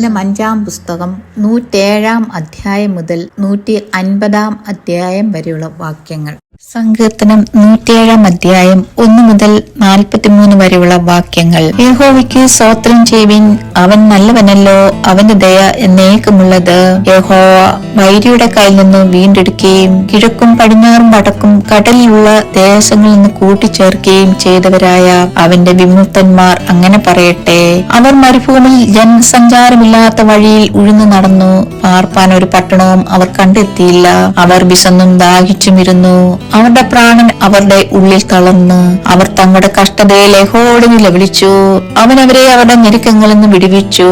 സങ്കീർത്തനം 5-ാം പുസ്തകം 107-ാം അധ്യായം മുതൽ 150-ാം അധ്യായം വരെയുള്ള വാക്യങ്ങൾ. സങ്കീർത്തനം 107-ാം അധ്യായം 1 മുതൽ 43 വരെയുള്ള വാക്യങ്ങൾ. യഹോവയ്ക്ക് സ്തോത്രം ചെയ്യുവിൻ, അവൻ നല്ലവനല്ലോ, അവന്റെ ദയ എന്നേക്കുമുള്ളത്. യഹോവ വൈരിയുടെ കയ്യിൽ നിന്ന് വീണ്ടെടുക്കുകയും കിഴക്കും പടിഞ്ഞാറും വടക്കും കടലിലുള്ള ദേശങ്ങളിൽ നിന്ന് കൂട്ടിച്ചേർക്കുകയും ചെയ്തവരായ അവന്റെ വിമുക്തന്മാർ അങ്ങനെ പറയട്ടെ. അവർ മരുഭൂമിയിൽ ജനസഞ്ചാരമില്ലാത്ത വഴിയിൽ ഉഴുന്നു നടന്നു. പാർപ്പാൻ ഒരു പട്ടണവും അവർ കണ്ടെത്തിയില്ല. അവർ വിശന്നും ദാഹിച്ചുമിരുന്നു. അവരുടെ പ്രാണൻ അവരുടെ ഉള്ളിൽ തളർന്നു. അവർ തങ്ങളുടെ കഷ്ടതയിൽ യഹോവയോട് നിലവിളിച്ചു. അവൻ അവരെ അവരുടെ ഞെരുക്കങ്ങളിൽ നിന്ന് വിടുവിച്ചു.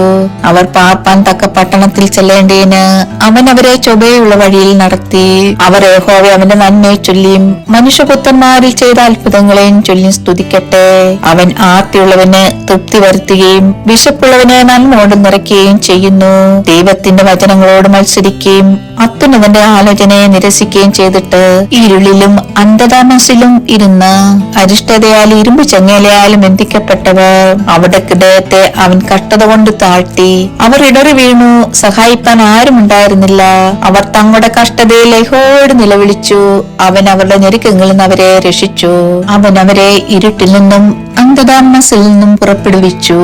അവർ പാർപ്പാൻ തക്ക പട്ടണത്തിൽ ചെല്ലേണ്ടതിന് അവൻ അവരെ ചൊവ്വയുള്ള വഴിയിൽ നടത്തി. അവർ യഹോവയെ അവന്റെ നന്മയെ ചൊല്ലിയും മനുഷ്യപുത്രന്മാരിൽ ചെയ്ത അത്ഭുതങ്ങളെയും ചൊല്ലിയും സ്തുതിക്കട്ടെ. അവൻ ആർത്തിയുള്ളവന് തൃപ്തി വരുത്തുകയും വിശപ്പുള്ളവനെ നന്മ കൊണ്ട് നിറയ്ക്കുകയും ചെയ്യുന്നു. ദൈവത്തിന്റെ വചനങ്ങളോട് മത്സരിക്കുകയും അത്യുന്നതന്റെ ആലോചനയെ നിരസിക്കുകയും ചെയ്തിട്ട് ഇരുളിലും അന്ധതാമസിലും ഇരുന്ന് അരിഷ്ടതയാൽ ഇരുമ്പ് ചങ്ങലയാലും ബന്ധിക്കപ്പെട്ടവർ അവരുടെ ഹൃദയത്തെ അവൻ കഷ്ടത കൊണ്ട് താഴ്ത്തി. അവർ ഇടറി വീണു, സഹായിപ്പാൻ ആരും ഉണ്ടായിരുന്നില്ല. അവർ തങ്ങളുടെ കഷ്ടതയിൽ യഹോവയോട് നിലവിളിച്ചു. അവൻ അവരുടെ ഞെരുക്കങ്ങളിൽ നിന്ന് അവരെ രക്ഷിച്ചു. അവൻ അവരെ ഇരുട്ടിൽ നിന്നും അന്ധതാമസിൽ നിന്നും പുറപ്പെടുവിച്ചു.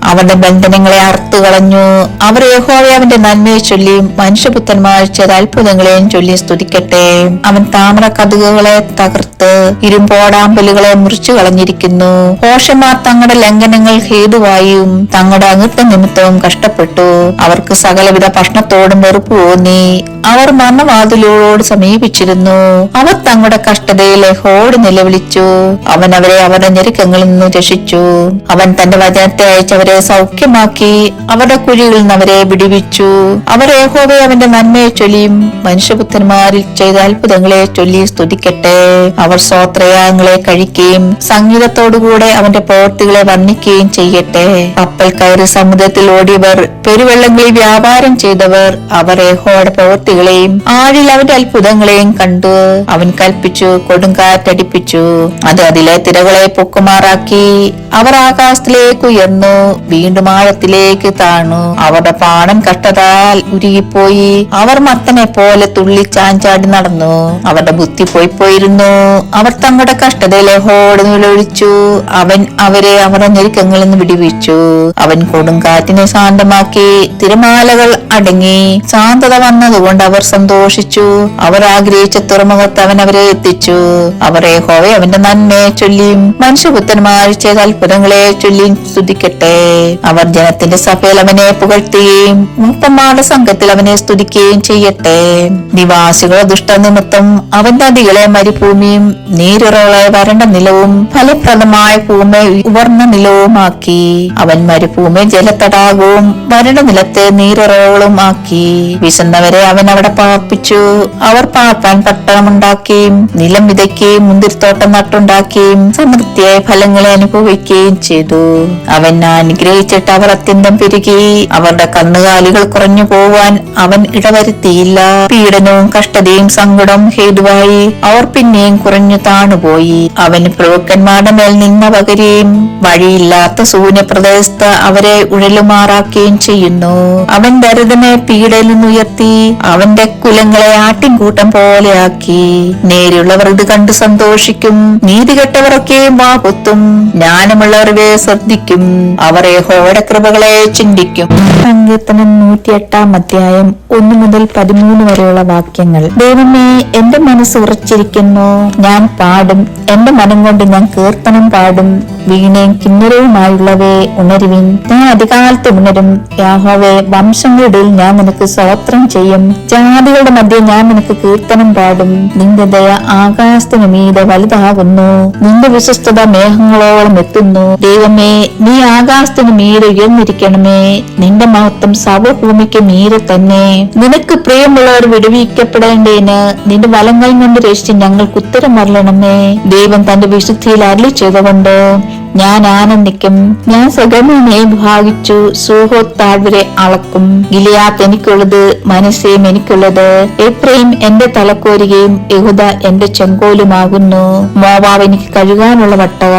അവരുടെ ബന്ധനങ്ങളെ അറുത്തു കളഞ്ഞു. അവർ യഹോവയെ അവന്റെ നന്മയെ ചൊല്ലിയും മനുഷ്യപുത്രന്മാർ ചെയ്ത അത്ഭുതങ്ങളെയും ചൊല്ലി സ്തുതിക്കട്ടെ. അവൻ താമര കതുകുകളെ തകർത്ത് ഇരുമ്പോടാമ്പലുകളെ മുറിച്ചു കളഞ്ഞിരിക്കുന്നു. ഭോഷന്മാർ തങ്ങളുടെ ലംഘനങ്ങൾ ഹേതുവായും തങ്ങളുടെ അകൃത്യ നിമിത്തവും കഷ്ടപ്പെട്ടു. അവർക്ക് സകലവിധ ഭക്ഷണത്തോടും വെറുപ്പ് തോന്നി. അവർ മരണവാതിലോട് സമീപിച്ചിരുന്നു. അവർ തങ്ങളുടെ കഷ്ടതയിൽ യഹോവയോട് നിലവിളിച്ചു. അവൻ അവരെ അവരുടെ ഞെരുക്കങ്ങളിൽ നിന്ന് രക്ഷിച്ചു. അവൻ തന്റെ വചനത്തെ അയച്ചവരെ സൗഖ്യമാക്കി. അവരുടെ കുഴികളിൽ നിന്ന് അവരെ വിടുവിച്ചു. അവർ യഹോവയെ അവന്റെ നന്മയെ ചൊല്ലിയും മനുഷ്യപുത്രന്മാരിൽ ചെയ്ത അത്ഭുതങ്ങളെ ചൊല്ലി സ്തുതിക്കട്ടെ. അവർ സ്തോത്രയാഗങ്ങളെ കഴിക്കുകയും സംഗീതത്തോടുകൂടെ അവന്റെ പ്രവൃത്തികളെ വർണ്ണിക്കുകയും ചെയ്യട്ടെ. കപ്പൽ കയറി സമുദ്രത്തിൽ ഓടിയവർ, പെരുവെള്ളങ്ങളിൽ വ്യാപാരം ചെയ്തവർ, അവർ യഹോവയുടെ പ്രവൃത്തികളെയും ആഴിൽ അവന്റെ അത്ഭുതങ്ങളെയും കണ്ടു. അവൻ കൽപ്പിച്ചു, കൊടുങ്കാറ്റടിപ്പിച്ചു, അത് അതിലെ തിരകളെ പൊക്കുമാറാക്കി. അവർ ആകാശത്തിലേക്ക് ഉയർന്നു, വീണ്ടും ആഴത്തിലേക്ക് താണു. അവരുടെ പാടം കഷ്ടതാൽ ഉരുകിപ്പോയി. അവർ മത്തനെ പോലെ തുള്ളി ചാഞ്ചാടി നടന്നു. അവരുടെ ബുദ്ധി പോയിരുന്നു. അവർ തങ്ങളുടെ കഷ്ടതയിൽ യഹോവയോട് നിലവിളിച്ചു. അവൻ അവരെ അവരുടെ ഞെരുക്കങ്ങളിൽ നിന്ന് വിടുവിച്ചു. അവൻ കൊടുങ്കാറ്റിനെ ശാന്തമാക്കി. തിരമാലകൾ അടങ്ങി. ശാന്തത വന്നതുകൊണ്ട് അവർ സന്തോഷിച്ചു. അവർ ആഗ്രഹിച്ച തുറമുഖത്ത് അവൻ അവരെ എത്തിച്ചു. അവർ യഹോവയെ അവന്റെ നന്മയെ ചൊല്ലിയും മനുഷ്യപുത്രന്മാർ ചെയ്ത അത്ഭുതങ്ങളെ ചൊല്ലിയും സ്തുതിക്കട്ടെ. അവർ ജനത്തിന്റെ സഭയിൽ അവനെ പുകഴ്ത്തുകയും മൂപ്പന്മാരുടെ സംഘത്തിൽ അവനെ സ്തുതിക്കുകയും ചെയ്യട്ടെ. നിവാസികളുടെ ദുഷ്ടനിമിത്തം അവൻ നദികളെ മരുഭൂമിയും നീരുറകളെ വരണ്ട നിലവും ഫലപ്രദമായ ഭൂമി ഉവർന്ന നിലവുമാക്കി. അവൻ മരുഭൂമി ജലത്തടാകവും വരണ്ട നിലത്തെ നീരുറകളും ആക്കി. വിശന്നവരെ അവൻ അവിടെ പാർപ്പിച്ചു. അവർ പാർപ്പാൻ പട്ടണമുണ്ടാക്കുകയും നിലം വിതയ്ക്കുകയും മുന്തിരിത്തോട്ടം നട്ടുണ്ടാക്കുകയും സമൃദ്ധിയായ ഫലങ്ങളെ അനുഭവിക്കുകയും ചെയ്തു. അവൻ അനുഗ്രഹിച്ചിട്ട് അവർ അത്യന്തം പെരുകി. അവരുടെ കന്നുകാലികൾ കുറഞ്ഞു പോവാൻ അവൻ ഇടവരുത്തിയില്ല. പീഡനവും കഷ്ടതയും സങ്കടം ഹേതുവായി അവർ പിന്നെയും കുറഞ്ഞു താണുപോയി. അവന് പ്രഭുക്കന്മാരുടെ മേൽ നിന്ന പകരുകയും വഴിയില്ലാത്ത ശൂന്യപ്രദേശത്ത് അവരെ ഉഴലുമാറാക്കുകയും ചെയ്യുന്നു. അവൻ ദരിദ്രനെ പീഡയിൽ നിന്നുയർത്തി. അവന്റെ കുലങ്ങളെ ആട്ടിൻകൂട്ടം പോലെയാക്കി. നേരെയുള്ളവർ ഇത് കണ്ട് സന്തോഷിക്കും. നീതികെട്ടവരൊക്കെയും വാപൊത്തും. ജ്ഞാനമുള്ളവർ ശ്രദ്ധിക്കും. അവർ യഹോവയുടെ കൃപകളെ ചിന്തിക്കും. സങ്കീർത്തനം 108-ാം അധ്യായം 1 മുതൽ 13 വരെയുള്ള വാക്യങ്ങൾ. ദൈവമേ, എന്റെ മനസ്സ് ഉറച്ചിരിക്കുന്നു, ഞാൻ പാടും. എന്റെ മനം കൊണ്ട് ഞാൻ കീർത്തനം പാടും. വീണയും കിന്നരവുമായുള്ളവേ, ഉണരുവിൻ. ഞാൻ അധികാലത്ത് ഉണരും. യഹോവേ, വംശങ്ങളുടെ ഞാൻ നിനക്ക് സ്തോത്രം ചെയ്യും. ജാതികളുടെ മധ്യേ ഞാൻ നിനക്ക് കീർത്തനം പാടും. നിന്റെ ദയ ആകാശത്തിന് മീതെ വലുതാകുന്നു. നിന്റെ വിശ്വസ്തത മേഘങ്ങളോളം എത്തുന്നു. ദൈവമേ, നീ ആകാശത്തിന് മീതെ ഉയർന്നിരിക്കണമേ. നിന്റെ മഹത്വം സർവ്വഭൂമിക്ക് മീതെ തന്നെ. നിനക്ക് പ്രിയമുള്ളവർ വിടുവിക്കപ്പെടേണ്ടതിന് നിന്റെ വലങ്ങൾ കൊണ്ട് രക്ഷിച്ച് ഞങ്ങൾക്ക് ഉത്തരം അരുളണമേ. ദൈവം തന്റെ വിശുദ്ധിയിൽ അരുളി ചെയ്തുകൊണ്ട് ഞാൻ ആനന്ദിക്കും. ഞാൻ സഗമിനെ ഭാഗിച്ചു സൂഹോത്താഴ്വരെ അളക്കും. ഗിലിയാത്ത് എനിക്കുള്ളത്, മനസ്സേം എനിക്കുള്ളത്. എഫ്രയീം എന്റെ തലക്കോരുകയും യഹൂദ എന്റെ ചെങ്കോലുമാകുന്നു. മോവാബ് എനിക്ക് കഴുകാനുള്ള വട്ടക.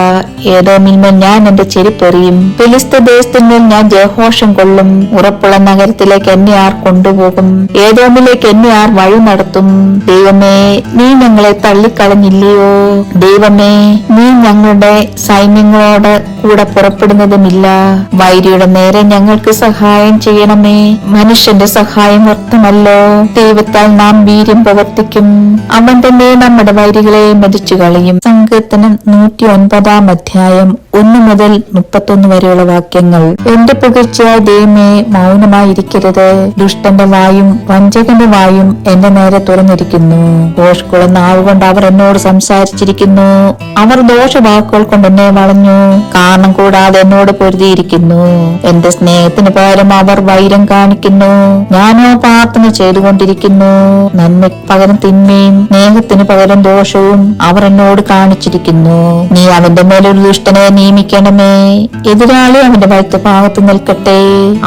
ഏദോമിന്മേൽ ഞാൻ എന്റെ ചെരിപ്പെറിയും. ഫെലിസ്ത്യ ദേശത്തിന്മേൽ ഞാൻ ജയഘോഷം കൊള്ളും. ഉറപ്പുള്ള നഗരത്തിലേക്ക് എന്നെ ആർ കൊണ്ടുപോകും? ഏദോമിലേക്ക് എന്നെ ആർ വഴി നടത്തും? ദൈവമേ, നീ ഞങ്ങളെ തള്ളിക്കളഞ്ഞില്ലയോ? ദൈവമേ, നീ ഞങ്ങളുടെ സൈന്യങ്ങളോട് കൂടെ പുറപ്പെടുന്നതുമില്ല. വൈരിയുടെ നേരെ ഞങ്ങൾക്ക് സഹായം ചെയ്യണമേ. മനുഷ്യന്റെ സഹായം വ്യർത്ഥമല്ലോ. ദൈവത്താൽ നാം വീര്യം പ്രവർത്തിക്കും. അവൻ തന്നെ നമ്മുടെ വൈരികളെ മതിച്ചു കളയും. സങ്കീർത്തനം 109 അധ്യായം 1 മുതൽ 31 വരെയുള്ള വാക്യങ്ങൾ. എന്റെ പുകഴ്ചയായ ദൈവമേ, മൗനമായിരിക്കരുത്. ദുഷ്ടന്റെ വായും വഞ്ചകന്റെ വായും എന്റെ നേരെ തുറന്നിരിക്കുന്നു. ദോഷക്കുള്ള നാവുകൊണ്ട് അവർ എന്നോട് സംസാരിച്ചിരിക്കുന്നു. അവർ ദോഷവാക്കുകൾ കൊണ്ട് എന്നെ വളഞ്ഞു. കാരണം കൂടാതെ എന്നോട് പൊരുതിയിരിക്കുന്നു. എന്റെ സ്നേഹത്തിന് പകരം അവർ വൈരം കാണിക്കുന്നു. ഞാനോ പ്രാർത്ഥന ചെയ്തുകൊണ്ടിരിക്കുന്നു. നന്മയ്ക്ക് പകരം തിന്മയും സ്നേഹത്തിന് പകരം ദോഷവും അവർ എന്നോട് കാണിച്ചിരിക്കുന്നു. നീ അവന്റെ മേലൊരു ദുഷ്ടനെ നിയമിക്കണമേ. എതിരാളി അവന്റെ വലത്ത് ഭാഗത്ത് നിൽക്കട്ടെ.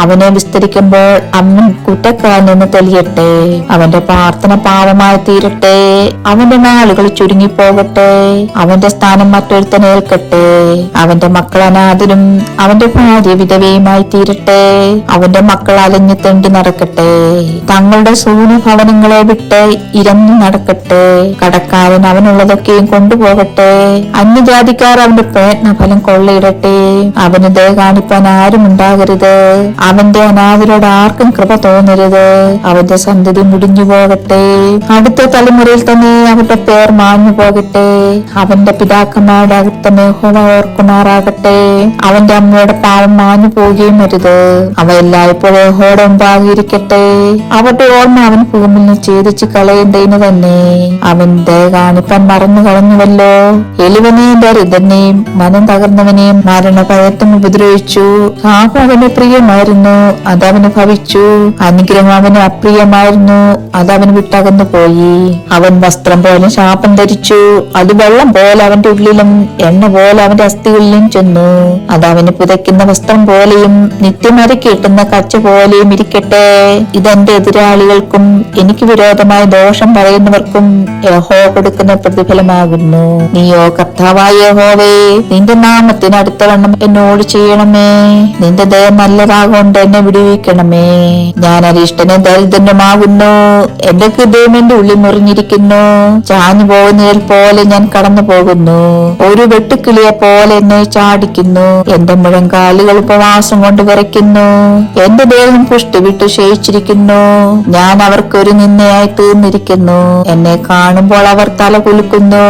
അവനെ വിസ്തരിക്കുമ്പോൾ അവൻ കുറ്റക്കാരിൽ നിന്ന് തെളിയട്ടെ. അവന്റെ പ്രാർത്ഥന പാവമായി തീരട്ടെ. അവന്റെ നാളുകൾ ചുരുങ്ങിപ്പോകട്ടെ. അവന്റെ സ്ഥാനം മറ്റൊരുത്തൻ ഏൽക്കട്ടെ. അവന്റെ മക്കൾ അനാഥരും അവന്റെ ഭാര്യ വിധവയുമായി തീരട്ടെ. അവന്റെ മക്കൾ അലഞ്ഞു തെണ്ടി നടക്കട്ടെ. തങ്ങളുടെ സൂര്യഭവനങ്ങളെ വിട്ട് ഇരന്നു നടക്കട്ടെ. കടക്കാരൻ അവനുള്ളതൊക്കെയും കൊണ്ടുപോകട്ടെ. അന്യജാതിക്കാർ അവന്റെ പ്രയത്നഫലം കൊള്ളയിടട്ടെ. അവന് ദയ കാണിപ്പാൻ ആരും ഉണ്ടാകരുത്. അവന്റെ അനാഥരോട് ആർക്കും കൃപ തോന്നരുത്. അവന്റെ സന്തതി മുടിഞ്ഞു പോകട്ടെ. അടുത്ത തലമുറയിൽ തന്നെ അവരുടെ പേർ മാഞ്ഞു പോകട്ടെ. അവന്റെ പിതാക്കന്മാരുടെ അകത്തം യഹോവ ഓർക്കുമാറാകട്ടെ. അവന്റെ അമ്മയുടെ പാവം മാഞ്ഞു പോവുകയും അരുത്. അവ എല്ലായ്പ്പോഴും യഹോവയുടെ ഉണ്ടാകിയിരിക്കട്ടെ. അവരുടെ ഓർമ്മ അവൻ ഭൂമിയിൽ ഛേദിച്ച് കളയേണ്ടതിന് തന്നെ. അവൻ ദയ കാണിപ്പാൻ മറന്നു കളഞ്ഞുവല്ലോ. എളിവനെയും ദരിദ്രനെയും മനം തകർന്നവനെയും മരണഭയത്തും ഉപദ്രവിച്ചു. പാപം അവന് പ്രിയമായിരുന്നു, അതവന് ഭവിച്ചു. അനുഗ്രഹം അവന് അപ്രിയമായിരുന്നു, അതവന് വിട്ടകന്നു പോയി. അവൻ വസ്ത്രം പോലെ ശാപം ധരിച്ചു. അത് വെള്ളം പോലെ അവന്റെ ഉള്ളിലും എണ്ണ പോലെ അവന്റെ അസ്ഥികളിലും ചെന്നു. അതവന് പുതയ്ക്കുന്ന വസ്ത്രം പോലെയും നിത്യമര കെട്ടുന്ന കച്ച പോലെയും ഇരിക്കട്ടെ. ഇതെന്റെ എതിരാളികൾക്കും എനിക്ക് വിരോധമായ ദോഷം പറയുന്നവർക്കും യഹോവ കൊടുക്കുന്ന പ്രതിഫലമാകുന്നു. നീയോ കർത്താവായ യഹോവേ, നിന്റെ നാമത്തിന് അടുത്തവണ്ണം എന്നോട് ചെയ്യണമേ. നിന്റെ ദയ നല്ലതാകൊണ്ട് എന്നെ വിടുവിക്കണമേ. ഞാൻ അരിഷ്ടനെ ദരിദ്രനുമാകുന്നു. എന്റെ ഹൃദയം എന്റെ ഉള്ളിൽ മുറിഞ്ഞിരിക്കുന്നു. ചാഞ്ഞു പോകുന്നതിൽ പോലെ ഞാൻ കടന്നു പോകുന്നു. ഒരു വെട്ടുക്കിളിയെ പോലെ എന്നെ ചാടിക്കുന്നു. എന്റെ മുഴങ്കാലുകൾ ഉപവാസം കൊണ്ട് വിറയ്ക്കുന്നു. എന്റെ ദേഹം പുഷ്ടി വിട്ട് ക്ഷയിച്ചിരിക്കുന്നു. ഞാൻ അവർക്കൊരു നിന്നയായി തീർന്നിരിക്കുന്നു. എന്നെ കാണുമ്പോൾ അവർ തല കുലുക്കുന്നു.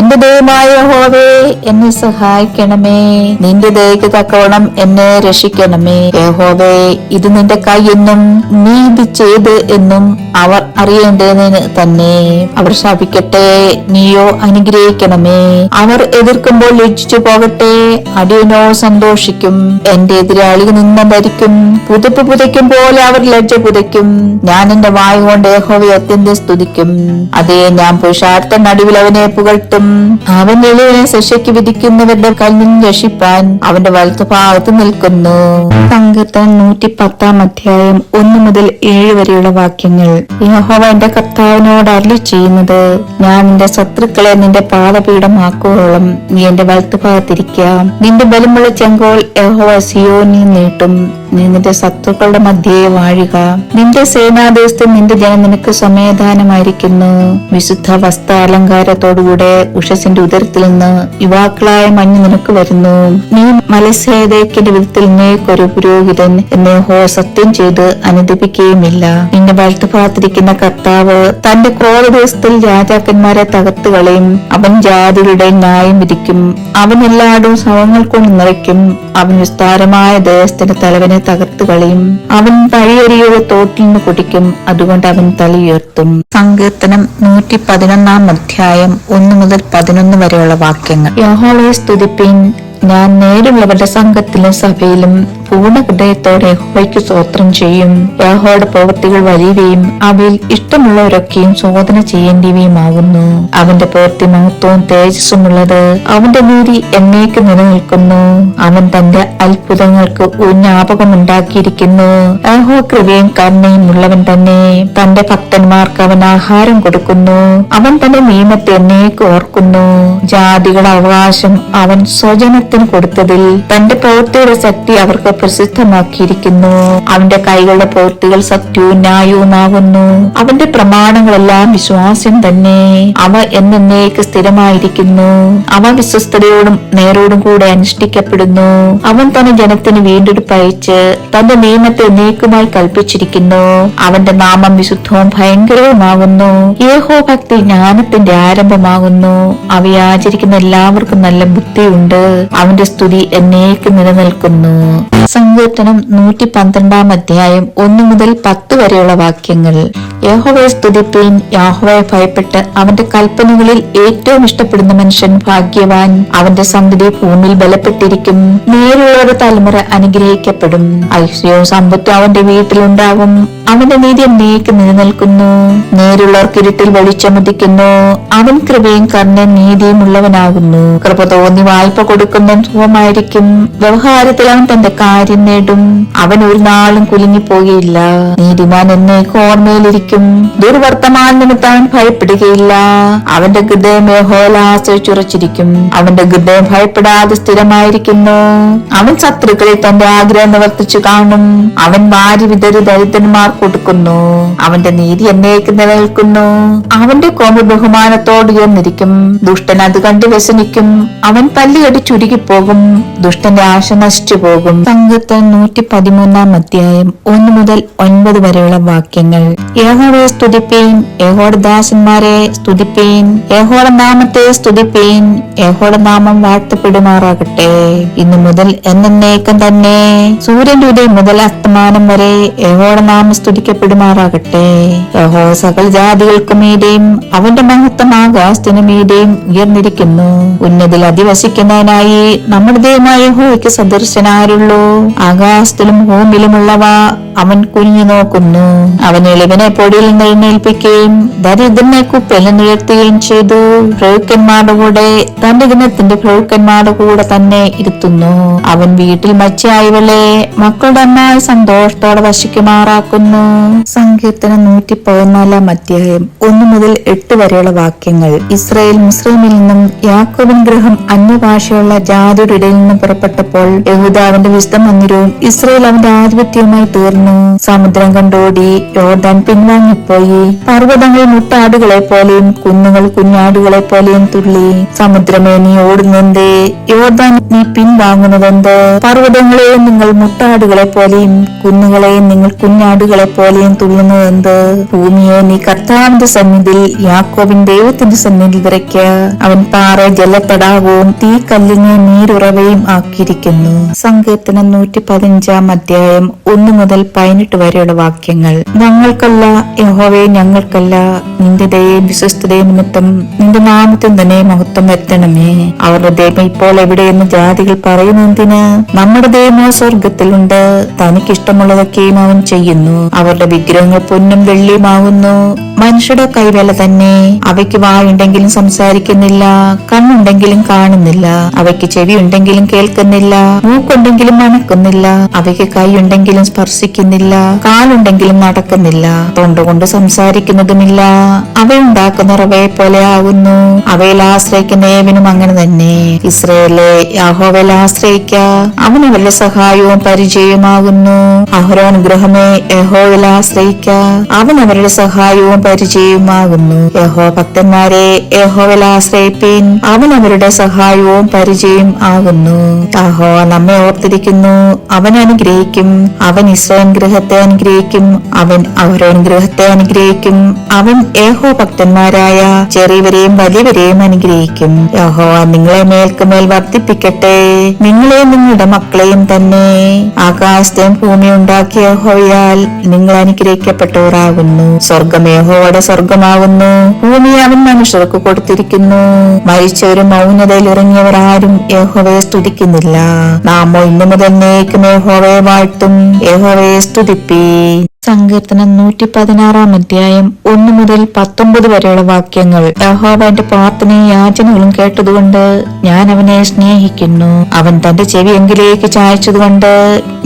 എന്റെ ദൈവമായ യഹോവേ, എന്നെ സഹായിക്കണമേ. നിന്റെ ദയയ്ക്ക് തക്കവണ്ണം എന്നെ രക്ഷിക്കണമേ. യഹോവേ, ഇത് നിന്റെ കൈ എന്നും നീ ഇത് ചെയ്ത് എന്നും അവർ അറിയേണ്ടതിന് തന്നെ. അവർ ശപിക്കട്ടെ, നീയോ അനുഗ്രഹിക്കണമേ. അവർ എതിർക്കുമ്പോൾ ലജ്ജിച്ചു പോകട്ടെ, അടിയനോ സന്തോഷിക്കും. എന്റെ എതിരാളി നിന്ന ധരിക്കും. പുതപ്പ് പുതയ്ക്കും പോലെ അവർ ലജ്ജ പുതയ്ക്കും. ഞാൻ എന്റെ വായു കൊണ്ട് യഹോവയെ അത്യന്തം സ്തുതിക്കും. അതേ, ഞാൻ പുരുഷാർത്ഥ നടുവിൽ അവനെ പുകഴ്ത്തും. അവൻ എളിയവനെ ശിക്ഷയ്ക്ക് വിധിക്കുന്നവരുടെ കയ്യിൽ രക്ഷിപ്പാൻ അവന്റെ വലത്ത് ഭാഗത്ത് നിൽക്കുന്നു. സങ്കീർത്തനം 110 അധ്യായം 1 മുതൽ 7 വരെയുള്ള വാക്യങ്ങൾ. യഹോവ എന്റെ കർത്താവിനോട് അരുളി ചെയ്യുന്നത്, ഞാൻ നിന്റെ ശത്രുക്കളെ നിന്റെ പാദപീഠമാക്കുവോളം നീ എന്റെ വലത്ത് ഭാഗത്തിരിക്കാം. നിന്റെ ബലമുള്ള ചെങ്കോൽ യഹോവ സിയോനിൽ നീട്ടും. നീ നിന്റെ ശത്രുക്കളുടെ മധ്യേ വാഴുക. നിന്റെ സേനാദേശത്ത് നിന്റെ ജനം നിനക്ക് സമേധാനമായിരിക്കുന്നു. വിശുദ്ധ വസ്ത്ര അലങ്കാരത്തോടുകൂടെ ഉഷസിന്റെ ഉദരത്തിൽ നിന്ന് യുവാക്കളായ മഞ്ഞ് നിനക്ക് വരുന്നു. നീ മലസേദേക്കിന്റെ വിധത്തിൽ നീക്കൊരു പുരോഹിതൻ എന്ന് യഹോവ സത്യം ചെയ്ത് അനുദപിക്കുകയുമില്ല. നിന്റെ വലത്ത് ഭാഗത്തിരിക്കുന്ന കർത്താവ് തന്റെ ക്രോധ ദിവസത്തിൽ രാജാക്കന്മാരെ തകർത്ത് കളയും. അവൻ ജാതികളുടെ ന്യായം വിധിക്കും. അവൻ എല്ലായിടവും ശവങ്ങൾ കൊണ്ട് നിറയ്ക്കും. അവൻ വിസ്താരമായ ദേശത്തിന്റെ തലവനെ തകർത്ത് കളയും. അവൻ വഴിയരിയുടെ തോട്ടിൽ നിന്ന് കുടിക്കും. അതുകൊണ്ട് അവൻ തലയുയർത്തും. സങ്കീർത്തനം 111 അധ്യായം 1 മുതൽ 11 വരെയുള്ള വാക്യങ്ങൾ. യഹോവയെ സ്തുതിപ്പിൻ, ഞാൻ നേരുള്ളവരുടെ സംഘത്തിലും സഭയിലും പൂർണ്ണ ഹൃദയത്തോടെ യഹോവയ്ക്ക് സ്തോത്രം ചെയ്യും. യഹോവയുടെ പ്രവൃത്തികൾ വലിയവയും അവയിൽ ഇഷ്ടമുള്ളവരൊക്കെയും ശോധന ചെയ്യേണ്ടിയവയുമാകുന്നു. അവന്റെ പ്രവൃത്തി മഹത്വവും തേജസ്സുമുള്ളത്. അവന്റെ നീതി എന്നേക്ക് നിലനിൽക്കുന്നു. അവൻ തന്റെ അത്ഭുതങ്ങൾക്ക് ഒരു ജ്ഞാപകമുണ്ടാക്കിയിരിക്കുന്നു. യഹോവ കൃപയും കരുണയും ഉള്ളവൻ തന്നെ. തന്റെ ഭക്തന്മാർക്ക് അവൻ ആഹാരം കൊടുക്കുന്നു. അവൻ തന്റെ നിയമത്തെ എന്നേക്ക് ഓർക്കുന്നു. ജാതികളുടെ അവകാശം അവൻ സ്വജനത്തിന് കൊടുത്തതിൽ തന്റെ പ്രവൃത്തിയുടെ ശക്തി അവർക്ക് പ്രസിദ്ധമാക്കിയിരിക്കുന്നു. അവന്റെ കൈകളുടെ പ്രവൃത്തികൾ സത്യവും ന്യായവുമാകുന്നു. അവന്റെ പ്രമാണങ്ങളെല്ലാം വിശ്വാസം തന്നെ. അവ എന്നേക്ക് സ്ഥിരമായിരിക്കുന്നു. അവ വിശ്വസ്തയോടും നേരോടും കൂടെ അനുഷ്ഠിക്കപ്പെടുന്നു. അവൻ തന്റെ ജനത്തിന് വീണ്ടെടുപ്പ് അയച്ച് തന്റെ നിയമത്തെ എന്നേക്കുമായി കൽപ്പിച്ചിരിക്കുന്നു. അവന്റെ നാമം വിശുദ്ധവും ഭയങ്കരവുമാകുന്നു. യഹോഭക്തി ജ്ഞാനത്തിന്റെ ആരംഭമാകുന്നു. അവയെ ആചരിക്കുന്ന എല്ലാവർക്കും നല്ല ബുദ്ധിയുണ്ട്. അവന്റെ സ്തുതി എന്നേക്ക് നിലനിൽക്കുന്നു. സങ്കീർത്തനം 112 അധ്യായം 1 മുതൽ 10 വരെയുള്ള വാക്യങ്ങൾ. യഹോവയെ സ്തുതിപ്പീൻ. യഹോവയെ ഭയപ്പെട്ട് അവന്റെ കൽപ്പനകളിൽ ഏറ്റവും ഇഷ്ടപ്പെടുന്ന മനുഷ്യൻ ഭാഗ്യവാൻ. അവന്റെ സന്തതി ഭൂമിയിൽ ബലപ്പെട്ടിരിക്കും. നേരുള്ളവരുടെ തലമുറ അനുഗ്രഹിക്കപ്പെടും. ഐശ്വര്യവും സമ്പത്തും അവന്റെ വീട്ടിലുണ്ടാകും. അവന്റെ നീതി എന്നേക്ക് നിലനിൽക്കുന്നു. നേരുള്ളവർക്ക് ഇരുട്ടിൽ വെളിച്ചമുദിക്കുന്നു. അവൻ കൃപയും കരുണയും നീതിയും ഉള്ളവനാകുന്നു. കൃപ തോന്നി വായ്പ കൊടുക്കുന്നവൻ സുഖമായിരിക്കും. വ്യവഹാരത്തിൽ അവൻ തന്റെ കാര്യം നേടും. അവൻ ഒരു നാളും കുലുങ്ങിപ്പോകുകയില്ല. നീതിമാൻ എന്നേക്ക് ഓർമ്മയിലിരിക്കും. ദുർവർത്തമാന നിമിത്തം അവൻ ഭയപ്പെടുകയില്ല. അവന്റെ ഹൃദയം യഹോവയിൽ ആശ്രയിച്ചുറച്ചിരിക്കും. അവന്റെ ഹൃദയം ഭയപ്പെടാതെ സ്ഥിരമായിരിക്കുന്നു. അവൻ ശത്രുക്കളിൽ തന്റെ ആഗ്രഹം നിവർത്തിച്ചു കാണും. അവൻ വാരി വിതറി ദരിദ്രന്മാർ കൊടുക്കുന്നു. അവന്റെ നീതി എന്നേക്ക് നിലനിൽക്കുന്നു. അവന്റെ കോപ ബഹുമാനത്തോട് ഉയർന്നിരിക്കും. ദുഷ്ടൻ അത് കണ്ട് വ്യസനിക്കും. അവൻ പല്ലുകടി ചുരുങ്ങിപ്പോകും. ദുഷ്ടന്റെ ആശ നശിച്ചു പോകും. സങ്കീർത്തനം 113 അധ്യായം 1 മുതൽ 9 വരെയുള്ള വാക്യങ്ങൾ. യഹോവയെ സ്തുതിപ്പീൻ. യഹോവയുടെ ദാസന്മാരെ സ്തുതിപ്പീൻ. യഹോവയുടെ നാമത്തെ സ്തുതിപ്പീൻ. യഹോവയുടെ നാമം വാഴ്ത്തപ്പെടുമാറാകട്ടെ. ഇന്നു മുതൽ എന്നേക്കും തന്നെ. സൂര്യന്റെ ഉദയം മുതൽ അസ്തമാനം വരെ യഹോവയുടെ നാമം സ്തുതിക്കപ്പെടുമാറാകട്ടെ. യഹോവ സകല ജാതികൾക്കും മീതെയും അവന്റെ മഹത്വം ആകാശത്തിനു മീതെയും ഉയർന്നിരിക്കുന്നു. ഉന്നതിൽ അധിവസിക്കുന്നതിനായി നമ്മുടെ ദൈവമായ യഹോവയ്ക്ക് സദൃശനാരുള്ളൂ. ആകാശത്തിലും ഭൂമിയിലുമുള്ളവ അവൻ കുനിഞ്ഞു നോക്കുന്നു. അവൻ എളിവനെ പൊടിയിൽ നിന്ന് എഴുന്നേൽപ്പിക്കുകയും ദരിദ്രനെ കുപ്പയിൽ നിന്ന് ഉയർത്തുകയും ചെയ്തു. പ്രഭുക്കന്മാരുടെ കൂടെ തന്റെ ദിനത്തിന്റെ പ്രഭുക്കന്മാരുടെ കൂടെ തന്നെ ഇരുത്തുന്നു. അവൻ വീട്ടിൽ മച്ചിയായവളെ മക്കളുടെ അമ്മായി സന്തോഷത്തോടെ വശിക്കുമാറാക്കുന്നു. സങ്കീർത്തനം 114 അധ്യായം 1 മുതൽ 8 വരെയുള്ള വാക്യങ്ങൾ. ഇസ്രായേൽ മിസ്രൈമിൽ നിന്നും യാക്കോബിൻ ഗൃഹം അന്യഭാഷയുള്ള ജാതിയുടെ ഇടയിൽ നിന്നും പുറപ്പെട്ടപ്പോൾ യഹൂദ അവന്റെ വിശുദ്ധ മന്ദിരവും ഇസ്രായേൽ അവന്റെ ആധിപത്യവുമായി തീർന്നു. സമുദ്രം കണ്ടോടി. യോർദാൻ പിൻവാങ്ങിപ്പോയി. പർവ്വതങ്ങൾ മുട്ടാടുകളെ പോലെയും കുന്നുകൾ കുഞ്ഞാടുകളെ പോലെയും തുള്ളി. സമുദ്രമേ നീ ഓടുന്നെന്തേ? യോർദാൻ നീ പിൻവാങ്ങുന്നതെന്ത്? പർവ്വതങ്ങളെ നിങ്ങൾ മുട്ടാടുകളെ പോലെയും കുന്നുകളെയും നിങ്ങൾ കുഞ്ഞാടുകളെ പോലെയും തുള്ളുന്നതെന്ത്? ഭൂമിയെ നീ കർത്താവിന്റെ സന്നിധിയിൽ യാക്കോബിൻ ദൈവത്തിന്റെ സന്നിധിയിൽ വിറയ്ക്ക. അവൻ പാറ ജലത്തടാകവും തീ കല്ലിനെ നീരുറവയും ആക്കിയിരിക്കുന്നു. സങ്കീർത്തനം 115 അധ്യായം 1 മുതൽ 18 വരെയുള്ള വാക്യങ്ങൾ. ഞങ്ങൾക്കല്ല യഹോവേ, ഞങ്ങൾക്കല്ല. നിന്റെ ദയയും വിശ്വസ്തതയും നിമിത്തം നിന്റെ നാമത്തിൽ തന്നെ മഹത്വം വരുത്തണമേ. അവരുടെ ദൈവം ഇപ്പോൾ എവിടെയെന്ന് ജാതികൾ പറയുന്നതിന് നമ്മുടെ ദൈവമോ സ്വർഗത്തിലുണ്ട്. തനിക്കിഷ്ടമുള്ളതൊക്കെയും അവൻ ചെയ്യുന്നു. അവരുടെ വിഗ്രഹങ്ങൾ പൊന്നും വെള്ളിയുമാകുന്നു. മനുഷ്യരുടെ കൈവേല തന്നെ. അവയ്ക്ക് വായുണ്ടെങ്കിലും സംസാരിക്കുന്നില്ല. കണ്ണുണ്ടെങ്കിലും കാണുന്നില്ല. അവയ്ക്ക് ചെവി ഉണ്ടെങ്കിലും കേൾക്കുന്നില്ല. മൂക്കുണ്ടെങ്കിലും മണക്കുന്നില്ല. അവയ്ക്ക് കൈയുണ്ടെങ്കിലും സ്പർശിക്കുന്നില്ല. കാലുണ്ടെങ്കിലും നടക്കുന്നില്ല. തൊണ്ടുകൊണ്ട് സംസാരിക്കുന്നതുമില്ല. അവയുണ്ടാക്കുന്ന റവയെ പോലെ ആകുന്നു. അവയിൽ ആശ്രയിക്കുന്ന ഏവനും അങ്ങനെ തന്നെ. ഇസ്രായേലെ യഹോവയിൽ ആശ്രയിക്ക. അവൻ അവരുടെ സഹായവും പരിചയമാകുന്നു. അഹരോൻ ഗൃഹമേ യഹോവയിൽ ആശ്രയിക്ക. അവൻ അവരുടെ സഹായവും പരിചയമാകുന്നു. യഹോവ ഭക്തന്മാരെ യഹോവയിൽ ആശ്രയിപ്പീൻ. അവൻ അവരുടെ സഹായവും പരിചയം ആകുന്നു. യഹോവ നമ്മെ ഓർത്തിരിക്കുന്നു. അവൻ അനുഗ്രഹിക്കും. അവൻ ഇസ്രായേൽ ഗൃഹത്തെ അനുഗ്രഹിക്കും. അവൻ അഹരോൻ ഗൃഹത്തെ അനുഗ്രഹിക്കും. അവൻ യഹോവ ഭക്തന്മാരായ ചെറിയവരെയും വലിയവരെയും അനുഗ്രഹിക്കും. യഹോവ നിങ്ങളെ മേൽക്കുമേൽ വർദ്ധിപ്പിക്കട്ടെ, നിങ്ങളെയും നിങ്ങളുടെ മക്കളെയും തന്നെ. ആകാശത്തെയും ഭൂമി ഉണ്ടാക്കിയ യഹോവയാൽ നിങ്ങൾ അനുഗ്രഹിക്കപ്പെട്ടവരാകുന്നു. സ്വർഗ്ഗം യഹോവ യഹോവയുടെ സ്വർഗമാകുന്നു. ഭൂമി അവൻ മനുഷ്യർക്ക് കൊടുത്തിരിക്കുന്നു. മരിച്ചവരും മൗനതയിൽ ഇറങ്ങിയവർ ആരും യഹോവയെ സ്തുതിക്കുന്നില്ല. നാമോ ഇന്നു മുതൽ എന്നേക്കും യഹോവയെ വാഴ്ത്തും. യഹോവയെ സ്തുതിപ്പീൻ. സങ്കീർത്തനം 116 അധ്യായം 1 മുതൽ 19 വരെയുള്ള വാക്യങ്ങൾ. യഹോവ എന്റെ പ്രാർത്ഥനയും യാചനകളും കേട്ടതുകൊണ്ട് ഞാൻ അവനെ സ്നേഹിക്കുന്നു. അവൻ തന്റെ ചെവി എങ്കിലേക്ക് ചായച്ചതുകൊണ്ട്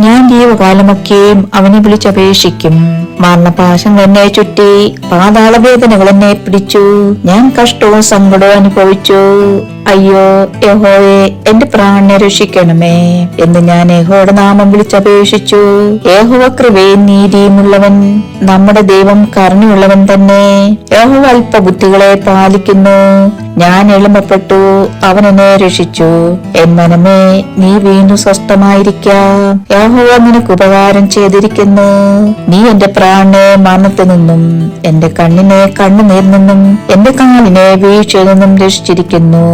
ഞാൻ ജീവകാലമൊക്കെയും അവനെ വിളിച്ചപേക്ഷിക്കും. മരണപാശങ്ങൾ എന്നെ ചുറ്റി, പാതാളവേദനകൾ എന്നെ പിടിച്ചു. ഞാൻ കഷ്ടവും സങ്കടവും അനുഭവിച്ചു. അയ്യോ യഹോവേ, എന്റെ പ്രാണനെ രക്ഷിക്കണമേ എന്ന് ഞാൻ യഹോവയുടെ നാമം വിളിച്ചപേക്ഷിച്ചു. യഹോവ കൃപയും നീതിയുമുള്ളവൻ, നമ്മുടെ ദൈവം കരുണയുള്ളവൻ തന്നെ. യഹോവ അല്പബുദ്ധികളെ പാലിക്കുന്നു. ഞാൻ എളിമപ്പെട്ടു, അവൻ എന്നെ രക്ഷിച്ചു. എൻ മനമേ, നീ വീണ്ടും സ്വസ്ഥമായിരിക്കാം. യഹോവ നിനക്ക് ഉപകാരം ചെയ്തിരിക്കുന്നു. നീ എന്റെ പ്രാണനെ മരണത്തിൽ നിന്നും, എന്റെ കണ്ണിനെ കണ്ണുനീരിൽ നിന്നും, എന്റെ കാലിനെ വീഴ്ചയിൽ നിന്നും രക്ഷിച്ചിരിക്കുന്നു.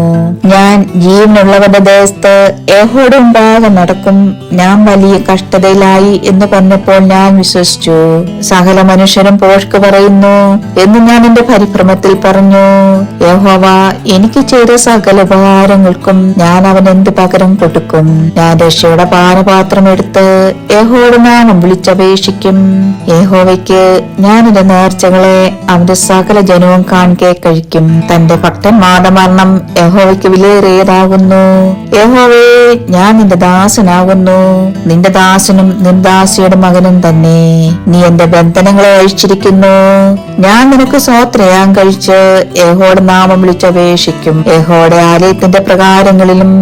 ഞാൻ ജീവനുള്ളവന്റെ ദേശത്ത് യഹോവയുടെ മുമ്പാകെ നടക്കും. ഞാൻ വലിയ കഷ്ടതയിലായി എന്ന് പറഞ്ഞപ്പോൾ ഞാൻ വിശ്വസിച്ചു. സകല മനുഷ്യരും പോഷ്ക്ക് പറയുന്നു എന്ന് ഞാൻ എന്റെ പരിഭ്രമത്തിൽ പറഞ്ഞു. യഹോവ എനിക്ക് ചെയ്ത സകല ഉപകാരങ്ങൾക്കും ഞാൻ അവൻ എന്ത് പകരം കൊടുക്കും? ഞാൻ രക്ഷയുടെ പാനപാത്രം എടുത്ത് യഹോവയുടെ നാമം വിളിച്ചപേക്ഷിക്കും. യഹോവയ്ക്ക് ഞാൻ എന്റെ നേർച്ചകളെ അവന്റെ സകല ജനവും കാണെ കഴിക്കും. തന്റെ ഭക്തന്മാരുടെ മരണം യഹോവയ്ക്ക് വിലയേറിയതാകുന്നു. യഹോവേ, ഞാൻ നിന്റെ ദാസനാകുന്നു. നിന്റെ ദാസനും നിന്റെ ദാസിയുടെ മകനും തന്നെ. നീ എന്റെ ബന്ധനങ്ങളെ അഴിച്ചിരിക്കുന്നു. ഞാൻ നിനക്ക് സ്വോത്രയാൻ കഴിച്ച് യഹോവയുടെ നാമം വിളിച്ചപേക്ഷിക്കും. യഹോവയുടെ ആലയത്തിന്റെ പ്രകാരങ്ങളിലും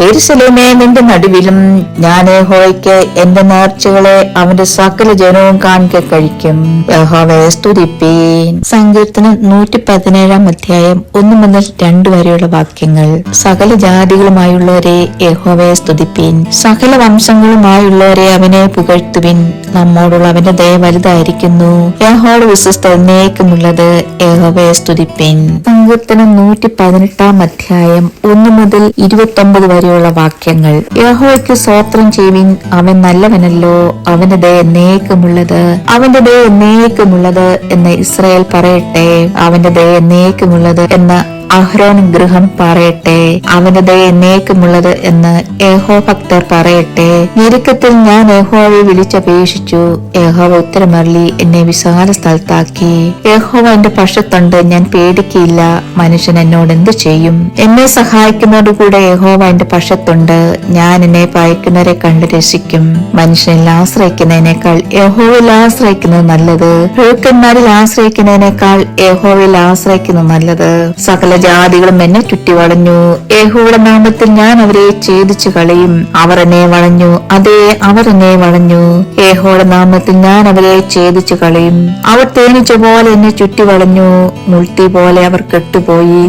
യെരൂശലേമേ നിന്റെ നടുവിലും ഞാൻ യഹോവയ്ക്ക് എന്റെ നേർച്ചകളെ അവന്റെ സകല ജനവും കാണെ കഴിക്കും. യഹോവയെ സ്തുതിപ്പീൻ. സങ്കീർത്തനം 117 അധ്യായം 1 മുതൽ 2 വരെയുള്ള വാക്യങ്ങൾ. സകല ജാതികളുമായുള്ളവരെ യഹോവയെ സ്തുതിപ്പീൻ. സകല വംശങ്ങളുമായുള്ളവരെ അവനെ പുകഴ്ത്തുവിൻ. നമ്മോടുള്ള അവന്റെ ദയ വലുതായിരിക്കുന്നു. യഹോവയുടെ വിശ്വസ്ത എന്നേക്കുമുള്ളത്. യഹോവയെ സ്തുതിപ്പീൻ. സങ്കീർത്തനം 118 അധ്യായം 1 മുതൽ 29 വരെയുള്ള വാക്യങ്ങൾ. യഹോവയ്ക്ക് സ്തോത്രം ചെയ്യുവിൻ. അവൻ നല്ലവനല്ലോ, അവന്റെ ദയ എന്നേക്കുമുള്ളത്. അവന്റെ ദയ എന്നേക്കുമുള്ളത് എന്ന് ഇസ്രായേൽ പറയട്ടെ. അവന്റെ ദയ എന്നേക്കുമുള്ളത് എന്ന് അഹ്റോൻ ഗൃഹം പറയട്ടെ. അവന്റെ ദയ എന്നേക്കുമുള്ളത് എന്ന് യഹോവ ഭക്തർ പറയട്ടെ. ഞെരുക്കത്തിൽ ഞാൻ യഹോവയെ വിളിച്ചപേക്ഷിച്ചു. യഹോവ ഉത്തരമരുളി എന്നെ വിശാല സ്ഥലത്താക്കി. യഹോവ എന്റെ പക്ഷത്തുണ്ട്, ഞാൻ പേടിക്കയില്ല. മനുഷ്യൻ എന്നോട് എന്ത് ചെയ്യും? എന്നെ സഹായിക്കുന്നതോടുകൂടെ യഹോവ എന്റെ പക്ഷത്തുണ്ട്. ഞാൻ എന്നെ പയക്കുന്നവരെ കണ്ട് രസിക്കും. മനുഷ്യനിൽ ആശ്രയിക്കുന്നതിനേക്കാൾ യഹോവയിൽ ആശ്രയിക്കുന്നത് നല്ലത്. പ്രഭുക്കന്മാരിൽ ആശ്രയിക്കുന്നതിനേക്കാൾ യഹോവയിൽ ആശ്രയിക്കുന്നത് നല്ലത്. സകല ജാതികളും എന്നെ ചുറ്റി വളഞ്ഞു. യഹോവയുടെ നാമത്തിൽ ഞാൻ അവരെ ഛേദിച്ചു കളയും. അവർ എന്നെ വളഞ്ഞു, അതേ അവർ എന്നെ വളഞ്ഞു. യഹോവയുടെ നാമത്തിൽ ഞാൻ അവരെ ഛേദിച്ചു കളയും. അവർ തേനീച്ച പോലെ എന്നെ ചുറ്റി വളഞ്ഞു. മുൾത്തി പോലെ അവർ കെട്ടുപോയി.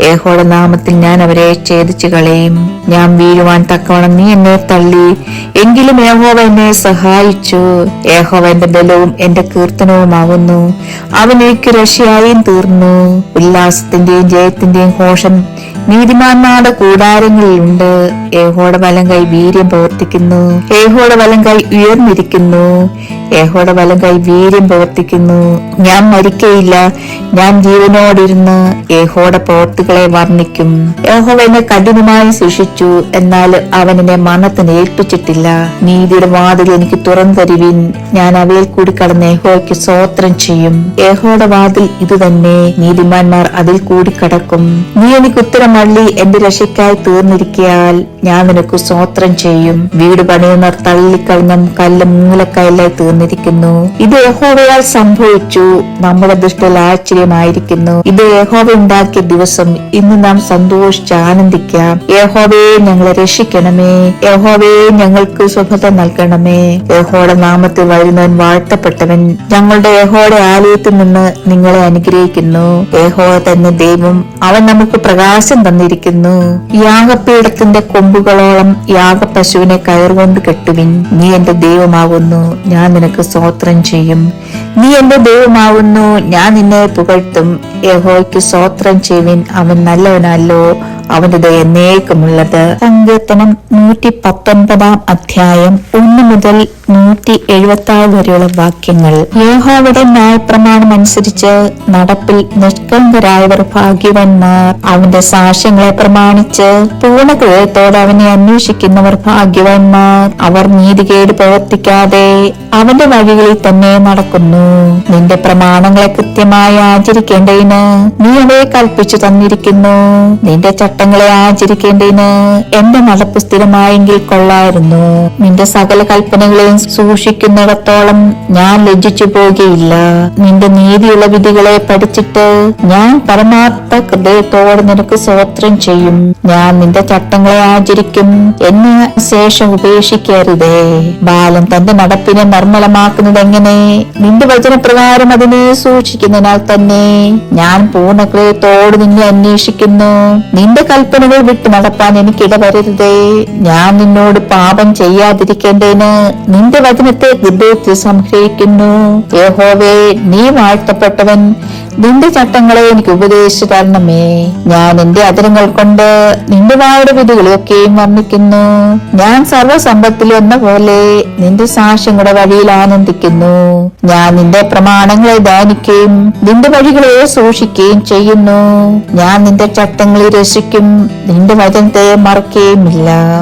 യഹോവയുടെ നാമത്തിൽ ഞാൻ അവരെ ഛേദിച്ചു കളയും. ഞാൻ വീഴുവാൻ തക്കവണ്ണം നീ എന്നെ തള്ളി, എങ്കിലും യഹോവ എന്നെ സഹായിച്ചു. യഹോവ എന്റെ ബലവും എന്റെ കീർത്തനവുമാകുന്നു. അവൻ എനിക്ക് രക്ഷയായും തീർന്നു. ഉല്ലാസത്തിന്റെയും ജയത്തിന്റെയും ഘോഷം നീതിമാന്മാരുടെ കൂടാരങ്ങളിലുണ്ട്. യഹോവയുടെ വലം കൈ വീര്യം പ്രവർത്തിക്കുന്നു. യഹോവയുടെ വലം കൈ ഉയർന്നിരിക്കുന്നു. യഹോവയുടെ വലം കൈ വീര്യം പ്രവർത്തിക്കുന്നു. ഞാൻ മരിക്കയില്ല, ഞാൻ ജീവനോടിരുന്ന് യഹോവയുടെ പ്രവൃത്തികളെ വർണ്ണിക്കും. യഹോവ എന്നെ കഠിനമായി ശിക്ഷിച്ചു, എന്നാൽ അവൻ എന്നെ മരണത്തിന് ഏൽപ്പിച്ചിട്ടില്ല. നീതിയുടെ വാതിൽ എനിക്ക് തുറന്നു തരുവിൻ. ഞാൻ അവയിൽ കൂടി കടന്ന് യഹോവയ്ക്ക് സ്തോത്രം ചെയ്യും. യഹോവയുടെ വാതിൽ ഇത് തന്നെ, നീതിമാന്മാർ അതിൽ കൂടി കടക്കും. നീ എനിക്ക് ഉത്തരമള്ളി എന്റെ രക്ഷയ്ക്കായി തീർന്നിരിക്കയാൽ ഞാൻ നിനക്ക് സ്തോത്രം ചെയ്യും. വീട് പണിയുന്നവർ തള്ളിക്കളഞ്ഞ കല്ല് മൂലക്കല്ലായി തീർന്നിരിക്കുന്നു. ഇത് യഹോവയാൽ സംഭവിച്ചു. നമ്മുടെ ദൃഷ്ടിയിൽ ആശ്ചര്യമായിരിക്കുന്നു. ഇത് യഹോവ ഉണ്ടാക്കിയ ദിവസം. ഇന്ന് നാം സന്തോഷിച്ച് ആനന്ദിക്കാം. യഹോവയെ ഞങ്ങളെ രക്ഷിക്കണമേ. യഹോവയെ ഞങ്ങൾക്ക് സുഖത നൽകണമേ. യഹോവയുടെ നാമത്തിൽ വരുന്നവൻ വാഴ്ത്തപ്പെട്ടവൻ. ഞങ്ങളുടെ യഹോവയുടെ ആലയത്തിൽ നിന്ന് നിങ്ങളെ അനുഗ്രഹിക്കുന്നു. യഹോവ തന്നെ ദൈവം, അവൻ നമുക്ക് പ്രകാശം തന്നിരിക്കുന്നു. യാഗപീഠത്തിന്റെ കൊമ്പുകളോളം യാഗപശുവിനെ കയറുകൊണ്ട് കെട്ടുവിൻ. നീ എന്റെ ദൈവമാകുന്നു, ഞാൻ നിനക്ക് സ്തോത്രം ചെയ്യും. നീ എന്റെ ദൈവമാകുന്നു, ഞാൻ നിന്നെ പുകഴ്ത്തും. യഹോവയ്ക്ക് സ്തോത്രം ചെയ്യുവിൻ. അവൻ നല്ലവനല്ലോ, അവന്റെ ദയ എന്നേക്കുമുള്ളത്. സങ്കീർത്തനം 119 അധ്യായം 1 മുതൽ 176 വരെയുള്ള വാക്യങ്ങൾ. യഹോവയുടെ ന്യായപ്രമാണം അനുസരിച്ച് നടപ്പിൽ നിഷ്കളങ്കരായവർ ഭാഗ്യവാന്മാർ. അവന്റെ സാക്ഷ്യങ്ങളെ പ്രമാണിച്ച് പൂർണ്ണ ഹൃദയത്തോടെ അവനെ അന്വേഷിക്കുന്നവർ ഭാഗ്യവാന്മാർ. അവർ നീതികേട് പ്രവർത്തിക്കാതെ അവന്റെ വഴികളിൽ തന്നെ നടക്കുന്നു. നിന്റെ പ്രമാണങ്ങളെ കൃത്യമായി ആചരിക്കേണ്ടതിന് നീ അവയെ കൽപ്പിച്ചു തന്നിരിക്കുന്നു. നിന്റെ ചട്ടങ്ങളെ ആചരിക്കേണ്ടതിന് എന്റെ നടപ്പ് സ്ഥിരമായെങ്കിൽ കൊള്ളായിരുന്നു. നിന്റെ സകല കൽപ്പനകളെയും സൂക്ഷിക്കുന്നിടത്തോളം ഞാൻ ലജ്ജിച്ചു പോകുകയില്ല. നിന്റെ നീതിയുള്ള വിധികളെ പഠിച്ചിട്ട് ഞാൻ പരമാർത്ഥ ഹൃദയത്തോടെ നിനക്ക് സ്തോത്രം ചെയ്യും. ഞാൻ നിന്റെ ചട്ടങ്ങളെ ആചരിക്കും, എന്നെ ശേഷം ഉപേക്ഷിക്കരുതേ. ബാലൻ തന്റെ നടപ്പിനെ നിർമ്മലമാക്കുന്നത് എങ്ങനെ? നിന്റെ വചനപ്രകാരം അതിനെ സൂക്ഷിക്കുന്നതിനാൽ തന്നെ ഞാൻ പൂർണ്ണ ഹൃദയത്തോട് നിന്നെ അന്വേഷിക്കുന്നു. നിന്റെ കൽപ്പനകൾ വിട്ടു നടപ്പാൻ എനിക്കിടവരരുതേ. ഞാൻ നിന്നോട് പാപം ചെയ്യാതിരിക്കേണ്ടതിന് നിന്റെ വചനത്തെ ഹൃദയത്തിൽ സംഗ്രഹിക്കുന്നു. യഹോവേ, നീ വാഴ്ത്തപ്പെട്ടവൻ. നിന്റെ ചട്ടങ്ങളെ എനിക്ക് ഉപദേശിച്ചു തരണമേ. ഞാൻ എന്റെ അധരങ്ങൾ കൊണ്ട് നിന്റെ വായുടെ വിധികളൊക്കെയും വർണ്ണിക്കുന്നു. ഞാൻ സർവ്വസമ്പത്തിൽ എന്ന പോലെ നിന്റെ സാക്ഷ്യങ്ങളുടെ വഴിയിൽ ആനന്ദിക്കുന്നു. ഞാൻ നിന്റെ പ്രമാണങ്ങളെ ധ്യാനിക്കുകയും നിന്റെ വഴികളെ സൂക്ഷിക്കുകയും ചെയ്യുന്നു. ഞാൻ നിന്റെ ചട്ടങ്ങളിൽ രസിക്കും, നിന്റെ വചനത്തെ മറക്കുകയുമില്ല.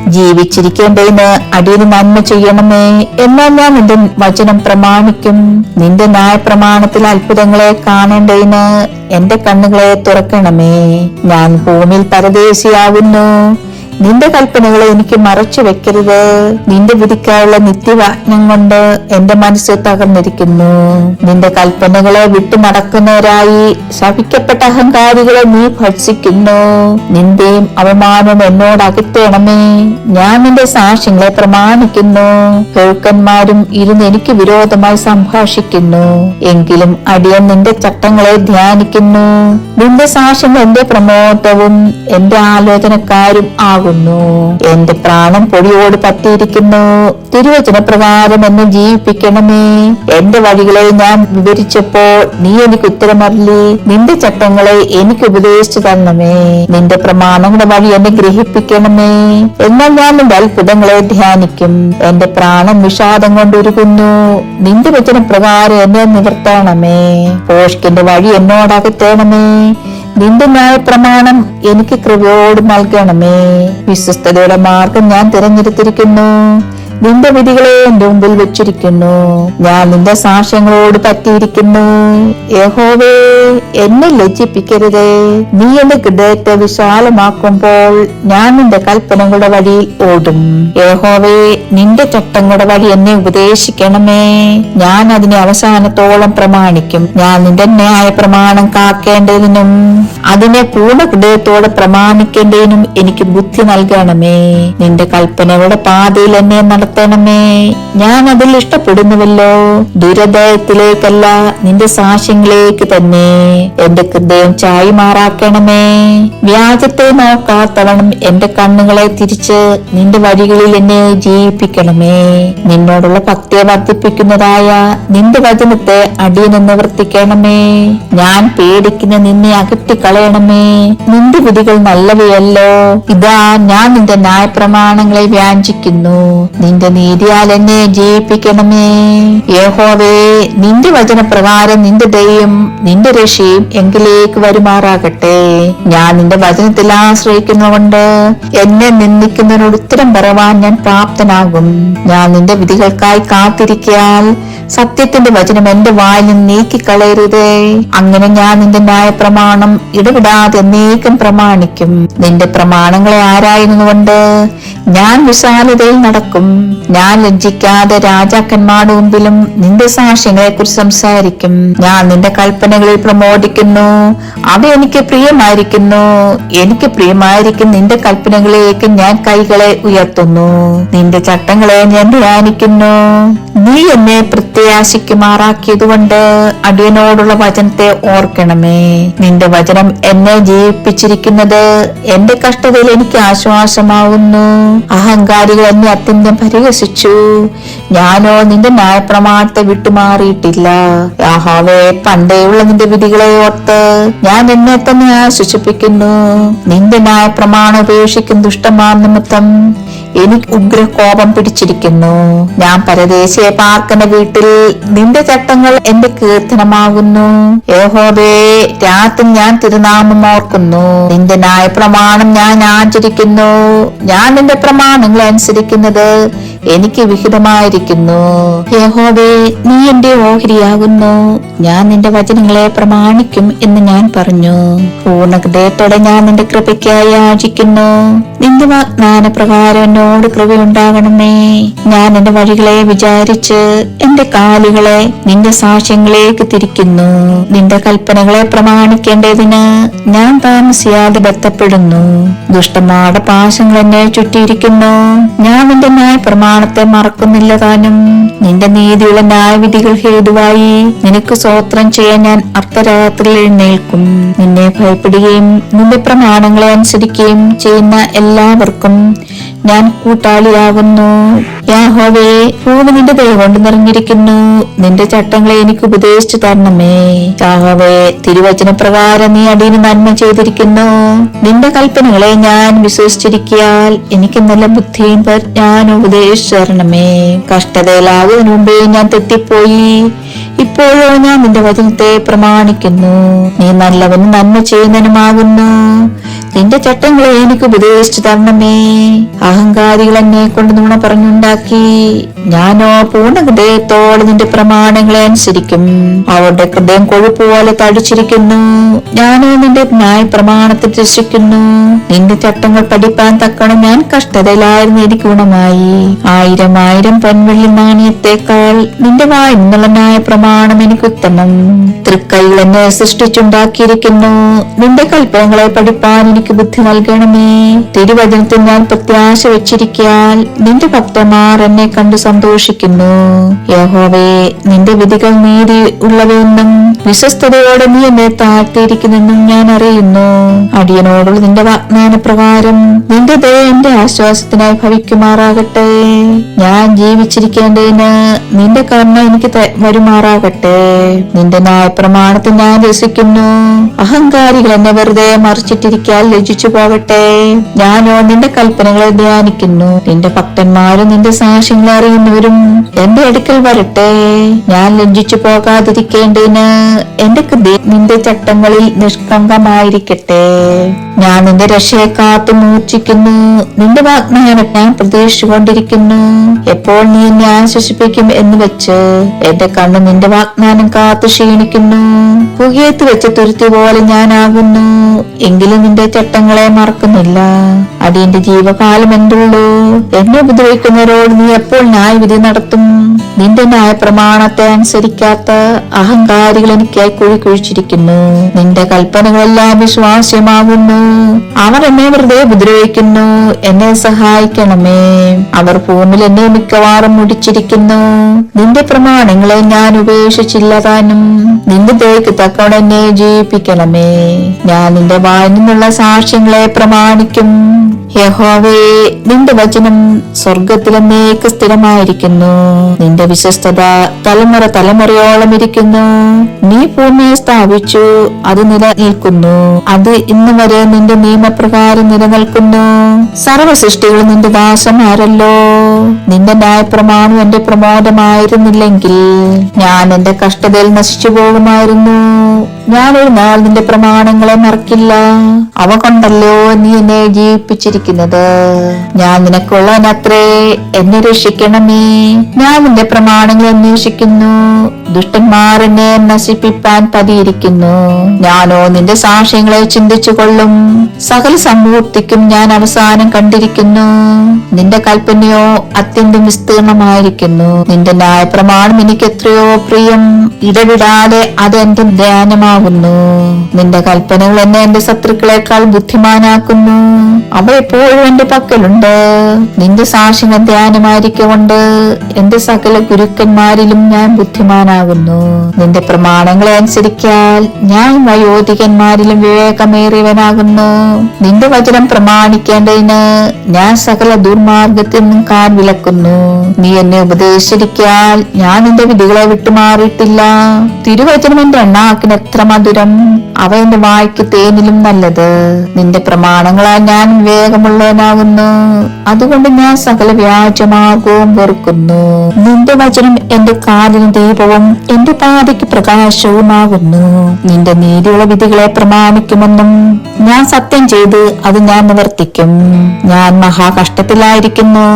ജീവിച്ചിരിക്കേണ്ടതിന് അടിയന് നന്മ ചെയ്യണമേ. എന്നാൽ ഞാൻ നിന്റെ വചനം പ്രമാണിക്കും. നിന്റെ ന്യായപ്രമാണത്തിൽ അത്ഭുതങ്ങളെ കാണേണ്ടതിന് എന്റെ കണ്ണുകളെ തുറക്കണമേ. ഞാൻ ഭൂമിയിൽ പരദേശിയാകുന്നു. നിന്റെ കൽപ്പനകളെ എനിക്ക് മറച്ചു വെക്കരുത്. നിന്റെ വിധിക്കായുള്ള നിത്യവാജ്ഞം കൊണ്ട് എന്റെ മനസ്സ് തകർന്നിരിക്കുന്നു. നിന്റെ കൽപ്പനകളെ വിട്ടു നടക്കുന്നവരായി ശപിക്കപ്പെട്ട അഹങ്കാരികളെ നീ ഭക്ഷിക്കുന്നു. നിന്റെയും അവമാനം എന്നോട് അകറ്റണമേ. ഞാൻ നിന്റെ സാക്ഷ്യങ്ങളെ പ്രമാണിക്കുന്നു. കേൾക്കന്മാരും ഇരുന്ന് എനിക്ക് വിരോധമായി സംഭാഷിക്കുന്നു. എങ്കിലും അടിയൻ നിന്റെ ചട്ടങ്ങളെ ധ്യാനിക്കുന്നു. നിന്റെ സാക്ഷ്യങ്ങൾ എന്റെ പ്രമോദവും എന്റെ ആലോചനക്കാരും ആകും. എന്റെ പ്രാണൻ പൊടിയോട് പറ്റിയിരിക്കുന്നു. തിരുവചന പ്രകാരം എന്നെ ജീവിപ്പിക്കണമേ. എന്റെ വഴികളെ ഞാൻ വിവരിച്ചപ്പോൾ നീ എനിക്ക് ഉത്തരമരളി. നിന്റെ ചട്ടങ്ങളെ എനിക്ക് ഉപദേശിച്ചു തരണമേ. നിന്റെ പ്രമാണങ്ങളുടെ വഴി എന്നെ ഗ്രഹിപ്പിക്കണമേ. എന്നാൽ ഞാൻ നിന്റെ അത്ഭുതങ്ങളെ ധ്യാനിക്കും. എന്റെ പ്രാണൻ വിഷാദം കൊണ്ടുരുകുന്നു. നിന്റെ വചന പ്രകാരം എന്നെ നിവർത്തണമേ. ഭോഷ്കിന്റെ വഴി എന്നോടകറ്റണമേ. നിന്റെ ന്യായപ്രമാണം എനിക്ക് കൃപയോട് നൽകണമേ. വിശ്വസ്തതയുടെ മാർഗം ഞാൻ തിരഞ്ഞെടുത്തിരിക്കുന്നു. നിന്റെ വിധികളെ എന്റെ മുമ്പിൽ വെച്ചിരിക്കുന്നു. ഞാൻ നിന്റെ സാക്ഷ്യങ്ങളോട് പറ്റിയിരിക്കുന്നു. യഹോവേ, എന്നെ ലജ്ജിപ്പിക്കരുതേ. നീ എന്റെ ഹൃദയത്തെ വിശാലമാക്കുമ്പോൾ ഞാൻ നിന്റെ കൽപ്പനകളുടെ വഴിയിൽ ഓടും. യഹോവേ, നിന്റെ ചട്ടങ്ങളുടെ വഴി എന്നെ ഉപദേശിക്കണമേ. ഞാൻ അതിനെ അവസാനത്തോളം പ്രമാണിക്കും. ഞാൻ നിന്റെ ന്യായ പ്രമാണം കാക്കേണ്ടതിനും അതിനെ പൂർണ്ണ ഹൃദയത്തോടെ പ്രമാണിക്കേണ്ടതിനും എനിക്ക് ബുദ്ധി നൽകണമേ. നിന്റെ കൽപ്പനകളുടെ പാതയിൽ എന്നെ നടത്തണമേ. ഞാൻ അതിൽ ഇഷ്ടപ്പെടുന്നുവല്ലോ. ദുരദയത്തിലേക്കല്ല, നിന്റെ സാക്ഷ്യങ്ങളിലേക്ക് തന്നെ എന്റെ ഹൃദയം ചായി മാറാക്കണമേ. വ്യാജത്തെ നോക്കാത്തവണ്ണം എന്റെ കണ്ണുകളെ തിരിച്ച് നിന്റെ വഴികളിൽ എന്നെ ജീവിപ്പിക്കണമേ. നിന്നോടുള്ള ഭക്തിയെ വർദ്ധിപ്പിക്കുന്നതായ നിന്റെ വചനത്തെ അടിയന് നിവർത്തിക്കണമേ. ഞാൻ പേടിക്കുന്ന നിന്നെ അകറ്റിക്കളയണമേ. നിന്റെ വിധികൾ നല്ലവയല്ലോ. ഇതാ, ഞാൻ നിന്റെ ന്യായപ്രമാണങ്ങളെ വ്യാഞ്ചിക്കുന്നു. നിന്റെ നീതിയാൽ എന്നെ ജയിപ്പിക്കണമേ. യഹോവേ, നിന്റെ വചനപ്രകാരം നിന്റെ ദയയും നിന്റെ രക്ഷയും എങ്കിലേക്ക് വരുമാറാകട്ടെ. ഞാൻ നിന്റെ വചനത്തിൽ ആശ്രയിക്കുന്നതുകൊണ്ട് എന്നെ നിന്ദിക്കുന്നതിനോട് ഉത്തരം പറയുവാൻ ഞാൻ പ്രാപ്തനാകും. ഞാൻ നിന്റെ വിധികൾക്കായി കാത്തിരിക്കാൽ സത്യത്തിന്റെ വചനം എന്റെ വായിൽ നിന്ന് നീക്കിക്കളയരുതേ. അങ്ങനെ ഞാൻ നിന്റെ ന്യായപ്രമാണം ഇടവിടാതെ എന്നേക്കും പ്രമാണിക്കും. നിന്റെ പ്രമാണങ്ങളെ ആരായുന്നതുകൊണ്ട് ഞാൻ വിശാലതയിൽ നടക്കും. ഞാൻ ലജ്ജിക്കാതെ രാജാക്കന്മാരുടെ മുമ്പിലും നിന്റെ സാക്ഷ്യങ്ങളെ കുറിച്ച് സംസാരിക്കും. ഞാൻ നിന്റെ കൽപ്പനകളിൽ പ്രമോദിക്കുന്നു. അവ എനിക്ക് പ്രിയമായിരിക്കുന്നു. എനിക്ക് പ്രിയമായിരിക്കും നിന്റെ കൽപ്പനകളിലേക്ക് ഞാൻ കൈകളെ ഉയർത്തുന്നു. നിന്റെ ചട്ടങ്ങളെ ഞാൻ ധ്യാനിക്കുന്നു. നീ എന്നെ പ്രത്യാശിക്കുമാറാക്കിയതുകൊണ്ട് അടിയനോടുള്ള വചനത്തെ ഓർക്കണമേ. നിന്റെ വചനം എന്നെ ജീവിപ്പിച്ചിരിക്കുന്നത് എന്റെ കഷ്ടതയിൽ എനിക്ക് ആശ്വാസമാവുന്നു. അഹങ്കാരികൾ എന്നെ അത്യന്തം പരിഹസിച്ചു. ഞാനോ നിന്റെ ന്യായപ്രമാണത്തെ വിട്ടുമാറിയിട്ടില്ല. യഹോവേ, പണ്ടേയുള്ള നിന്റെ വിധികളെ ഓർത്ത് ഞാൻ എന്നെ തന്നെ ആശ്വസിപ്പിക്കുന്നു. നിന്റെ ന്യായപ്രമാണം ഉപേക്ഷിക്കുന്ന ദുഷ്ടമാർ നിമിത്തം എനിക്ക് ഉഗ്രകോപം പിടിച്ചിരിക്കുന്നു. ഞാൻ പരദേശിയെ പാർക്കുന്ന വീട്ടിൽ നിന്റെ ചട്ടങ്ങൾ എന്റെ കീർത്തനമാകുന്നു. യഹോവേ, രാത്രി ഞാൻ തിരുനാമം ഓർക്കുന്നു. നിന്റെ ന്യായപ്രമാണം ഞാൻ ആചരിക്കുന്നു. ഞാൻ നിന്റെ പ്രമാണങ്ങൾ അനുസരിക്കുന്നത് എനിക്ക് വിഹിതമായിരിക്കുന്നു. യഹോവേ, നീ എന്റെ ഓഹരിയാകുന്നു. ഞാൻ നിന്റെ വചനങ്ങളെ പ്രമാണിക്കും എന്ന് ഞാൻ പറഞ്ഞു. പൂർണ്ണ ഹൃദയത്തോടെ ഞാൻ നിന്റെ കൃപയ്ക്കായി യാചിക്കുന്നു. നിന്റെ വാഗ്ദാന പ്രകാരം എന്നോട് കൃപയുണ്ടാകണമേ. ഞാൻ എന്റെ വഴികളെ വിചാരിച്ച് എന്റെ കാലുകളെ നിന്റെ സാക്ഷ്യങ്ങളിലേക്ക് തിരിക്കുന്നു. നിന്റെ കൽപ്പനകളെ പ്രമാണിക്കേണ്ടതിന് ഞാൻ താമസിയാതെ ബന്ധപ്പെടുന്നു. ദുഷ്ടന്മാരുടെ പാശങ്ങൾ എന്നെ ചുറ്റിയിരിക്കുന്നു. ഞാൻ നിന്റെ ന്യായ പ്രമാണത്തെ മറക്കുന്നില്ല താനും. നിന്റെ നീതിയുള്ള ന്യായവിധികൾ ഹേതുവായി നിനക്ക് സ്തോത്രം ചെയ്യാൻ ഞാൻ അർദ്ധരാത്രിയിൽ എഴുന്നേൽക്കും. നിന്നെ ഭയപ്പെടുകയും നിന്റെ പ്രമാണങ്ങളെ അനുസരിക്കുകയും ചെയ്യുന്ന എല്ലാവർക്കും ഞാൻ കൂട്ടാളിയാകുന്നു. യാഹോവേ, ഭൂമി നിന്റെ ദയ കൊണ്ട് നിറഞ്ഞിരിക്കുന്നു. നിന്റെ ചട്ടങ്ങളെ എനിക്ക് ഉപദേശിച്ചു തരണമേ. യാഹോവേ, തിരുവചന പ്രകാരം നീ അടിയന് നന്മ ചെയ്തിരിക്കുന്നു. നിന്റെ കൽപ്പനകളെ ഞാൻ വിശ്വസിച്ചിരിക്കയാൽ എനിക്ക് നല്ല ബുദ്ധിയും ഞാൻ ഉപദേശിച്ചു തരണമേ. കഷ്ടതയിലാകുന്നതിന് മുമ്പേ ഞാൻ തെറ്റിപ്പോയി. ഇപ്പോഴോ ഞാൻ നിന്റെ വചനത്തെ പ്രമാണിക്കുന്നു. നീ നല്ലവനും നന്മ ചെയ്യുന്നതിനുമാകുന്നു. നിന്റെ ചട്ടങ്ങളെ എനിക്ക് ഉപദേശിച്ചു തരണമേ. അഹങ്കാരികൾ എന്നെ കൊണ്ട് നുണ പറഞ്ഞുണ്ടാക്കി. ഞാനോ പൂർണ്ണ ഹൃദയത്തോടെ നിന്റെ പ്രമാണങ്ങളെ അനുസരിക്കും. അവരുടെ ഹൃദയം കൊഴുപ്പ് പോലെ തടിച്ചിരിക്കുന്നു. ഞാനോ നിന്റെ ന്യായ പ്രമാണത്തിൽ രസിക്കുന്നു. നിന്റെ ചട്ടങ്ങൾ പഠിപ്പാൻ തക്കണം ഞാൻ കഷ്ടതയിലായിരുന്നു എനിക്ക് ഗുണമായി. 1000 പൊൻവെള്ളി നാണയത്തേക്കാൾ നിന്റെ വായിൽ നിന്നുള്ള ന്യായ പ്രമാണം എനിക്ക് ഉത്തമം. തൃക്കൈകൾ എന്നെ സൃഷ്ടിച്ചുണ്ടാക്കിയിരിക്കുന്നു. നിന്റെ കൽപ്പനകളെ പഠിപ്പാൻ എനിക്ക് ബുദ്ധി നൽകണമേ. തിരുവചനത്തിൽ ഞാൻ പ്രത്യാശ വെച്ചിരിക്കാൻ നിന്റെ ഭക്തന്മാർ എന്നെ കണ്ടു സന്തോഷിക്കുന്നു. യഹോവേ, നിന്റെ വിധികൾ നീതി ഉള്ളവയെന്നും വിശ്വസ്തയോടെ നീ എന്നെ താഴ്ത്തിയിരിക്കുന്നെന്നും ഞാൻ അറിയുന്നു. അടിയനോടുള്ള നിന്റെ വാഗ്ദാന പ്രകാരം നിന്റെ ദയ എന്റെ ആശ്വാസത്തിനായി ഭവിക്കുമാറാകട്ടെ. ഞാൻ ജീവിച്ചിരിക്കേണ്ടതിന് നിന്റെ കരുണ എനിക്ക് വരുമാറാകട്ടെ. നിന്റെ ന്യായപ്രമാണത്തിൽ ഞാൻ രസിക്കുന്നു. അഹങ്കാരികൾ എന്നെ വെറുതെ മറിച്ചിട്ടിരിക്കാൻ ലജ്ജിച്ചു പോകട്ടെ. ഞാനോ നിന്റെ കൽപ്പനകളെ ധ്യാനിക്കുന്നു. നിന്റെ ഭക്തന്മാരും നിന്റെ സാക്ഷ്യങ്ങളെ അറിയുന്നവരും എന്റെ അടുക്കൽ വരട്ടെ. ഞാൻ ലജ്ജിച്ചു പോകാതിരിക്കേണ്ടതിന് എന്റെ ഹൃദയം നിന്റെ ചട്ടങ്ങളിൽ നിഷ്കളങ്കമായിരിക്കട്ടെ. ഞാൻ നിന്റെ രക്ഷയെ കാത്തു മൂർച്ഛിക്കുന്നു. നിന്റെ വാഗ്ദാനം ഞാൻ പ്രതീക്ഷിച്ചുകൊണ്ടിരിക്കുന്നു. എപ്പോൾ നീ എന്നെ ആശ്വസിപ്പിക്കും എന്ന് വെച്ച് എന്റെ കണ്ണ് നിന്റെ വാഗ്ദാനം കാത്തു ക്ഷീണിക്കുന്നു. പുകയത്ത് വെച്ച തുരുത്തി പോലെ ഞാനാകുന്നു. എങ്കിലും നിന്റെ ചട്ടങ്ങളെ മറക്കുന്നില്ല. അടിയന്റെ ജീവകാലം എന്തുള്ളൂ. എന്നെ ഉപദ്രവിക്കുന്നവരോട് നീ എപ്പോൾ ന്യായവിധി നടത്തും? നിന്റെ ന്യായ പ്രമാണത്തെ അനുസരിക്കാത്ത അഹങ്കാരികൾ എനിക്കായി കുഴി കുഴിച്ചിരിക്കുന്നു. നിന്റെ കൽപ്പനകളെല്ലാം വിശ്വാസ്യമാകുന്നു. അവർ എന്നെ വെറുതെ ഉപദ്രവിക്കുന്നു. എന്നെ സഹായിക്കണമേ. അവർ ഭൂമിയിൽ എന്നെ മിക്കവാറും മുടിച്ചിരിക്കുന്നു. നിന്റെ പ്രമാണങ്ങളെ ഞാൻ ഉപേക്ഷിച്ചില്ല താനും. നിന്റെ ദയക്ക് തക്കവണ്ണം എന്നെ ജീവിപ്പിക്കണമേ. ഞാൻ നിന്റെ വായിൽ നിന്നുള്ള സാക്ഷ്യങ്ങളെ പ്രമാണിക്കും. യഹോവേ, നിന്റെ വചനം സ്വർഗത്തിലെന്നേക്ക് സ്ഥിരമായിരിക്കുന്നു. നിന്റെ വിശ്വസ്തത തലമുറ തലമുറയോളം ഇരിക്കുന്നു. നീ ഭൂമിയെ സ്ഥാപിച്ചു, അത് നിലനിൽക്കുന്നു. അത് ഇന്ന് വരെ നിന്റെ നിയമപ്രകാരം നിലനിൽക്കുന്നു. സർവ സൃഷ്ടികളും നിന്റെ ദാസന്മാരല്ലോ. നിന്റെ ന്യായപ്രമാണം എന്റെ പ്രമോദമായിരുന്നില്ലെങ്കിൽ ഞാൻ എന്റെ കഷ്ടതയിൽ നശിച്ചു പോകുമായിരുന്നു. ഞാനൊരു നാൾ നിന്റെ പ്രമാണങ്ങളെ മറക്കില്ല. അവ കൊണ്ടല്ലോ നീ എന്നെ ജീവിപ്പിച്ചിരിക്കുന്നത്. ഞാൻ നിനക്കുള്ളവനത്രേ. എന്നെ രക്ഷിക്കണമേ. ഞാൻ നിന്റെ പ്രമാണങ്ങൾ അന്വേഷിക്കുന്നു. ദുഷ്ടന്മാർ എന്നെ നശിപ്പിപ്പാൻ പതിയിരിക്കുന്നു. ഞാനോ നിന്റെ സാക്ഷ്യങ്ങളെ ചിന്തിച്ചു കൊള്ളും. സകല സമൂർത്തിക്കും ഞാൻ അവസാനം കണ്ടിരിക്കുന്നു. നിന്റെ കൽപ്പനയോ അത്യന്തം വിസ്തീർണമായിരിക്കുന്നു. നിന്റെ ന്യായപ്രമാണം എനിക്ക് എത്രയോ പ്രിയം. ഇടവിടാതെ അത് എന്റെ ധ്യാനമാകുന്നു. നിന്റെ കൽപ്പനകൾ എന്നെ എന്റെ ശത്രുക്കളെക്കാൾ ബുദ്ധിമാനാക്കുന്നു. അവ എപ്പോഴും എന്റെ പക്കലുണ്ട്. നിന്റെ സാക്ഷ്യങ്ങൾ ധ്യാനമായിരിക്കൊണ്ട് എന്റെ സകല ഗുരുക്കന്മാരിലും ഞാൻ ബുദ്ധിമാനാകുന്നു. നിന്റെ പ്രമാണങ്ങളെ അനുസരിക്കാൻ ഞാൻ വയോധികന്മാരിലും വിവേകമേറിയവനാകുന്നു. നിന്റെ വചനം പ്രമാണിക്കേണ്ടതിന് ഞാൻ സകല ദുർമാർഗത്തിൽ നിന്നും കാൽ വിലക്കുന്നു. നീ എന്നെ ഉപദേശിച്ചിരിക്കാൻ ഞാൻ നിന്റെ വിധികളെ വിട്ടുമാറിയിട്ടില്ല. തിരുവചനം എന്റെ എണ്ണാക്കിന് എത്ര മധുരം, അവ എന്റെ വായ്ക്ക് തേനിലും നല്ലത്. നിന്റെ പ്രമാണങ്ങളാൽ ഞാൻ വിവേകമുള്ളവനാകുന്നു, അതുകൊണ്ട് ഞാൻ സകല വ്യാജമാർഗവും വെറുക്കുന്നു. നിന്റെ വചനം എന്റെ കാലിന് ദീപവും എന്റെ പാതയ്ക്ക് പ്രകാശവുമാകുന്നു. നിന്റെ നീതിയുള്ള വിധികളെ പ്രമാണിക്കുമെന്നും ഞാൻ സത്യം ചെയ്ത് അത് ഞാൻ നിവർത്തിക്കും. ഞാൻ മഹാകഷ്ടത്തിലായിരിക്കുന്നു.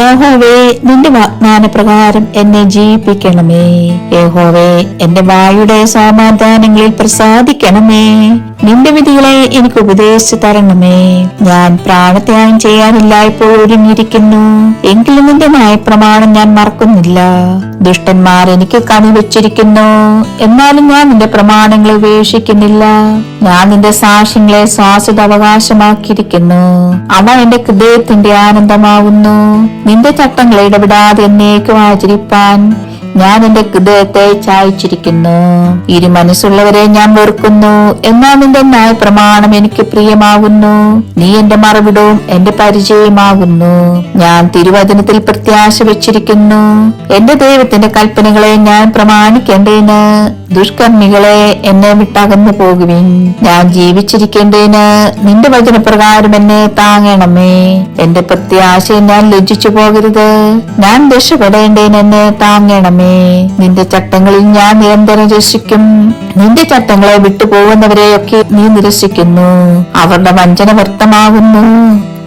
യഹോവേ, നിന്റെ വാഗ്ദാന പ്രകാരം എന്നെ ജീവിപ്പിക്കണമേ. യഹോവേ, എന്റെ വായുടെ സമാധാനങ്ങളിൽ പ്രസാദിക്കണമേ. നിന്റെ വിധികളെ എനിക്ക് ഉപദേശിച്ചു തരണമേ. ഞാൻ പ്രാണത്യാഗം ചെയ്യാനില്ല ഇപ്പോൾ ഒരുങ്ങിയിരിക്കുന്നു, എങ്കിലും നിന്റെ ന്യായപ്രമാണം ഞാൻ മറക്കുന്നില്ല. ദുഷ്ടന്മാർ എനിക്ക് കണി വെച്ചിരിക്കുന്നു, എന്നാലും ഞാൻ നിന്റെ പ്രമാണങ്ങളെ ഉപേക്ഷിക്കുന്നില്ല. ഞാൻ നിന്റെ സാക്ഷ്യങ്ങളെ ശാശ്വത അവകാശമാക്കിയിരിക്കുന്നു, അവ എന്റെ ഹൃദയത്തിന്റെ ആനന്ദമാവുന്നു. നിന്റെ ചട്ടങ്ങളെ ഇടപെടാതെ എന്നേക്കും ആചരിപ്പാൻ ഞാൻ എന്റെ ഹൃദയത്തെ ചായച്ചിരിക്കുന്നു. ഇരു മനസ്സുള്ളവരെ ഞാൻ വെറുക്കുന്നു, എന്നാൽ നിന്റെ ന്യായ പ്രമാണം എനിക്ക് പ്രിയമാകുന്നു. നീ എന്റെ മറവിടവും എന്റെ പരിചയമാകുന്നു. ഞാൻ തിരുവചനത്തിൽ പ്രത്യാശ വെച്ചിരിക്കുന്നു. എന്റെ ദൈവത്തിന്റെ കൽപ്പനകളെ ഞാൻ പ്രമാണിക്കേണ്ടതിന് ദുഷ്കർമ്മികളെ എന്നെ വിട്ടകന്നു പോകുവിൻ. ഞാൻ ജീവിച്ചിരിക്കേണ്ടതിന് നിന്റെ വചനപ്രകാരം എന്നെ താങ്ങണമേ. എന്റെ പ്രത്യാശയെ ഞാൻ ലജ്ജിച്ചു പോകരുത്. ഞാൻ രക്ഷപ്പെടേണ്ടതിന് എന്നെ താങ്ങണമേ. നിന്റെ ചട്ടങ്ങളിൽ ഞാൻ നിരന്തരം രക്ഷിക്കും. നിന്റെ ചട്ടങ്ങളെ വിട്ടുപോകുന്നവരെയൊക്കെ നീ നിരസിക്കുന്നു, അവരുടെ വഞ്ചന വ്യർത്ഥമാകുന്നു.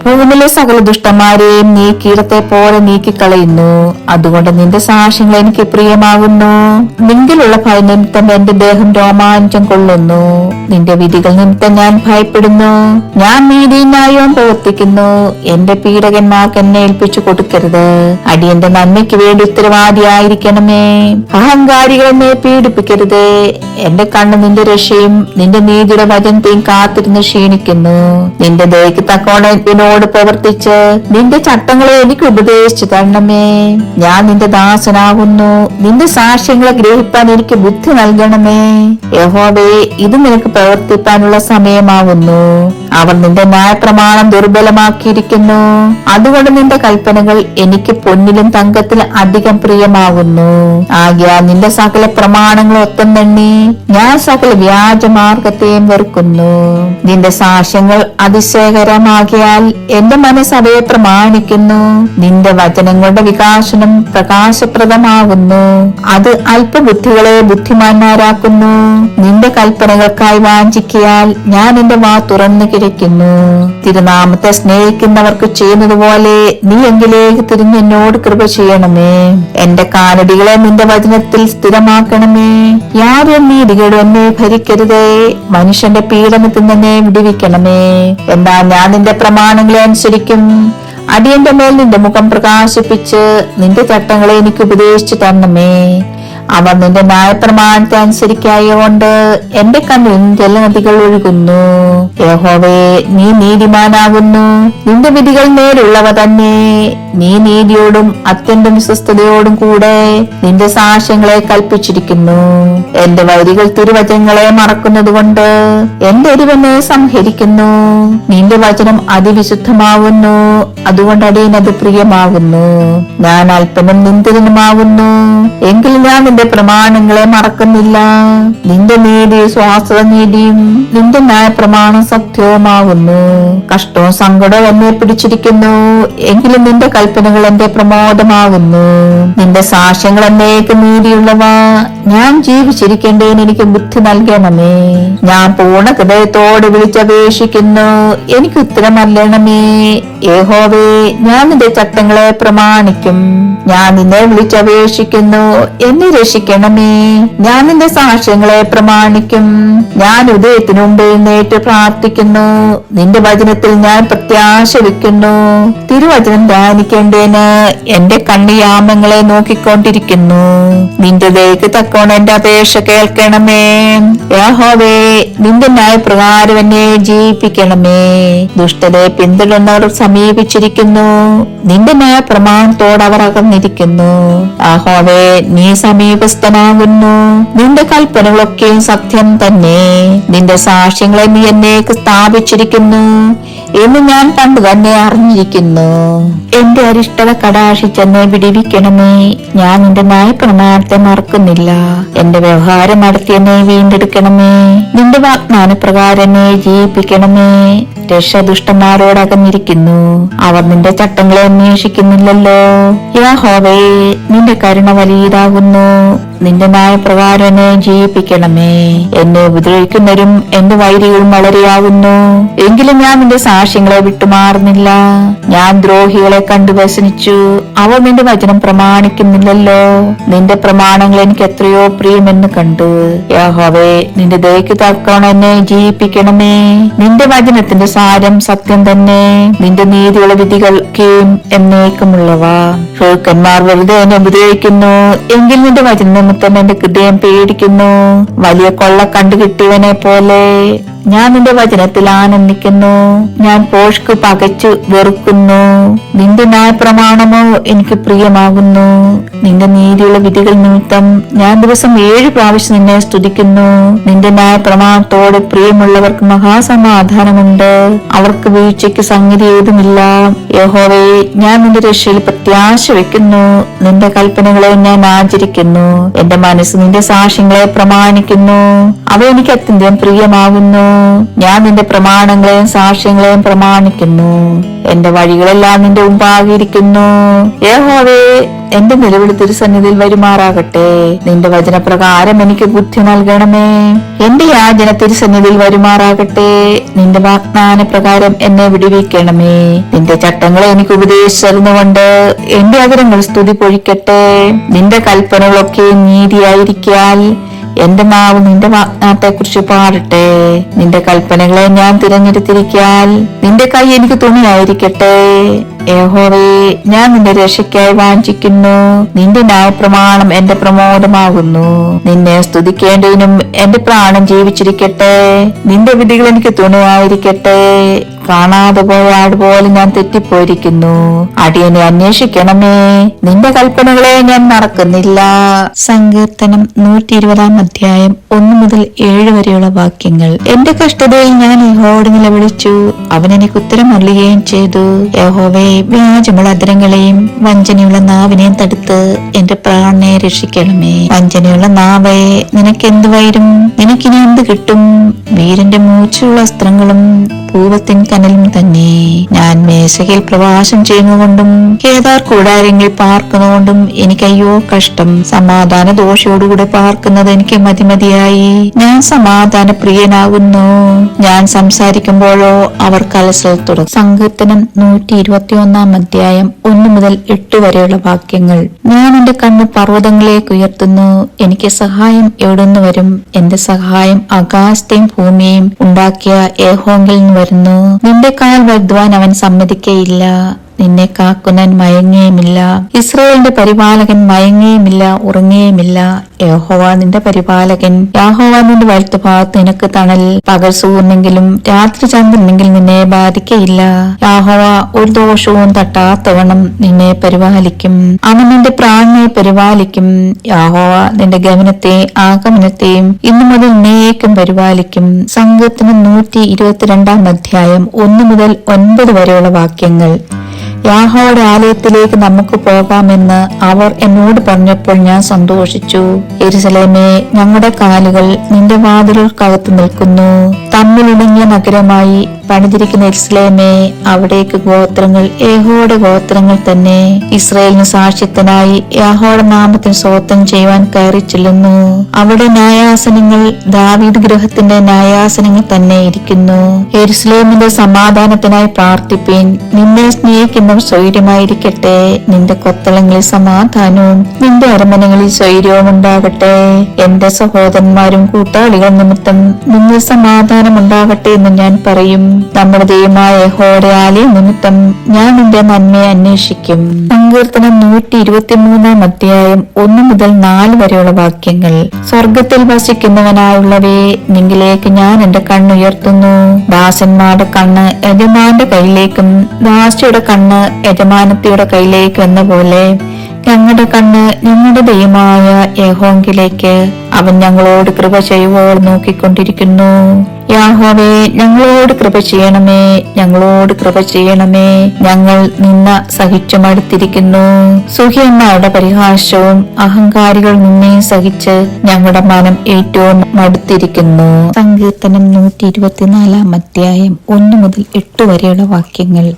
ഭൂമിയിലെ സകല ദുഷ്ടന്മാരെയും നീ കീടത്തെ പോലെ നീക്കിക്കളയുന്നു, അതുകൊണ്ട് നിന്റെ സാക്ഷ്യങ്ങൾ എനിക്ക് പ്രിയമാകുന്നു. നിങ്കിലുള്ള ഭയനിമിത്തം എന്റെ ദേഹം രോമാഞ്ചം കൊള്ളുന്നു. നിന്റെ വിധികൾ നിമിത്തം ഞാൻ ഭയപ്പെടുന്നു. ഞാൻ നീതിയും ന്യായവും പ്രവർത്തിക്കുന്നു. എന്റെ പീഡകന്മാർക്ക് എന്നെ ഏൽപ്പിച്ചു കൊടുക്കരുത്. അടിയന്റെ നന്മയ്ക്ക് വേണ്ടി ഉത്തരവാദിയായിരിക്കണമേ. അഹങ്കാരികൾ എന്നെ പീഡിപ്പിക്കരുത്. എന്റെ കണ്ണ് നിന്റെ രക്ഷയും നിന്റെ നീതിയുടെ വചനത്തെയും കാത്തിരുന്ന് ക്ഷീണിക്കുന്നു. നിന്റെ ദയക്ക് തക്കോണം പ്രവർത്തിച്ച് നിന്റെ ചട്ടങ്ങളെ എനിക്ക് ഉപദേശിച്ചു തരണമേ. ഞാൻ നിന്റെ ദാസനാകുന്നു. നിന്റെ സാക്ഷ്യങ്ങളെ ഗ്രഹിപ്പാൻ എനിക്ക് ബുദ്ധി നൽകണമേ. യഹോവേ, ഇത് നിനക്ക് പ്രവർത്തിപ്പാനുള്ള സമയമാകുന്നു. അവർ നിന്റെ ന്യായപ്രമാണം ദുർബലമാക്കിയിരിക്കുന്നു, അതുകൊണ്ട് നിന്റെ കൽപ്പനകൾ എനിക്ക് പൊന്നിലും തങ്കത്തിലും അധികം പ്രിയമാകുന്നു. ആകയാൽ നിന്റെ സകല പ്രമാണങ്ങൾ ഒത്തെണ്ണി ഞാൻ സകല വ്യാജമാർഗത്തെയും വെറുക്കുന്നു. നിന്റെ സാക്ഷ്യങ്ങൾ അതിശയകരമാകിയാൽ എന്റെ മനസ്സ് അവയെ പ്രമാണിക്കുന്നു. നിന്റെ വചനങ്ങളുടെ വികാസനം പ്രകാശപ്രദമാകുന്നു, അത് അല്പബുദ്ധികളെ ബുദ്ധിമാന്മാരാക്കുന്നു. നിന്റെ കൽപ്പനകൾക്കായി വാഞ്ചിക്കിയാൽ ഞാൻ എന്റെ വാ തുറന്നു കിടക്കുന്നു. തിരുനാമത്തെ സ്നേഹിക്കുന്നവർക്ക് ചെയ്യുന്നതുപോലെ നീ എങ്കിലേക്ക് തിരിഞ്ഞ് എന്നോട് കൃപ ചെയ്യണമേ. എന്റെ കാലടികളെ നിന്റെ വചനത്തിൽ സ്ഥിരമാക്കണമേ. യാതൊരു നീതികേടും എന്നെ ഭരിക്കരുതേ. മനുഷ്യന്റെ പീഡനത്തിൽ നിന്നെ വിടുവിക്കണമേ. എന്നാൽ ഞാൻ നിന്റെ പ്രമാണങ്ങളെ അനുസരിക്കും. അടിയന്റെ മേൽ നിന്റെ മുഖം പ്രകാശിപ്പിച്ച് നിന്റെ ചട്ടങ്ങളെ എനിക്ക് ഉപദേശിച്ചു തരണമേ. അവർ നിന്റെ ന്യായപ്രമാണത്തെ അനുസരിക്കായകൊണ്ട് എന്റെ കണ്ണിൽ ജലനദികൾ ഒഴുകുന്നു. യഹോവേ, നീ നീതിമാനാകുന്നു. നിന്റെ വിധികൾ നേരുള്ളവ തന്നെ. നീ നീതിയോടും അത്യന്ത വിശ്വസ്തയോടും കൂടെ നിന്റെ സാക്ഷ്യങ്ങളെ കൽപ്പിച്ചിരിക്കുന്നു. എന്റെ വൈരികൾ തിരുവചനങ്ങളെ മറക്കുന്നത് കൊണ്ട് എന്റെ എരിവനെ സംഹരിക്കുന്നു. നിന്റെ വചനം അതിവിശുദ്ധമാകുന്നു, അതുകൊണ്ട് അടിയനത് പ്രിയമാകുന്നു. ഞാൻ അല്പനും നിന്ദിതനുമാകുന്നു, എങ്കിലും ഞാൻ നിന്റെ പ്രമാണങ്ങളെ മറക്കുന്നില്ല. നിന്റെ നീതി സ്വാസ്ഥ നീതിയും നിന്റെ ന്യായ പ്രമാണം സത്യവുമാകുന്നു. കഷ്ടവും സങ്കടവും എന്നെ പിടിച്ചിരിക്കുന്നു, എങ്കിലും നിന്റെ കൽപ്പനകൾ എന്റെ പ്രമോദമാകുന്നു. നിന്റെ സാക്ഷ്യങ്ങൾ എന്നേക്ക് നീതിയുള്ളവ. ഞാൻ ജീവിച്ചിരിക്കേണ്ടതിന് എനിക്ക് ബുദ്ധി നൽകണമേ. ഞാൻ പൂർണ്ണ ഹൃദയത്തോട് വിളിച്ചപേക്ഷിക്കുന്നു, എനിക്ക് ഉത്തരം നൽകണമേ. യഹോവേ, ഞാൻ നിന്റെ ചട്ടങ്ങളെ പ്രമാണിക്കും. ഞാൻ നിന്നെ വിളിച്ചപേക്ഷിക്കുന്നു, എന്നെ രക്ഷിക്കണമേ. ഞാൻ നിന്റെ സാക്ഷ്യങ്ങളെ പ്രമാണിക്കും. ഞാൻ ഉദയത്തിനു മുമ്പ് എഴുന്നേറ്റ് പ്രാർത്ഥിക്കുന്നു. നിന്റെ വചനത്തിൽ ഞാൻ പ്രത്യാശ വെക്കുന്നു. തിരുവചനം ധ്യാനിക്കേണ്ടതിന് എന്റെ കണ്ണിയാമങ്ങളെ നോക്കിക്കൊണ്ടിരിക്കുന്നു. നിന്റെ ദയക്ക് തക്കോണം എന്റെ അപേക്ഷ കേൾക്കണമേ. യഹോവേ, നിന്റെ ന്യായപ്രകാരം എന്നെ ജീവിപ്പിക്കണമേ. ദുഷ്ടരെ പിന്തുടർന്നവർ സമീപിച്ചിരിക്കുന്നു, നിന്റെ ന്യായ പ്രമാണത്തോട് അവർ അകന്നിരിക്കുന്നു. യഹോവേ, നീ സമീപ സമീപസ്ഥനാകുന്നു. നിന്റെ കൽപ്പനകളൊക്കെയും സത്യം തന്നെ. നിന്റെ സാക്ഷ്യങ്ങളെ നീ എന്നേക്ക് സ്ഥാപിച്ചിരിക്കുന്നു എന്ന് ഞാൻ പണ്ട് തന്നെ അറിഞ്ഞിരിക്കുന്നു. എന്റെ അരിഷ്ടത കടാക്ഷിച്ചെന്നെ വിടിവിക്കണമേ. ഞാൻ നിന്റെ ന്യായപ്രമാണത്തെ മറക്കുന്നില്ല. എന്റെ വ്യവഹാരം നടത്തി എന്നെ വീണ്ടെടുക്കണമേ. നിന്റെ വാഗ്ദാനപ്രകാരം എന്നെ ജീവിപ്പിക്കണമേ. രക്ഷ ദുഷ്ടന്മാരോടകന്നിരിക്കുന്നു, അവർ നിന്റെ ചട്ടങ്ങളെ അന്വേഷിക്കുന്നില്ലല്ലോ. യഹോവേ, നിന്റെ കരുണ വലിയതാകുന്നു. നിന്റെ ന്യായപ്രകാരം എന്നെ ജീവിപ്പിക്കണമേ. എന്നെ ഉപദ്രവിക്കുന്നവരും എന്റെ വൈരികളും വളരെയാകുന്നു. എങ്കിലും ഞാൻ നിന്റെ സാക്ഷ്യങ്ങളെ വിട്ടുമാറുന്നില്ല. ഞാൻ ദ്രോഹികളെ കണ്ടു വ്യസനിച്ചു. അവർ നിന്റെ വചനം പ്രമാണിക്കുന്നില്ലല്ലോ. നിന്റെ പ്രമാണങ്ങൾ എനിക്ക് എത്രയോ പ്രിയമെന്ന് കണ്ടു. യഹോവേ, നിന്റെ ദയയ്ക്ക് തക്കവണ്ണം എന്നെ ജീവിപ്പിക്കണമേ. നിന്റെ വചനത്തിന്റെ സാരം സത്യം തന്നെ. നിന്റെ നീതിയുള്ള വിധികൾക്കും എന്നേക്കുമുള്ളവ. ഭൂക്കന്മാർ വെറുതെ എന്നെ ഉപദ്രവിക്കുന്നു. എങ്കിൽ നിന്റെ വചനം നിമിത്തം എന്റെ ഹൃദയം പേടിക്കുന്നു. വലിയ കൊള്ള കണ്ടുകിട്ടിയവനെ പോലെ ഞാൻ നിന്റെ വചനത്തിൽ ആനന്ദിക്കുന്നു. ഞാൻ പോഷ്ക്ക് പകച്ചു വെറുക്കുന്നു. നിന്റെ ന്യായപ്രമാണമോ എനിക്ക് പ്രിയമാകുന്നു. നിന്റെ നീതിയുള്ള വിധികൾ നിമിത്തം ഞാൻ ദിവസം 7 പ്രാവശ്യം നിന്നെ സ്തുതിക്കുന്നു. നിന്റെ ന്യായപ്രമാണത്തോട് പ്രിയമുള്ളവർക്ക് മഹാസമാധാനമുണ്ട്. അവർക്ക് വീഴ്ചയ്ക്ക് സംഗതി ഏതുമില്ല. യഹോവേ, ഞാൻ നിന്റെ രക്ഷയിൽ പ്രത്യാശ വെക്കുന്നു. നിന്റെ കൽപ്പനകളെ ഞാൻ ആചരിക്കുന്നു. എന്റെ മനസ്സ് നിന്റെ സാക്ഷ്യങ്ങളെ പ്രമാണിക്കുന്നു. അവ എനിക്ക് അത്യന്തം പ്രിയമാകുന്നു. ഞാൻ നിന്റെ പ്രമാണങ്ങളെയും സാക്ഷ്യങ്ങളെയും പ്രമാണിക്കുന്നു. എന്റെ വഴികളെല്ലാം നിന്റെ മുമ്പാകിയിരിക്കുന്നു. യഹോവേ, എന്റെ നിലവിളി തിരുസന്നിധിയിൽ വരുമാറാകട്ടെ. നിന്റെ വചനപ്രകാരം എനിക്ക് ബുദ്ധി നൽകണമേ. എന്റെ യാചന തിരുസന്നിധിയിൽ വരുമാറാകട്ടെ. നിന്റെ വാഗ്ദാന പ്രകാരം എന്നെ വിടുവിക്കണമേ. നിന്റെ ചട്ടങ്ങളെ എനിക്ക് ഉപദേശിച്ചറിഞ്ഞുകൊണ്ട് എന്റെ അധരങ്ങൾ സ്തുതി പൊഴിക്കട്ടെ. നിന്റെ കൽപ്പനകളൊക്കെ നീതിയായിരിക്കാൽ എന്റെ നാവ് നിന്റെ വാഗ്ദാനത്തെ കുറിച്ച് പാടട്ടെ. നിന്റെ കൽപ്പനകളെ ഞാൻ തിരഞ്ഞെടുത്തിരിക്കാൽ നിന്റെ കൈ എനിക്ക് തുണിയായിരിക്കട്ടെ. യഹോവേ, ഞാൻ നിന്റെ രക്ഷയ്ക്കായി വാഞ്ചിക്കുന്നു. നിന്റെ ന്യായപ്രമാണം എന്റെ പ്രമോദമാകുന്നു. നിന്നെ സ്തുതിക്കേണ്ടതിനും എന്റെ പ്രാണൻ ജീവിച്ചിരിക്കട്ടെ. നിന്റെ വിധികൾ എനിക്ക് തുണയായിരിക്കട്ടെ. കാണാതെ പോയ ആടുപോലെ ഞാൻ തെറ്റിപ്പോയിരിക്കുന്നു. അടിയനെ അന്വേഷിക്കണമേ. നിന്റെ കൽപ്പനകളെ ഞാൻ മറക്കുന്നില്ല. സങ്കീർത്തനം 120 അധ്യായം 1 മുതൽ 7 വരെയുള്ള വാക്യങ്ങൾ. എന്റെ കഷ്ടതയിൽ ഞാൻ യഹോവയോട് നിലവിളിച്ചു. അവൻ എനിക്ക് ഉത്തരം അരുളുകയും ചെയ്തു. യഹോവേ, വ്യാജമുള്ള അധരങ്ങളെയും വഞ്ചനയുള്ള നാവിനെയും തടുത്ത് എന്റെ പ്രാണനെ രക്ഷിക്കണമേ. വഞ്ചനയുള്ള നാവേ, നിനക്കെന്ത് വൈരും? നിനക്കിനി എന്ത് കിട്ടും? വീരന്റെ മൂർച്ചയുള്ള അസ്ത്രങ്ങളും പൂവത്തിൻ കനലും തന്നെ. ഞാൻ മേശകയിൽ പ്രവാസം ചെയ്യുന്നതുകൊണ്ടും കേദാർ കൂടാരങ്ങളിൽ പാർക്കുന്നതുകൊണ്ടും എനിക്ക് അയ്യോ കഷ്ടം. സമാധാന ദോഷയോടുകൂടെ പാർക്കുന്നത് എനിക്ക് മതിമതിയായി. ഞാൻ സമാധാന പ്രിയനാകുന്നു. ഞാൻ സംസാരിക്കുമ്പോഴോ അവർ കലശൽ തുടങ്ങും. സങ്കീർത്തനം 121 അധ്യായം 1 മുതൽ 8 വരെയുള്ള വാക്യങ്ങൾ. ഞാൻ എന്റെ കണ്ണ് പർവ്വതങ്ങളിലേക്ക് ഉയർത്തുന്നു. എനിക്ക് സഹായം എവിടുന്ന് വരും? എന്റെ സഹായം ആകാശത്തെയും ഭൂമിയെയും ഉണ്ടാക്കിയ യഹോവയിൽ നിന്ന് വരുന്നു. നിന്റെ കാൽ വരുത്തുവാൻ അവൻ സമ്മതിക്കയില്ല. നിന്നെ കാക്കുന്നവൻ മയങ്ങുകയുമില്ല. ഇസ്രായേലിന്റെ പരിപാലകൻ മയങ്ങുകയുമില്ല, ഉറങ്ങുകയുമില്ല. യഹോവ നിന്റെ പരിപാലകൻ. യഹോവ നിന്റെ വലത്തുഭാഗത്ത് നിനക്ക് തണൽ. പകൽ സൂര്യനെങ്കിലും രാത്രി ചന്ദ്രനെങ്കിലും നിന്നെ ബാധിക്കയില്ല. യഹോവ ഒരു ദോഷവും തട്ടാത്തവണ്ണം നിന്നെ പരിപാലിക്കും. അവൻ നിന്റെ പ്രാണനെ പരിപാലിക്കും. യഹോവ നിന്റെ ഗമനത്തെ ആഗമനത്തെയും ഇന്നു മുതൽ എന്നേക്കും പരിപാലിക്കും. സങ്കീർത്തനം 122 അധ്യായം 1 മുതൽ 9 വരെയുള്ള വാക്യങ്ങൾ. യഹോവയുടെ ആലയത്തിലേക്ക് നമുക്ക് പോകാമെന്ന് അവർ എന്നോട് പറഞ്ഞപ്പോൾ ഞാൻ സന്തോഷിച്ചു. യെരൂശലേമേ, ഞങ്ങളുടെ കാലുകൾ നിന്റെ വാതിലുകൾക്കകത്ത് നിൽക്കുന്നു. തമ്മിലുണങ്ങിയ നഗരമായി പണിതിരിക്കുന്ന യെരൂശലേമേ, അവിടേക്ക് ഗോത്രങ്ങൾ യഹോവയുടെ ഗോത്രങ്ങൾ തന്നെ ഇസ്രായേലിന് സാക്ഷ്യത്തിനായി യഹോവയുടെ നാമത്തിന് സ്തോത്രം ചെയ്യുവാൻ കയറി ചെല്ലുന്നു. അവിടെ ന്യായാസനങ്ങൾ ദാവീദ് ഗൃഹത്തിന്റെ ന്യായാസനങ്ങൾ തന്നെ ഇരിക്കുന്നു. യെരൂശലേമിന്റെ സമാധാനത്തിനായി പ്രാർത്ഥിപ്പീൻ. നിന്നെ സ്നേഹിക്കുന്നവർ സ്വൈര്യമായിരിക്കട്ടെ. നിന്റെ കൊത്തളങ്ങളിൽ സമാധാനവും നിന്റെ അരമനകളിൽ സ്വൈര്യവും ഉണ്ടാകട്ടെ. എന്റെ സഹോദരന്മാരും കൂട്ടാളികൾ നിമിത്തം നിന്നിൽ സമാധാനം ഉണ്ടാകട്ടെ എന്ന് ഞാൻ പറയും. നമ്മുടെ ദൈവമായ യഹോവയുടെ ആലയം നിമിത്തം ഞാൻ നിന്റെ നന്മയെ അന്വേഷിക്കും. സങ്കീർത്തനം 123 അധ്യായം 1 മുതൽ 4 വരെയുള്ള വാക്യങ്ങൾ. സ്വർഗത്തിൽ വസിക്കുന്നവനായുള്ളവയെ, നിങ്കിലേക്ക് ഞാൻ എന്റെ കണ്ണുയർത്തുന്നു. ദാസന്മാരുടെ കണ്ണ് യജമാന്റെ കയ്യിലേക്കും ദാസിയുടെ കണ്ണ് യജമാനത്തിയുടെ കയ്യിലേക്കും എന്ന പോലെ ഞങ്ങളുടെ കണ്ണ് ഞങ്ങളുടെ ദൈവമായ യഹോവയിലേക്ക് അവൻ ഞങ്ങളോട് കൃപ ചെയ്യുവോൾ നോക്കിക്കൊണ്ടിരിക്കുന്നു. യാഹോവേ, ഞങ്ങളോട് കൃപ ചെയ്യണമേ, ഞങ്ങളോട് കൃപ ചെയ്യണമേ. ഞങ്ങൾ നിന്ന സഹിച്ചു മടുത്തിരിക്കുന്നു. സുഖിയന്മാരുടെ പരിഹാസവും അഹങ്കാരികൾ നിന്നെ സഹിച്ച് ഞങ്ങളുടെ മനം ഏറ്റവും മടുത്തിരിക്കുന്നു. സങ്കീർത്തനം 124 അധ്യായം 1 മുതൽ 8 വരെയുള്ള വാക്യങ്ങൾ.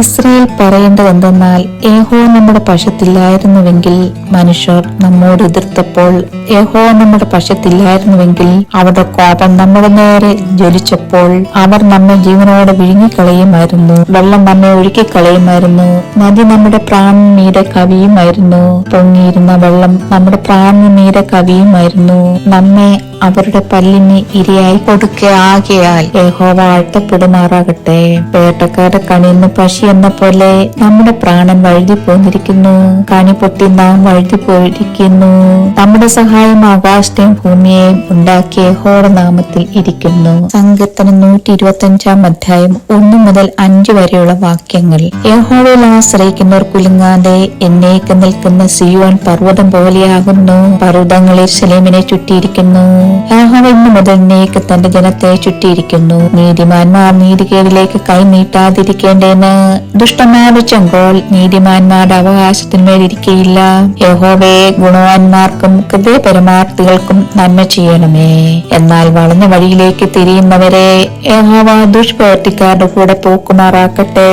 ഇസ്രായേൽ പറയേണ്ടതെന്തെന്നാൽ, യഹോവ നമ്മുടെ പക്ഷത്തില്ലായിരുന്നുവെങ്കിൽ, മനുഷ്യർ നമ്മോട് എതിർത്തപ്പോൾ യഹോവ നമ്മുടെ പക്ഷത്തില്ലായിരുന്നുവെങ്കിൽ, അവരുടെ കോപം നമ്മുടെ നേരെ ജ്വലിച്ചപ്പോൾ അവർ നമ്മെ ജീവനോടെ വിഴുങ്ങിക്കളയുമായിരുന്നു. വെള്ളം നമ്മെ ഒഴുക്കിക്കളയുമായിരുന്നു. നദി നമ്മുടെ പ്രാണന് മീതെ കവിയുമായിരുന്നു. പൊങ്ങിയിരുന്ന വെള്ളം നമ്മുടെ പ്രാണന് മീതെ കവിയുമായിരുന്നു. നമ്മെ അവരുടെ പല്ലിന് ഇരയായി കൊടുക്കുകയാകയാൽ യഹോവ വാഴ്ത്തപ്പെടുമാറാകട്ടെ. വേട്ടക്കാരുടെ കണിന്ന് പശി എന്ന പോലെ നമ്മുടെ പ്രാണൻ വഴുതി പോന്നിരിക്കുന്നു. കണി പൊട്ടി നാം വഴുതി പോയിരിക്കുന്നു. നമ്മുടെ സഹായം ആകാശത്തെയും ഭൂമിയെയും ഉണ്ടാക്കിയ യഹോവയുടെ നാമത്തിൽ ഇരിക്കുന്നു. സങ്കീർത്തനം 125 അധ്യായം 1 മുതൽ 5 വരെയുള്ള വാക്യങ്ങൾ. യഹോവയിൽ ആശ്രയിക്കുന്നവർ കുലുങ്ങാതെ എന്നേക്ക് നിൽക്കുന്ന സിയോൻ പർവ്വതം പോലെയാകുന്നു. പർവ്വതങ്ങൾ യെരൂശലേമിനെ ചുറ്റിയിരിക്കുന്നു. യഹോവ ഇന്നു മുതൽ എന്നേക്ക് തന്റെ ജനത്തെ ചുറ്റിയിരിക്കുന്നു. നീതിമാന്മാർ നീതികേടിലേക്ക് കൈ നീട്ടാതിരിക്കേണ്ടേന്ന്. ദുഷ്ടന്മാരുടെ ചെങ്കോൽ നീതിമാന്മാരുടെ അവകാശത്തിന്മേലിരിക്കയില്ല. യഹോവയെ, ഗുണവാന്മാർക്കും ഹൃദയപരമാർത്ഥികൾക്കും നന്മ ചെയ്യണമേ. എന്നാൽ വളഞ്ഞ വഴിയിലേക്ക് തിരിയുന്നവരെ യഹോവ ദുഷ്പ്രവൃത്തിക്കാരുടെ കൂടെ പോക്കുമാറാക്കട്ടെ.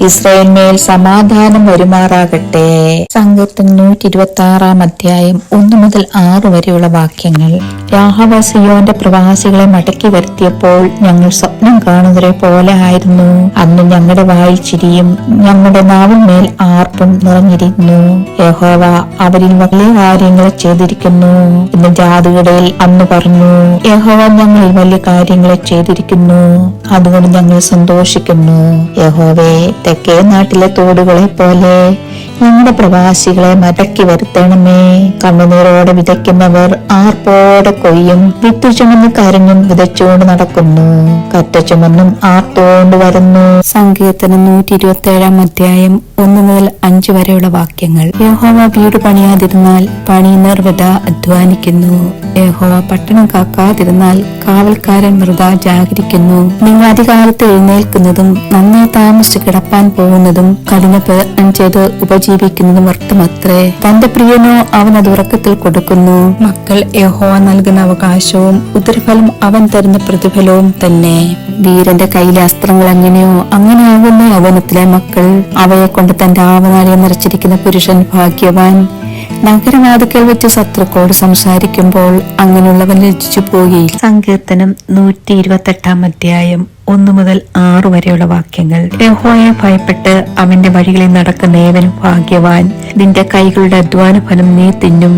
ഇസ്രായേൽ മേൽ സമാധാനം വരുമാറാകട്ടെ. സങ്കീർത്തനം 126 അധ്യായം 1 മുതൽ 6 വരെയുള്ള വാക്യങ്ങൾ. യഹോവ സിയോന്റെ പ്രവാസികളെ മടക്കി വരുത്തിയപ്പോൾ ഞങ്ങൾ സ്വപ്നം കാണുന്നവരെ പോലെ ആയിരുന്നു. അന്ന് ഞങ്ങളുടെ വായിൽ ചിരിയും ഞങ്ങളുടെ നാവിന്മേൽ ആർപ്പും നിറഞ്ഞിരുന്നു. യഹോവ അവരിൽ വലിയ കാര്യങ്ങൾ ചെയ്തിരിക്കുന്നു എന്ന് ജാതികളിൽ അന്ന് പറഞ്ഞു. യഹോവ ഞങ്ങളിൽ വലിയ കാര്യങ്ങളെ ചെയ്തിരിക്കുന്നു, അതുകൊണ്ട് ഞങ്ങൾ സന്തോഷിക്കുന്നു. യഹോവേ, തെക്കേ നാട്ടിലെ തോടുകളെ പോലെ ഞങ്ങളുടെ പ്രവാസികളെ മടക്കി വരുത്തണമേ. കണ്ണുനീരോടെ വിതയ്ക്കുന്നവർ ആർപ്പോടെ കൊയ്യും. വിത്തു ചുമന്ന് കരഞ്ഞും വിതച്ചുകൊണ്ട് നടക്കുന്നു. കറ്റ ചുമന്നും ആർത്തോണ്ട് വരുന്നു. സങ്കീർത്തനം 127 അധ്യായം 1 മുതൽ 5 വരെയുള്ള വാക്യങ്ങൾ. യഹോവ വീട് പണിയാതിരുന്നാൽ പണിയുന്നവർ വൃഥാ അധ്വാനിക്കുന്നു. യഹോവ പട്ടണം കാക്കാതിരുന്നാൽ കാവൽക്കാരൻ വൃഥാ ജാഗരിക്കുന്നു. നിങ്ങൾ അധികാലത്ത് എഴുന്നേൽക്കുന്നതും നന്നായി താമസിച്ച് കിടപ്പാൻ പോകുന്നതും കഠിനപ്രയത്നം ചെയ്ത് ഉപജീവിക്കുന്നതും വ്യർത്ഥമത്രേ. തന്റെ പ്രിയനോ അവൻ അത് ഉറക്കത്തിൽ കൊടുക്കുന്നു. മക്കൾ യഹോവ നൽകുന്ന അവകാശവും ഉദരഫലം അവൻ തരുന്ന പ്രതിഫലവും തന്നെ. വീരന്റെ കയ്യിലെ അസ്ത്രങ്ങൾ എങ്ങനെയോ അങ്ങനെയാകുന്ന യൗവനത്തിലെ മക്കൾ. അവയെ കൊണ്ട് തന്റെ ആവനാഴിയെ നിറച്ചിരിക്കുന്ന പുരുഷൻ ഭാഗ്യവാൻ. നഗരവാതിക്കൽ വെച്ച് ശത്രുക്കളോട് സംസാരിക്കുമ്പോൾ അങ്ങനെയുള്ളവൻ ലജ്ജിച്ചു പോയി. സങ്കീർത്തനം 128 അധ്യായം 1 മുതൽ 6 വരെയുള്ള വാക്യങ്ങൾ. യഹോവയെ ഭയപ്പെട്ട് അവന്റെ വഴികളിൽ നടക്കുന്ന ഏവനും ഭാഗ്യവാൻ. നിന്റെ കൈകളുടെ അധ്വാന ഫലം നീ തിന്നും.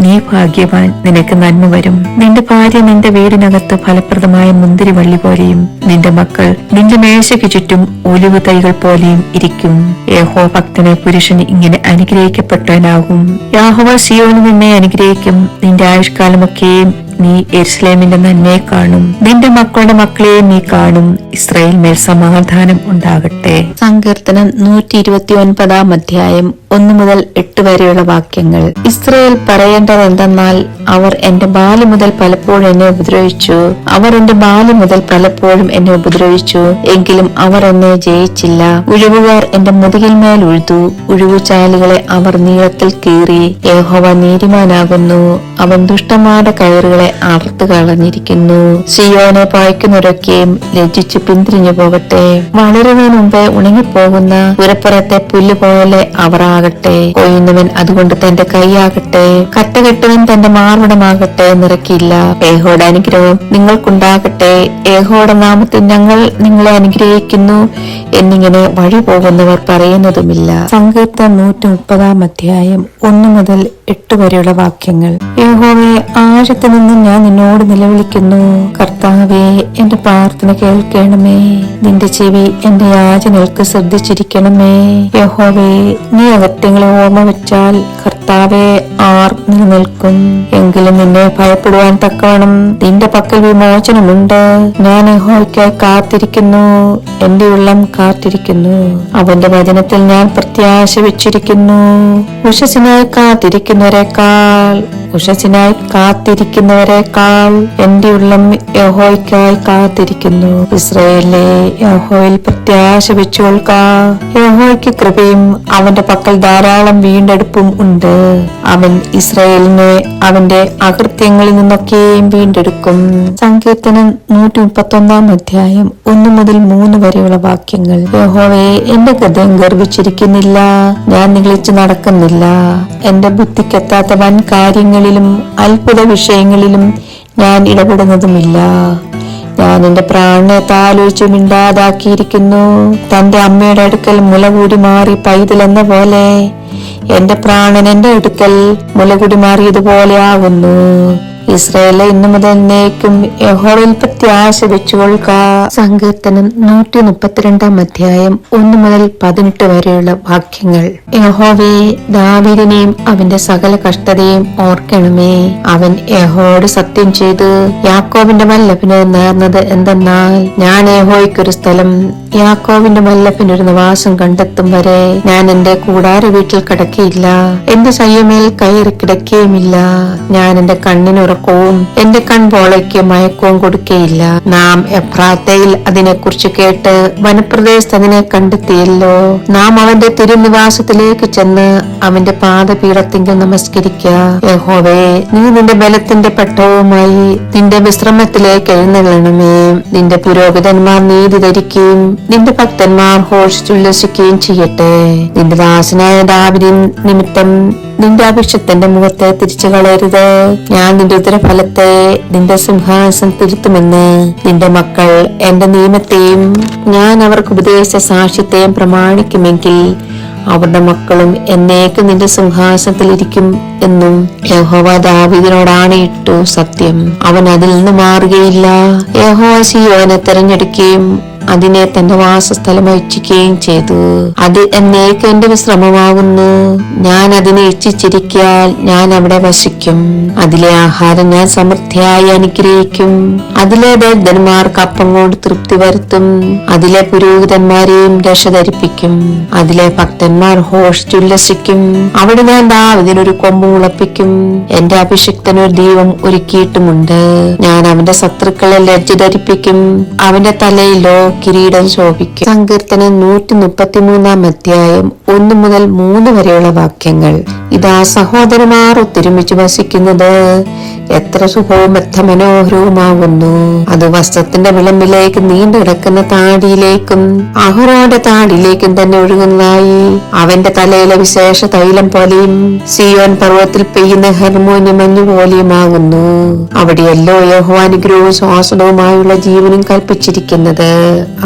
നീ ഭാഗ്യവാൻ, നിനക്ക് നന്മ വരും. നിന്റെ ഭാര്യ നിന്റെ വീടിനകത്ത് ഫലപ്രദമായ മുന്തിരിവള്ളി പോലെയും നിന്റെ മക്കൾ നിന്റെ മേശയ്ക്ക് ചുറ്റും ഒലിവ് തൈകൾ പോലെയും ഇരിക്കും. യഹോവ ഭക്തനെ പുരുഷൻ ഇങ്ങനെ അനുഗ്രഹിക്കപ്പെട്ടവനാകും. യഹോവ സിയോനിൽ നിന്നെ അനുഗ്രഹിക്കും. നിന്റെ ആയുഷ്കാലമൊക്കെയും നീ യെരൂശലേമിന്റെ നന്മയെ കാണും. നിന്റെ മക്കളുടെ മക്കളെയും നീ കാണും. ഇസ്രായേൽ മേൽ സമാധാനം ഉണ്ടാകട്ടെ. സങ്കീർത്തനം 129 അധ്യായം 1 മുതൽ 8 വരെയുള്ള വാക്യങ്ങൾ. ഇസ്രായേൽ പറയേണ്ടത് എന്തെന്നാൽ, അവർ എന്റെ ബാല്യം മുതൽ പലപ്പോഴും എന്നെ ഉപദ്രവിച്ചു. അവർ എന്റെ ബാല്യം മുതൽ പലപ്പോഴും എന്നെ ഉപദ്രവിച്ചു, എങ്കിലും അവർ എന്നെ ജയിച്ചില്ല. ഉഴുവുകാർ എന്റെ മുതുകിന്മേൽ ഉഴുതു. ഉഴുവുചാലുകളെ അവർ നീളത്തിൽ കീറി. യഹോവ നീതിമാനാകുന്നു. അവൻ ദുഷ്ടന്മാരുടെ കയറുകളെ അറുത്തു കളഞ്ഞിരിക്കുന്നു. സിയോനെ പായിക്കുന്നവരൊക്കെയും ലജ്ജിച്ചു പിന്തിരിഞ്ഞു പോകട്ടെ. വളരുന്നതിന് മുമ്പേ ഉണങ്ങിപ്പോകുന്ന പുരപ്പുറത്തെ പുല്ല് പോലെ അവർ ആകട്ടെ. കൊയ്യുന്നവൻ അതുകൊണ്ട് തന്റെ കൈയാകട്ടെ. കട്ടകെട്ടവൻ തന്റെ മാർവിടമാകട്ടെ. നിറക്കില്ല. യഹോവയുടെ അനുഗ്രഹം നിങ്ങൾക്കുണ്ടാകട്ടെ. യഹോവയുടെ നാമത്തിൽ ഞങ്ങൾ നിങ്ങളെ അനുഗ്രഹിക്കുന്നു എന്നിങ്ങനെ വഴി പോകുന്നവർ പറയുന്നതുമില്ല. സങ്കീർത്തനം 130 അധ്യായം 1 മുതൽ 8 വരെയുള്ള വാക്യങ്ങൾ. യഹോവേ, ആഴത്തിൽ നിന്ന് ഞാൻ നിന്നോട് നിലവിളിക്കുന്നു. കർത്താവേ, എന്റെ പ്രാർത്ഥന കേൾക്കണമേ. നിന്റെ ചെവി എന്റെ യാചനകൾക്ക് ശ്രദ്ധിച്ചിരിക്കണമേ. യഹോവേ, നീ അകത്യങ്ങളെ ഓർമ്മ വെച്ചാൽ കർത്താവെ, ആർ നിലനിൽക്കും? എങ്കിലും നിന്നെ ഭയപ്പെടുവാൻ തക്കവണ്ണം നിന്റെ പക്കൽ വിമോചനമുണ്ട്. ഞാൻ യഹോവയ്ക്കായി കാത്തിരിക്കുന്നു, എന്റെ ഉള്ളം കാത്തിരിക്കുന്നു. അവന്റെ വചനത്തിൽ ഞാൻ പ്രത്യാശ വെച്ചിരിക്കുന്നു. ഉഷസ്സിനായി കാത്തിരിക്കുന്നവരെക്കാൾ എന്റെ ഉള്ളം യഹോവയ്ക്കായി കാത്തിരിക്കുന്നു. ഇസ്രായേലിലെ, യഹോവയിൽ പ്രത്യാശ വെച്ചുകൊള്ളുക. യഹോവയ്ക്ക് കൃപയും അവന്റെ പക്കൽ ധാരാളം വീണ്ടെടുപ്പും ഉണ്ട്. അവൻ ഇസ്രായേലിനെ അവന്റെ അകൃത്യങ്ങളിൽ നിന്നൊക്കെയും വീണ്ടെടുക്കും. സങ്കീർത്തനം 131 അധ്യായം 1 മുതൽ 3 വരെയുള്ള വാക്യങ്ങൾ. യഹോവേ, എന്റെ ഹൃദയം ഗർവിച്ചിരിക്കുന്നില്ല, ഞാൻ നിഗളിച്ചു നടക്കുന്നില്ല. എന്റെ ബുദ്ധിക്കെത്താത്ത വൻ കാര്യങ്ങളിലും അത്ഭുത വിഷയങ്ങളിലും ഞാൻ ഇടപെടുന്നതുമില്ല. ഞാൻ എന്റെ പ്രാണനെ താലോചിച്ച് മിണ്ടാതാക്കിയിരിക്കുന്നു. തന്റെ അമ്മയുടെ അടുക്കൽ മുലകൂടി മാറി പൈതലെന്ന പോലെ എന്റെ പ്രാണൻ എന്റെ അടുക്കൽ മുലകൂടി മാറിയതുപോലെ ആകുന്നു. ഇസ്രായേലെ, ഇന്നു മുതൽ എന്നേക്കും യഹോവയിൽ പ്രത്യാശ വെച്ചുകൊള്ളുക. സങ്കീർത്തനം 132 അധ്യായം 1 മുതൽ 18 വരെയുള്ള വാക്യങ്ങൾ. യഹോവേ, ദാവീദിനെയും അവന്റെ സകല കഷ്ടതയും ഓർക്കണമേ. അവൻ യഹോവയോട് സത്യം ചെയ്ത് യാക്കോബിന്റെ വല്ലഭന് നേർന്നത് എന്തെന്നാൽ, ഞാൻ യഹോവയ്ക്കൊരു സ്ഥലം, യാക്കോബിന്റെ വല്ലഭനൊരു നിവാസം കണ്ടെത്തും വരെ ഞാൻ എന്റെ കൂടാര വീട്ടിൽ കിടക്കയില്ല, എന്റെ ശയ്യമേൽ കയറി കിടക്കുകയുമില്ല. ഞാൻ എന്റെ കണ്ണിന് ഉറക്കവും എന്റെ കൺപോളയ്ക്ക് മയക്കവും കൊടുക്കയില്ല. നാം എഫ്രാത്തയിൽ അതിനെക്കുറിച്ച് കേട്ട് വനപ്രദേശത്ത് അതിനെ കണ്ടെത്തിയല്ലോ. നാം അവന്റെ തിരുനിവാസത്തിലേക്ക് ചെന്ന് അവന്റെ പാദപീഠത്തിങ്കിൽ നമസ്കരിക്കുക. യഹോവേ, നീ നിന്റെ ബലത്തിന്റെ പെട്ടവുമായി നിന്റെ വിശ്രമത്തിലേക്ക് എഴുന്നള്ളണമേ. നിന്റെ പുരോഹിതന്മാർ നീതി ധരിക്കുകയും നിന്റെ ഭക്തന്മാർ ഘോഷിച്ചുല്ലസിക്കുകയും ചെയ്യട്ടെ. നിന്റെ ദാസനായ ദാവീദിൻ നിമിത്തം നിന്റെ അഭിഷക്തന്റെ മുഖത്തെ തിരിച്ചു കളയരുത്. ഞാൻ നിന്റെ ഉദരഫലത്തെ നിന്റെ സിംഹാസനം തിരുത്തുമെന്ന്. നിന്റെ മക്കൾ എന്റെ നിയമത്തെയും ഞാൻ അവർക്ക് ഉപദേശിച്ച സാക്ഷ്യത്തെയും പ്രമാണിക്കുമെങ്കിൽ അവരുടെ മക്കളും എന്നേക്ക് നിന്റെ സിംഹാസനത്തിലിരിക്കും എന്നും യഹോവ ദാവീദിനോടാണിട്ടു സത്യം. അവൻ അതിൽ നിന്ന് മാറുകയില്ല. യഹോവ സീയോനെ തെരഞ്ഞെടുക്കുകയും അതിനെ തന്റെ വാസസ്ഥലമായി ഇച്ഛിക്കുകയും ചെയ്തു. അത് എന്നേക്ക് എന്റെ വിശ്രമമാകുന്നു. ഞാൻ അതിനെ ഇച്ഛിച്ചിരിക്കാൻ ഞാൻ അവിടെ വസിക്കും. അതിലെ ആഹാരം ഞാൻ സമൃദ്ധിയായി അനുഗ്രഹിക്കും. അതിലെ ദരിദ്രന്മാർക്ക് അപ്പം കൊണ്ട് തൃപ്തി വരുത്തും. അതിലെ പുരോഹിതന്മാരെയും രക്ഷ ധരിപ്പിക്കും. അതിലെ ഭക്തന്മാർ ഘോഷിച്ചുല്ലസിക്കും. അവിടെ ഞാൻ ദാവീദിനൊരു കൊമ്പ് മുളപ്പിക്കും. എന്റെ അഭിഷിക്തനൊരു ദീപം ഒരുക്കിയിട്ടുമുണ്ട്. ഞാൻ അവന്റെ ശത്രുക്കളെ ലജ്ജ ധരിപ്പിക്കും. അവന്റെ തലയിലോ കിരീടം ശോഭിക്കും. സങ്കീർത്തനം 133 അധ്യായം 1 മുതൽ 3 വരെയുള്ള വാക്യങ്ങൾ. ഇതാ, സഹോദരന്മാർ ഒത്തൊരുമിച്ച് വസിക്കുന്നത് എത്ര സുഖവും എത്ര മനോഹരവുമാകുന്നു. അത് വസ്ത്രത്തിന്റെ വിളമ്പിലേക്ക് നീണ്ടു കിടക്കുന്ന താടിയിലേക്കും അഹരോന്റെ താടിയിലേക്കും തന്നെ ഒഴുകുന്നതായി. അവന്റെ തലയിലെ വിശേഷ തൈലം പോലെയും സിയോൻ പർവ്വതത്തിൽ പെയ്യുന്ന ഹെർമോന്യ മഞ്ഞു പോലെയുമാകുന്നു. അവിടെയല്ലോ യഹോവ അനുഗ്രഹവും ശ്വാസനവുമായുള്ള ജീവനും കൽപ്പിച്ചിരിക്കുന്നത്.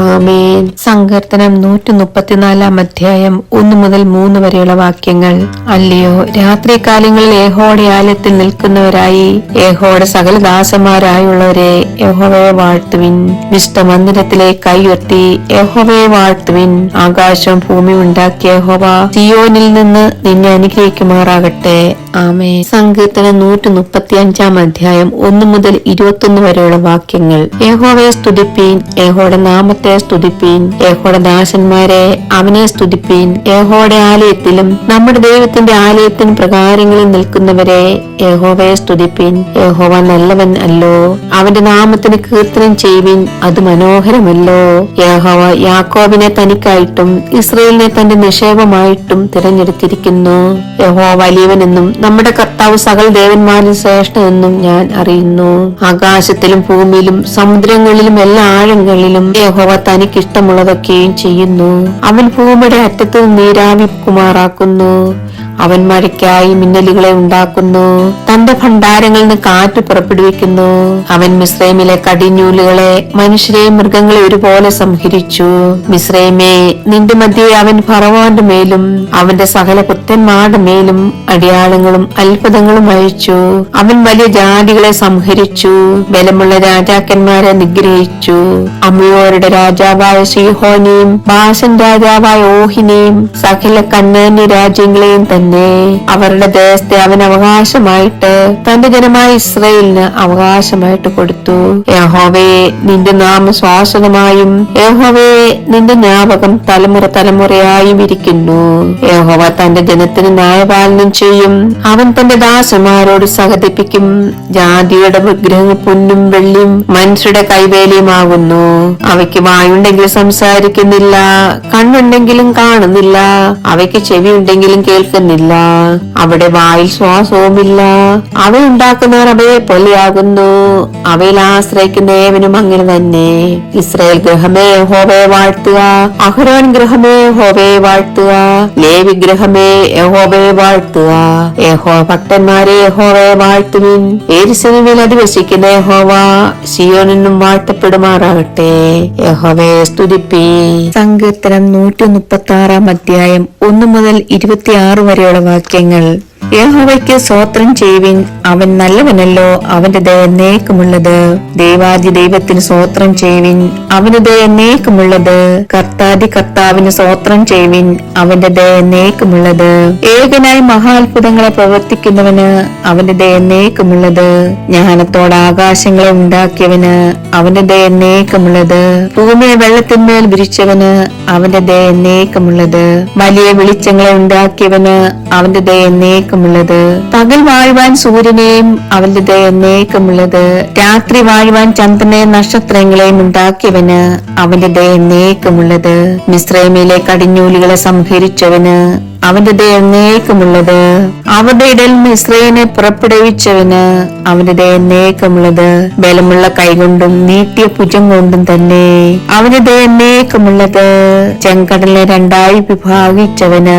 ആമേൻ. സങ്കീർത്തനം 134 അധ്യായം 1 മുതൽ 3 വരെയുള്ള വാക്യങ്ങൾ. അല്ലയോ, രാത്രി കാലങ്ങളിൽ യഹോവയുടെ ആലയത്തിൽ നിൽക്കുന്നവരായി യഹോവയുടെ സകല ദാസന്മാരായുള്ളവരെ യഹോവയെ വാഴ്ത്തുവിൻ. വിശുദ്ധ മന്ദിരത്തിലേക്ക് കൈ ഉയർത്തി യഹോവയെ വാഴ്ത്തുവിൻ. ആകാശവും ഭൂമി ഉണ്ടാക്കിയ യഹോവ സിയോനിൽ നിന്ന് നിന്നെ അനുഗ്രഹിക്കുമാറാകട്ടെ. ആമേൻ. സങ്കീർത്തനം 135 അധ്യായം 1 മുതൽ 21 വരെയുള്ള വാക്യങ്ങൾ. യഹോവയെ സ്തുതിപ്പീൻ, യഹോവയുടെ നാമത്തെ സ്തുതിപ്പീൻ. യഹോവയുടെ ദാസന്മാരെ അവനെ സ്തുതിപ്പീൻ. യഹോവയുടെ ആലയത്തിലും നമ്മുടെ ദൈവത്തിന്റെ ആലയത്തിന് പ്രകാരങ്ങളിൽ നിൽക്കുന്നവരെ യഹോവയെ സ്തുതിപ്പീൻ. യഹോവ നല്ലവൻ അല്ലോ, അവന്റെ നാമത്തിന് കീർത്തനം ചെയ്യുവിൻ, അത് മനോഹരമല്ലോ. യഹോവ യാക്കോബിനെ തനിക്കായിട്ടും ഇസ്രായേലിനെ തന്റെ നിക്ഷേപമായിട്ടും തിരഞ്ഞെടുത്തിരിക്കുന്നു. യഹോവ വലിയവനെന്നും നമ്മുടെ കർത്താവ് സകല ദേവന്മാരിൽ ശ്രേഷ്ഠനെന്നും ഞാൻ അറിയുന്നു. ആകാശത്തിലും ഭൂമിയിലും സമുദ്രങ്ങളിലും എല്ലാ ആഴങ്ങളിലും യഹോവ തനിക്കിഷ്ടമുള്ളതൊക്കെയും ചെയ്യുന്നു. അവൻ ഭൂമിയുടെ അറ്റത്ത് നീരാവിക്കുമാറാക്കുന്നു. അവൻ മഴയ്ക്കായി മിന്നലുകളെ ഉണ്ടാക്കുന്നു. തന്റെ ഭണ്ഡാരങ്ങളിൽ നിന്ന് കാറ്റ് പുറപ്പെടുവിക്കുന്നു. അവൻ മിസ്രൈമിലെ കടിഞ്ഞൂലുകളെ മനുഷ്യരെയും മൃഗങ്ങളെ ഒരുപോലെ സംഹരിച്ചു. മിസ്രൈമേ, നിന്റെ മധ്യേ അവൻ ഫറവോന്റെ മേലും അവന്റെ സകല പുത്രന്മാരുടെ മേലും അടയാളങ്ങളും അത്ഭുതങ്ങളും അയച്ചു. അവൻ വലിയ ജാതികളെ സംഹരിച്ചു. ബലമുള്ള രാജാക്കന്മാരെ നിഗ്രഹിച്ചു. അമോര്യരുടെ രാജാവായ സീഹോനെയും ബാശൻ രാജാവായ ഓഹിനെയും സകല കനാന്യ രാജ്യങ്ങളെയും തന്നെ തന്നെ അവരുടെ ദേശത്തെ അവൻ അവകാശമായിട്ട് തന്റെ ജനമായ ഇസ്രായേലിന് അവകാശമായിട്ട് കൊടുത്തു. യഹോവേ, നിന്റെ നാമം ശാശ്വതമായും യഹോവേ, നിന്റെ ജ്ഞാപകം തലമുറ തലമുറയായും ഇരിക്കുന്നു. യഹോവ തന്റെ ജനത്തിന് ന്യായപാലനം ചെയ്യും. അവൻ തന്റെ ദാസന്മാരോട് സഹതിപ്പിക്കും. ജാതിയുടെ വിഗ്രഹങ്ങൾ പൊന്നും വെള്ളിയും മനുഷ്യരുടെ കൈവേലിയുമാകുന്നു. അവയ്ക്ക് വായുണ്ടെങ്കിലും സംസാരിക്കുന്നില്ല, കണ്ണുണ്ടെങ്കിലും കാണുന്നില്ല, അവയ്ക്ക് ചെവിയുണ്ടെങ്കിലും കേൾക്കുന്നില്ല. അവിടെ വായിൽ ശ്വാസവുമില്ല. അവയുണ്ടാക്കുന്നവർ അവയെ പോലെയാകുന്നു. അവയിൽ ആശ്രയിക്കുന്ന ഏവനും അങ്ങനെ തന്നെ. ഇസ്രായേൽ ഗൃഹമേ യഹോവയെ വാഴ്ത്തുക. അഹരോൻ ഗൃഹമേ യഹോവയെ വാഴ്ത്തുക. ലേവി ഗൃഹമേ യഹോവയെ വാഴ്ത്തുക. യഹോവ ഭക്തന്മാരെ യഹോവയെ വാഴ്ത്തുവിൻ. യെരൂശലേമിൽ അധിവസിക്കുന്ന യഹോവ സിയോനിന്നും വാഴ്ത്തപ്പെടുമാറാകട്ടെ. യഹോവയെ സ്തുതിപ്പി. സങ്കീർത്തനം 136 അധ്യായം 1 മുതൽ 26 വരെയുള്ള വാക്യങ്ങൾ. യഹോവയ്ക്ക് സ്തോത്രം ചെയ്യുവിൻ, അവൻ നല്ലവനല്ലോ, അവന്റെ ദയ എന്നേക്കുമുള്ളത്. ദൈവാദി ദൈവത്തിന് സ്തോത്രം ചെയ്യുവിൻ, അവന്റെ ദയ എന്നേക്കുമുള്ളത്. കർത്താദി കർത്താവിന് സ്തോത്രം ചെയ്യുവിൻ, അവന്റെ ദയ എന്നേക്കുമുള്ളത്. ഏകനായി മഹാത്ഭുതങ്ങളെ പ്രവർത്തിക്കുന്നവന് അവന്റെ ദയ എന്നേക്കുമുള്ളത്. ജ്ഞാനത്തോടെ ആകാശങ്ങളെ ഉണ്ടാക്കിയവന് അവന്റെ ദയ എന്നേക്കുമുള്ളത്. ഭൂമിയെ വെള്ളത്തിന്മേൽ വിരിച്ചവന് അവന്റെ ദയ എന്നേക്കുമുള്ളത്. വലിയ വെളിച്ചങ്ങളെ ഉണ്ടാക്കിയവന് അവന്റെ ദയ എന്നേക്കുമുള്ളത്. പകൽ വാഴുവാൻ സൂര്യനെയും അവന്റെ ദയ എന്നേക്കുമുള്ളത്. രാത്രി വാഴുവാൻ ചന്ദ്രനെയും നക്ഷത്രങ്ങളെയും ഉണ്ടാക്കിയവന് അവന്റെ ദയ എന്നേക്കുമുള്ളത്. മിസ്രൈമിലെ കടിഞ്ഞൂലുകളെ സംഹരിച്ചവന് അവന്റെ ദയ എന്നേക്കുമുള്ളത്. അവരുടെ ഇടയിൽ ഇസ്രായേലിനെ പുറപ്പെടുവിച്ചവന് അവന്റെ ദയ എന്നേക്കുമുള്ളത്. ബലമുള്ള കൈകൊണ്ടും നീട്ടിയ ഭുജം കൊണ്ടും തന്നെ അവന്റെ ദയ എന്നേക്കുമുള്ളത്. ചെങ്കടലിനെ രണ്ടായി വിഭാഗിച്ചവന്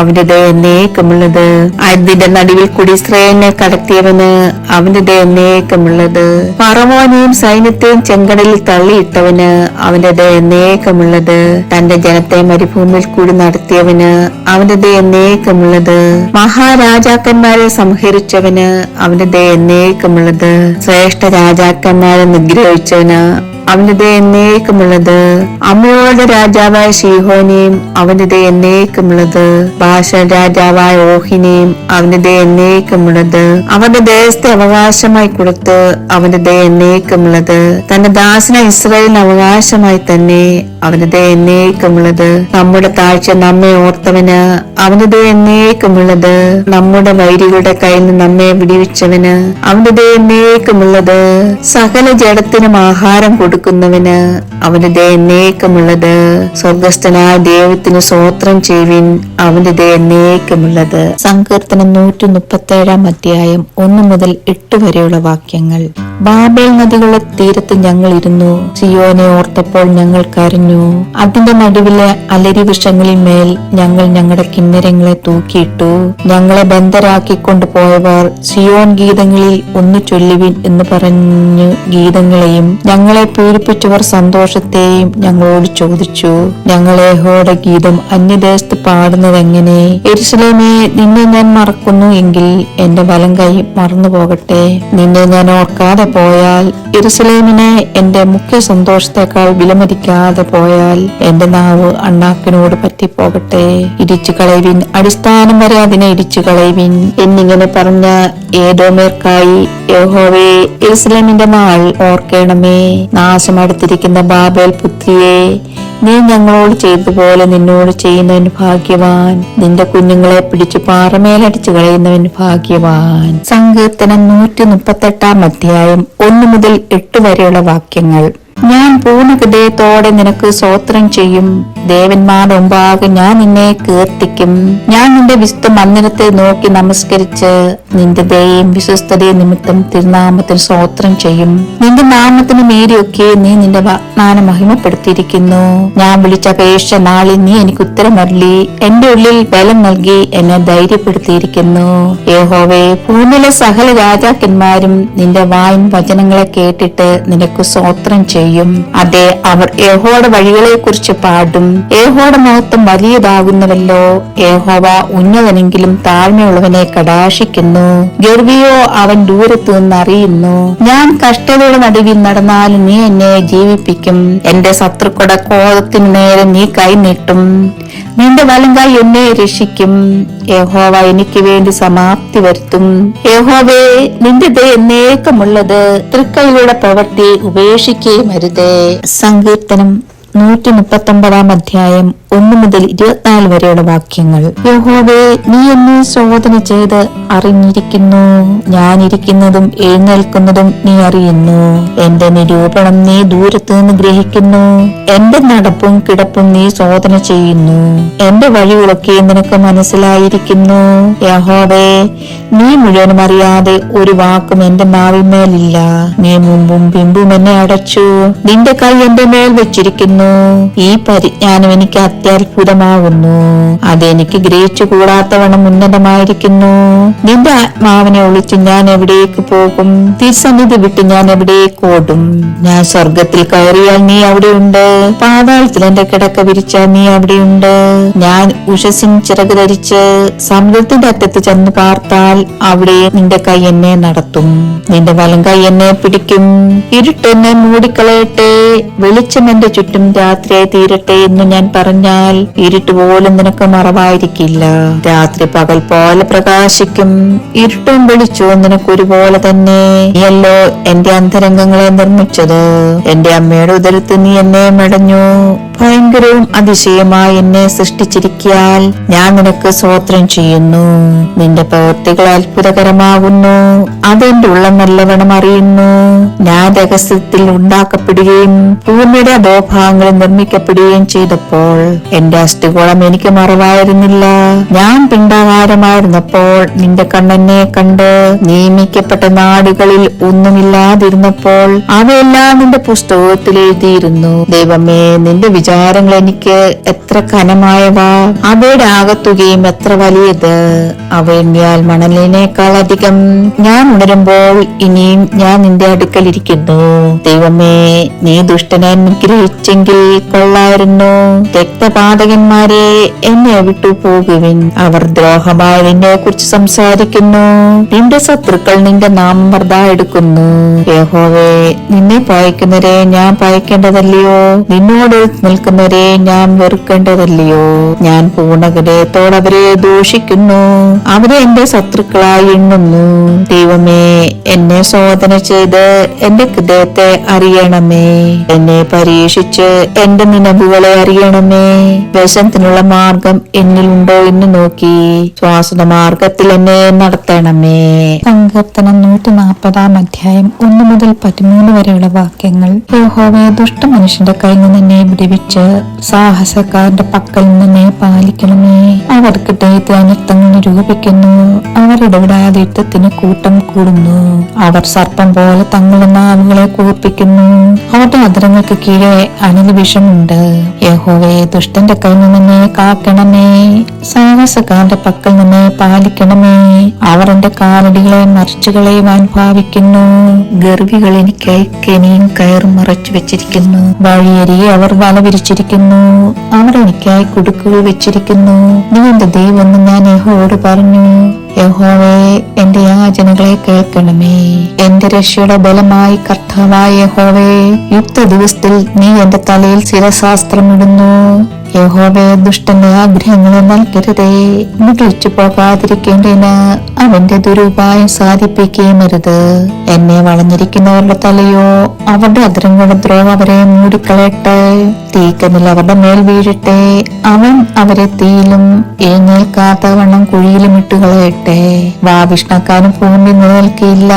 അവന്റെ ദയ എന്നേക്കുമുള്ളത്. അതിന്റെ നടുവിൽ കൂടി ഇസ്രായേലിനെ കടത്തിയവന് അവന്റെ ദയ എന്നേക്കുമുള്ളത്. ഫറവോനെയും സൈന്യത്തെയും ചെങ്കടലിൽ തള്ളിയിട്ടവന് അവന്റെ ദയ എന്നേക്കുമുള്ളത്. തന്റെ ജനത്തെ മരുഭൂമിയിൽ കൂടി നടത്തിയവന് അവന്റെ ദയ എന്നേക്കുമുള്ളത്. മഹാരാജാക്കന്മാരെ സംഹരിച്ചവന് അവന്റെ ദയ എന്നേക്കുമുള്ളത്. ശ്രേഷ്ഠ രാജാക്കന്മാരെ നിഗ്രഹിച്ചവന് അവന്റെ ദയ എന്നേക്കുമുള്ളത്. അമ്മയോടെ രാജാവായ ശീഹോനെയും അവന്റെ ദയ എന്നേക്കുമുള്ളത്. ബാശാൻ രാജാവായ ഓഹിനെയും അവന്റെ ദയ എന്നേക്കുമുള്ളത്. അവന്റെ ദേശത്തെ അവകാശമായി കൊടുത്ത് അവന്റെ ദയ എന്നേക്കുമുള്ളത്. തന്റെ ദാസന ഇസ്രായേലിന് അവകാശമായി തന്നെ അവന്റെ ദയ എന്നേക്കുമുള്ളത്. നമ്മുടെ താഴ്ച നമ്മെ ഓർത്തവന് അവന്റെ ദയ എന്നേക്കുമുള്ളത്. നമ്മുടെ വൈരികളുടെ കയ്യിൽ നിന്ന് നമ്മെ വിടിവിച്ചവന് അവന്റെ ദയ എന്നേക്കുമുള്ളത്. സകല ജഡത്തിനും ആഹാരം കൊടുക്കുന്നവന് അവന്റെ ദയ എന്നേക്കുമുള്ളത്. സ്വർഗസ്ഥനായ ദൈവത്തിന് സ്തോത്രം ചെയ്യുവിൻ, അവന്റെ ദയ എന്നേക്കുമുള്ളത്. സങ്കീർത്തനം 137 അധ്യായം 1 മുതൽ 8 വരെയുള്ള വാക്യങ്ങൾ. ബാബേൽ നദികളുടെ തീരത്ത് ഞങ്ങൾ ഇരുന്നു, സിയോനെ ഓർത്തപ്പോൾ ഞങ്ങൾ കരഞ്ഞു. അതിന്റെ നടുവിലെ അലരി വൃക്ഷങ്ങളിൽ മേൽ ഞങ്ങൾ ഞങ്ങളുടെ കിന്നരങ്ങളെ തൂക്കിയിട്ടു. ഞങ്ങളെ ബന്ധരാക്കിക്കൊണ്ടു പോയവർ സിയോൻ ഗീതങ്ങളിൽ ഒന്ന് ചൊല്ലുവിൻ എന്ന് പറഞ്ഞു ഗീതങ്ങളെയും ഞങ്ങളെ പൂരിപ്പിച്ചവർ സന്തോഷത്തെയും ഞങ്ങളോട് ചോദിച്ചു. ഞങ്ങൾ യഹോവയുടെ ഗീതം അന്യദേശത്ത് പാടുന്നതെങ്ങനെ? യെരൂശലേമേ, നിന്നെ ഞാൻ മറക്കുന്നു എങ്കിൽ എന്റെ വലം കൈ മറന്നു പോകട്ടെ. നിന്നെ ഞാൻ ഓർക്കാതെ പോയാൽ, യെരൂശലേമിനെ എന്റെ മുഖ്യ സന്തോഷത്തെക്കാൾ വിലമതിക്കാതെ പോയാൽ എന്റെ നാവ് അണ്ണാക്കിനോട് പറ്റിപ്പോകട്ടെ. ഇടിച്ചു കളയുവിൻ, അടിസ്ഥാനം വരെ അതിനെ ഇടിച്ചു കളയുവിൻ എന്നിങ്ങനെ പറഞ്ഞ ഏദോമേർക്കായി യഹോവേ, യെരൂശലേമിന്റെ നാൾ ഓർക്കണമേ. നാശം അടുത്തിരിക്കുന്ന ബാബേൽ പുത്രിയെ, നീ ഞങ്ങളോട് ചെയ്തതുപോലെ നിന്നോട് ചെയ്യുന്നവൻ ഭാഗ്യവാൻ. നിന്റെ കുഞ്ഞുങ്ങളെ പിടിച്ചു പാറമേലടിച്ചു കളയുന്നവൻ ഭാഗ്യവാൻ. സങ്കീർത്തനം 138 അധ്യായം 1 മുതൽ 8 വരെയുള്ള വാക്യങ്ങൾ. ഞാൻ പൂർണ്ണ ഹൃദയത്തോടെ നിനക്ക് സ്തോത്രം ചെയ്യും. ദേവന്മാരുടെ മുമ്പാകെ ഞാൻ നിന്നെ കീർത്തിക്കും. ഞാൻ നിന്റെ വിശുദ്ധ മന്ദിരത്തെ നോക്കി നമസ്കരിച്ച് നിന്റെ ദയയും വിശ്വസ്തതയും നിമിത്തം തിരുനാമത്തിന് സ്തോത്രം ചെയ്യും. നിന്റെ നാമത്തിന് മീരിയൊക്കെ നീ നിന്റെ വാഗ്ദാനം മഹിമപ്പെടുത്തിയിരിക്കുന്നു. ഞാൻ വിളിച്ചപേക്ഷ നാളിൽ നീ എനിക്ക് ഉത്തരമരുളി. എന്റെ ഉള്ളിൽ ബലം നൽകി എന്നെ ധൈര്യപ്പെടുത്തിയിരിക്കുന്നു. യഹോവേ, ഭൂമിയിലെ സകല രാജാക്കന്മാരും നിന്റെ വായിൻ വചനങ്ങളെ കേട്ടിട്ട് നിനക്ക് സ്തോത്രം ചെയ്യും. അതെ, അവർ യഹോവയുടെ വഴികളെ കുറിച്ച് പാടും. യഹോവയുടെ മഹത്വം വലിയതാകുന്നുവല്ലോ. യഹോവ ഉന്നതനെങ്കിലും താഴ്മയുള്ളവനെ കടാക്ഷിക്കുന്നു. ഗർവിയോ അവൻ ദൂരത്തു നിന്ന് അറിയുന്നു. ഞാൻ കഷ്ടതയുടെ നടുവിൽ നടന്നാലും നീ എന്നെ ജീവിപ്പിക്കും. എന്റെ ശത്രുക്കളുടെ ക്രോധത്തിനു നേരെ നീ കൈനീട്ടും. നിന്റെ വലങ്കൈ എന്നെ രക്ഷിക്കും. യഹോവ എനിക്ക് വേണ്ടി സമാപ്തി വരുത്തും. യഹോവേ, നിന്റെ ദയ എന്നേക്കുമുള്ളത്. തൃക്കൈയുടെ പ്രവൃത്തി ഉപേക്ഷിക്കുകയും അരുതേ. സങ്കീർത്തനം 139 അധ്യായം 1 മുതൽ 24 വരെയുള്ള വാക്യങ്ങൾ. യഹോവേ, നീ എന്നെ ശോധന ചെയ്ത് അറിഞ്ഞിരിക്കുന്നു. ഞാനിരിക്കുന്നതും എഴുന്നേൽക്കുന്നതും നീ അറിയുന്നു. എന്റെ നിരൂപണം നീ ദൂരത്ത് നിന്ന് ഗ്രഹിക്കുന്നു. എന്റെ നടപ്പും കിടപ്പും നീ ശോധന ചെയ്യുന്നു. എന്റെ വഴികളൊക്കെ നിനക്ക് മനസ്സിലായിരിക്കുന്നു. യഹോവേ, നീ മുഴുവനും അറിയാതെ ഒരു വാക്കും എന്റെ നാവിന്മേലില്ല. നീ മുമ്പും പിമ്പും എന്നെ അടച്ചു. നിന്റെ കൈ എന്റെ മേൽ വെച്ചിരിക്കുന്നു. ഈ പരിജ്ഞാനം എനിക്ക് അത്യത്ഭുതമാകുന്നു. അതെനിക്ക് ഗ്രഹിച്ചു കൂടാത്തവണ്ണം ഉന്നതമായിരിക്കുന്നു. നിന്റെ ആത്മാവിനെ ഒളിച്ച് ഞാൻ എവിടേക്ക് പോകും? തിരുസന്നിധി വിട്ട് ഞാൻ എവിടേക്ക് ഓടും? ഞാൻ സ്വർഗത്തിൽ കയറിയാൽ നീ അവിടെയുണ്ട്. പാതാളത്തിൽ എന്റെ കിടക്ക വിരിച്ചാൽ നീ അവിടെയുണ്ട്. ഞാൻ ഉഷസിൻ ചിറക് ധരിച്ച് സമുദ്രത്തിന്റെ അറ്റത്ത് ചെന്ന് പാർത്താൽ അവിടെ നിന്റെ കൈ എന്നെ നടത്തും. നിന്റെ വലം കൈ എന്നെ പിടിക്കും. ഇരുട്ട് എന്നെ മൂടിക്കളയട്ടെ. വെളിച്ചം എന്റെ ചുറ്റും രാത്രിയായി തീരട്ടെ എന്ന് ഞാൻ പറഞ്ഞാൽ ഇരുട്ട് പോലും നിനക്ക് മറവായിരിക്കില്ല. രാത്രി പകൽ പോലെ പ്രകാശിക്കും. ഇരുട്ടും വെളിച്ചവും നിനക്ക് ഒരുപോലെ തന്നെ. നീയല്ലോ എന്റെ അന്തരംഗങ്ങളെ നിർമ്മിച്ചത്. എന്റെ അമ്മയുടെ ഉദരത്തിൽ നീ എന്നെ മെടഞ്ഞു. ഭയങ്കരവും അതിശയമായി എന്നെ സൃഷ്ടിച്ചിരിക്കാൻ ഞാൻ നിനക്ക് സ്തോത്രം ചെയ്യുന്നു. നിന്റെ പ്രവൃത്തികൾ അത്ഭുതകരമാകുന്നു. അതെന്റെ ഉള്ളം നല്ലവണ്ണം അറിയുന്നു. ഞാൻ രഹസ്യത്തിൽ ഉണ്ടാക്കപ്പെടുകയും ഭൂമിയുടെ അധോഭാഗങ്ങളിൽ നിർമ്മിക്കപ്പെടുകയും ചെയ്തപ്പോൾ എന്റെ അസ്ഥികോളം എനിക്ക് മറവായിരുന്നില്ല. ഞാൻ പിണ്ടാകാരമായിരുന്നപ്പോൾ നിന്റെ കണ്ണെന്നെ കണ്ട്. നിയമിക്കപ്പെട്ട നാടുകളിൽ ഒന്നുമില്ലാതിരുന്നപ്പോൾ അവയെല്ലാം നിന്റെ പുസ്തകത്തിൽ എഴുതിയിരുന്നു. ദൈവമേ, നിന്റെ വിചാരങ്ങൾ എനിക്ക് എത്ര ഘനമായവ. അവയുടെ ആകത്തുകയും എത്ര വലിയത്. അവയെണ്ണിയാൽ മണലിനേക്കാൾ അധികം. ഞാൻ ഉണരുമ്പോൾ ഇനിയും ഞാൻ നിന്റെ അടുക്കലിരിക്കുന്നു. ദൈവമേ, നീ ദുഷ്ടനെ അനുഗ്രഹിച്ചെങ്കിൽ കൊള്ളായിരുന്നു. രക്തപാതകന്മാരെ എന്നെ വിട്ടു പോകുവിൻ. അവർ ദ്രോഹമായതിനെ കുറിച്ച് സംസാരിക്കുന്നു. നിന്റെ ശത്രുക്കൾ നിന്റെ നാമം വെറുതെ എടുക്കുന്നു. യഹോവേ, നിന്നെ പയക്കുന്നവരെ ഞാൻ പയക്കേണ്ടതല്ലയോ? നിന്നോട് നിൽക്കുന്നവരെ ഞാൻ വെറുക്കേണ്ടതല്ലയോ? ഞാൻ പൂർണ്ണ ഹൃദയത്തോടെ അവരെ ദൂഷിക്കുന്നു. അവരെ എന്റെ ശത്രുക്കളായി എണ്ണുന്നു. ദൈവമേ, എന്നെ ശോധന ചെയ്ത് എന്റെ ഹൃദയത്തെ അറിയണമേ. എന്നെ പരീക്ഷിച്ച് എന്റെ നിലവുകളെ അറിയണമേ. വ്യസനത്തിനുള്ള മാർഗം എന്നിലുണ്ടോ എന്ന് നോക്കി ശ്വാസ മാർഗത്തിൽ എന്നെ നടത്തണമേ. സങ്കീർത്തനം 140 അധ്യായം 1 മുതൽ 13 വരെയുള്ള വാക്യങ്ങൾ. യഹോവേ, ദുഷ്ട മനുഷ്യന്റെ കയ്യിൽ നിന്ന് എന്നെ വിടുവിച്ച് സാഹസക്കാരുടെ പക്കൽ നിന്ന് എന്നെ പാലിക്കണമേ. അവർക്ക് ദൈവത്തെ അനർത്ഥങ്ങൾ നിരൂപിക്കുന്നു. അവരുടെ വിടാതെ യുദ്ധത്തിന് കൂട്ടം കൂടുന്നു. അവർ സർപ്പം പോലെ തങ്ങളുടെ നാവുകളെ കൂർപ്പിക്കുന്നു. അവരുടെ അധരങ്ങൾക്ക് കീഴെ അനൽ വിഷമുണ്ട്. യഹോവേ, ദുഷ്ടന്റെ കയ്യിൽ നിന്ന് എന്നെ കാക്കണമേ. സാഹസക്കാരുടെ പക്കൽ നിന്ന് പാലിക്കണമേ. അവർ എന്റെ കാലടികളെ മറിച്ചു കളയുവാൻ ഭാവിക്കുന്നു. ഗർവികൾ എനിക്കായി കെണിയും കയറും മറച്ചു വെച്ചിരിക്കുന്നു. വഴിയരികെ അവർ വല വിരിച്ചിരിക്കുന്നു. അവർ എനിക്കായി കുടുക്കുകൾ വെച്ചിരിക്കുന്നു. നീ എന്റെ ദൈവമെന്ന് ഞാൻ യഹോവയോട് പറഞ്ഞു. യഹോവേ, എന്റെ യാചനകളെ കേൾക്കണമേ. എന്റെ രക്ഷയുടെ ബലമായി കർത്താവായ യഹോവേ, യുദ്ധ ദിവസത്തിൽ നീ എന്റെ തലയിൽ ശിരശാസ്ത്രം ഇടുന്നു. യഹോവേ, ദുഷ്ടന്റെ ആഗ്രഹങ്ങളെ നൽകരുതേ. മുടിച്ചു പോകാതിരിക്കേണ്ടതിന് അവന്റെ ദുരുപായം സാധിപ്പിക്കുകയും അരുത്. എന്നെ വളഞ്ഞിരിക്കുന്നവരുടെ തലയോ അവരുടെ അധരങ്ങളുടെ ദ്രോഹം അവരെ മൂടിക്കളയട്ടെ. തീക്കനിൽ അവരുടെ മേൽ വീഴട്ടെ. അവൻ അവരെ തീയിലും എഴുന്നേൽക്കാത്തവണ്ണം കുഴിയിലും ഇട്ടുകളയട്ടെ. വാവിഷ്ണക്കാരൻ ഭൂമി നിലനിൽക്കില്ല.